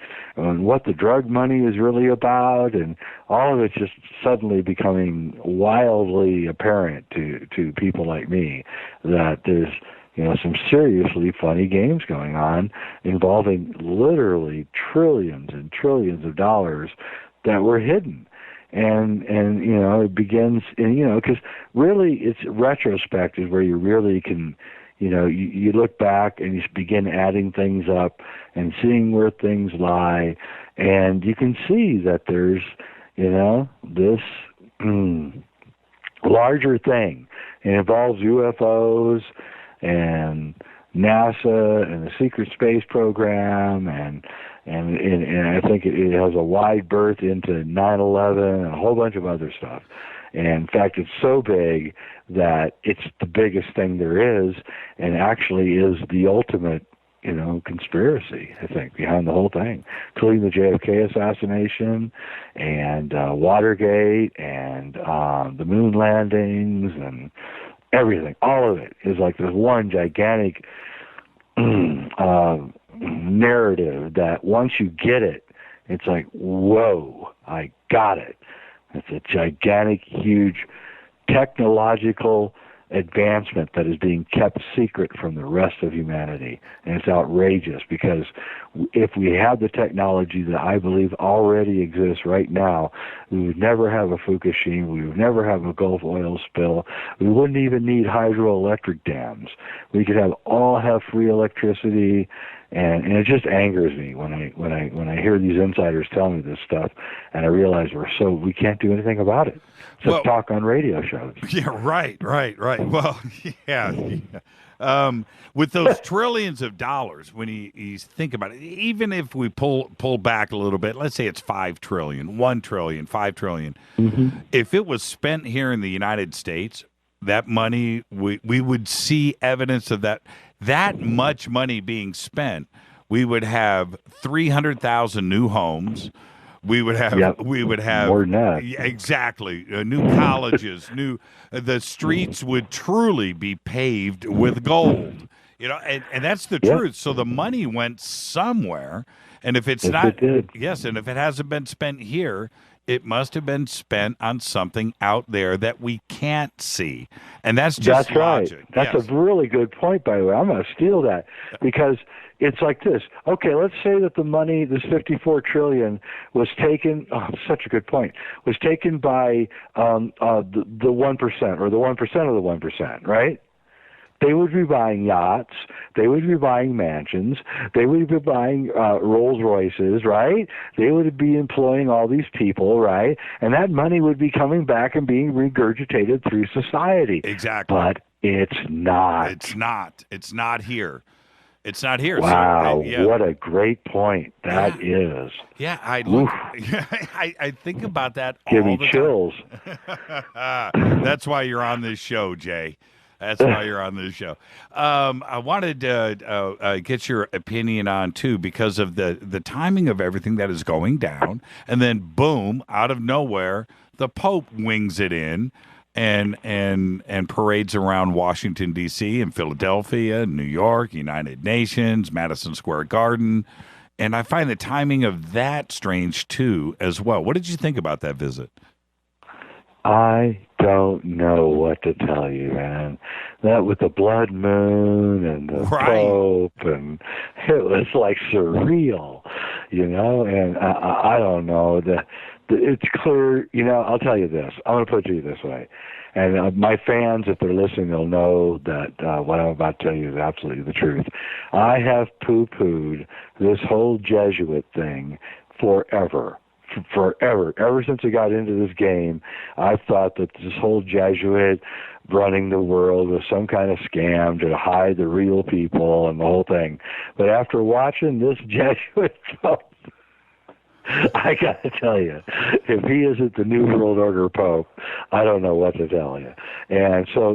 what the drug money is really about, and all of it's just suddenly becoming wildly apparent to people like me, that there's some seriously funny games going on involving literally trillions and trillions of dollars that were hidden. And it begins, because really it's retrospective where you really can, you look back and you begin adding things up and seeing where things lie, and you can see that there's, this larger thing. It involves UFOs and NASA and the secret space program, and I think it has a wide berth into 9/11 and a whole bunch of other stuff. And in fact, it's so big that it's the biggest thing there is, and actually is the ultimate, conspiracy, I think, behind the whole thing, including the JFK assassination and Watergate and the moon landings and everything. All of it is like this one gigantic narrative that once you get it, it's like, whoa, I got it. It's a gigantic, huge technological advancement that is being kept secret from the rest of humanity. And it's outrageous, because if we had the technology that I believe already exists right now, we would never have a Fukushima, we would never have a Gulf oil spill, we wouldn't even need hydroelectric dams. We could all have free electricity, and it just angers me when I hear these insiders tell me this stuff, and I realize we can't do anything about it. Just talk on radio shows. Yeah, right. Well, yeah. With those trillions of dollars, when you think about it, even if we pull back a little bit, let's say it's 5 trillion, 1 trillion, 5 trillion. Mm-hmm. If it was spent here in the United States, that money, we would see evidence of that much money being spent. We would have 300,000 new homes. We would have more than that. Exactly, new colleges, the streets would truly be paved with gold. And that's the truth. So the money went somewhere, and if it's not, and if it hasn't been spent here, it must have been spent on something out there that we can't see, and that's just logic. Right. That's a really good point, by the way. I'm going to steal that, because it's like this. Okay, let's say that the money, this $54 trillion, was taken. Oh, such a good point. Was taken by the 1%, or the 1% of the 1%, right? They would be buying yachts. They would be buying mansions. They would be buying Rolls Royces, right? They would be employing all these people, right? And that money would be coming back and being regurgitated through society. Exactly. But it's not. It's not. It's not here. It's not here. Wow, what a great point that is. Yeah, I think about that all Give the me chills. That's why you're on this show, Jay. That's why you're on this show. I wanted to get your opinion on, too, because of the timing of everything that is going down. And then, boom, out of nowhere, the Pope wings it in and parades around Washington, D.C., and Philadelphia, New York, United Nations, Madison Square Garden. And I find the timing of that strange, too, as well. What did you think about that visit? I don't know what to tell you, man. That with the blood moon and the Pope, and it was like surreal, and I don't know. It's clear, I'll tell you this. I'm going to put it to you this way. And my fans, if they're listening, they'll know that what I'm about to tell you is absolutely the truth. I have poo-pooed this whole Jesuit thing forever. Ever since I got into this game, I've thought that this whole Jesuit running the world was some kind of scam to hide the real people and the whole thing. But after watching this Jesuit Pope, I got to tell you, if he isn't the New World Order Pope, I don't know what to tell you. And so,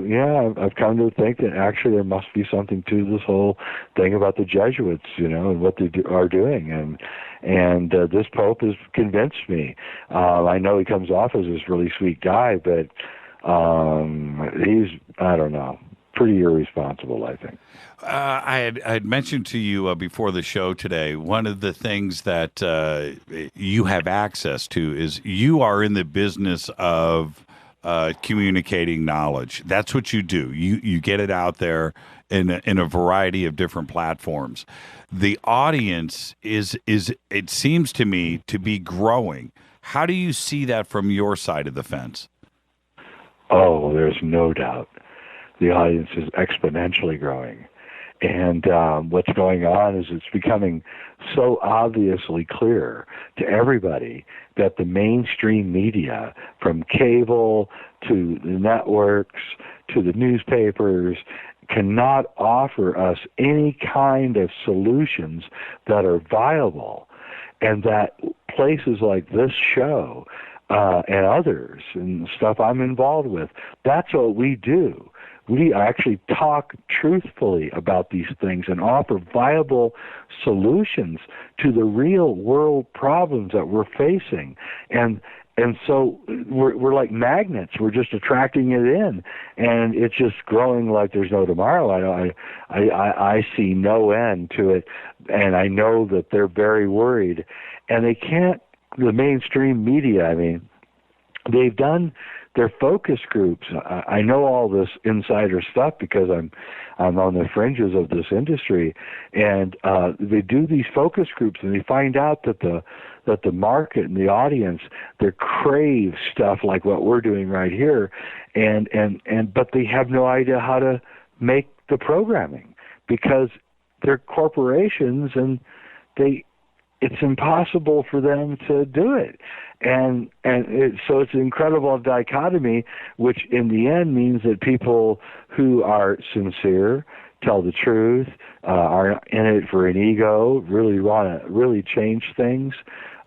I've come to think that actually there must be something to this whole thing about the Jesuits, and what they are doing. And this Pope has convinced me. I know he comes off as this really sweet guy, but he's, I don't know, pretty irresponsible, I think. I had mentioned to you before the show today, one of the things that you have access to is you are in the business of communicating knowledge. That's what you do. You get it out there in a variety of different platforms. The audience is it seems to me to be growing. How do you see that from your side of the fence? Oh, there's no doubt. The audience is exponentially growing. And what's going on is it's becoming so obviously clear to everybody that the mainstream media, from cable to the networks to the newspapers, cannot offer us any kind of solutions that are viable, and that places like this show and others and stuff I'm involved with, that's what we do. We actually talk truthfully about these things and offer viable solutions to the real world problems that we're facing. And so we're like magnets. We're just attracting it in, and it's just growing like there's no tomorrow. I see no end to it, and I know that they're very worried, and they can't. The mainstream media, I mean, they've done their focus groups. I know all this insider stuff because I'm on the fringes of this industry, and they do these focus groups, and they find out that the market and the audience, they crave stuff like what we're doing right here, but they have no idea how to make the programming because they're corporations and it's impossible for them to do it. So it's an incredible dichotomy, which in the end means that people who are sincere, tell the truth, are in it for an ego, really want to really change things,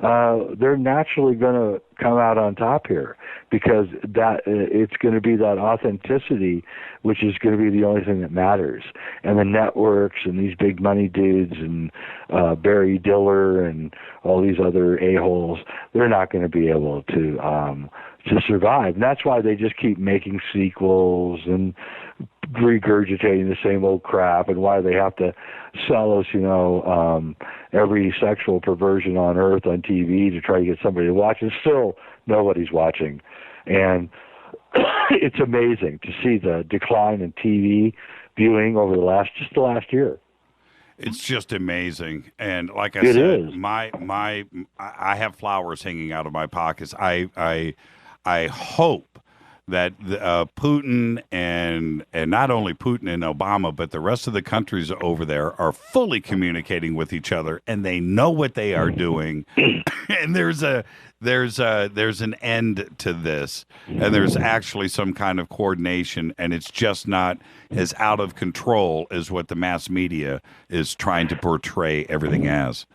they're naturally going to come out on top here, because that it's going to be that authenticity which is going to be the only thing that matters. And the networks and these big money dudes and Barry Diller and all these other a-holes, they're not going to be able to survive. And that's why they just keep making sequels and regurgitating the same old crap, and why they have to sell us, every sexual perversion on earth on TV to try to get somebody to watch, and still nobody's watching. And it's amazing to see the decline in TV viewing over the last year. It's just amazing. And like I said, I have flowers hanging out of my pockets. I hope that Putin and not only Putin and Obama, but the rest of the countries over there are fully communicating with each other, and they know what they are doing. And there's an end to this, and there's actually some kind of coordination, and it's just not as out of control as what the mass media is trying to portray everything as.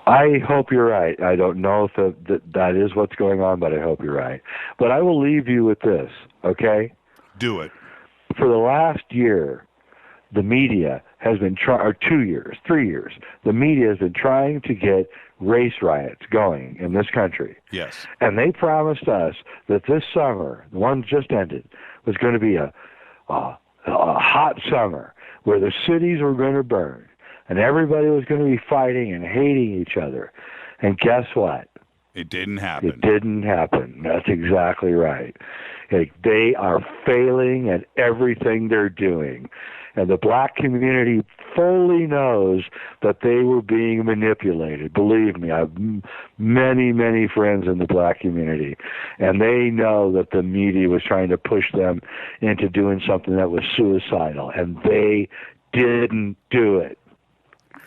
I hope you're right. I don't know if that is what's going on, but I hope you're right. But I will leave you with this, okay? Do it. For the last year, the media has been or 2 years, 3 years, the media has been trying to get race riots going in this country. Yes. And they promised us that this summer, the one just ended, was going to be a hot summer where the cities were going to burn. And everybody was going to be fighting and hating each other. And guess what? It didn't happen. It didn't happen. That's exactly right. They are failing at everything they're doing. And the black community fully knows that they were being manipulated. Believe me, I have many, many friends in the black community. And they know that the media was trying to push them into doing something that was suicidal. And they didn't do it.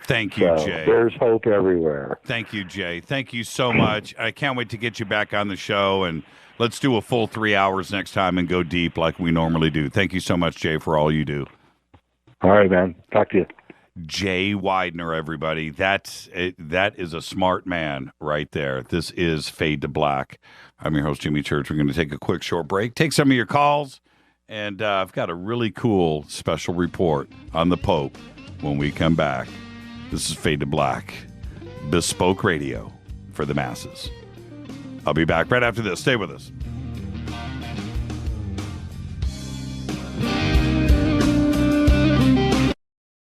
Thank you, Jay. There's hope everywhere. Thank you, Jay. Thank you so much. I can't wait to get you back on the show, and let's do a full 3 hours next time and go deep like we normally do. Thank you so much, Jay, for all you do. All right, man. Talk to you. Jay Weidner, everybody. That is a smart man right there. This is Fade to Black. I'm your host, Jimmy Church. We're going to take a quick short break, take some of your calls, and I've got a really cool special report on the Pope when we come back. This is Fade to Black, bespoke radio for the masses. I'll be back right after this. Stay with us.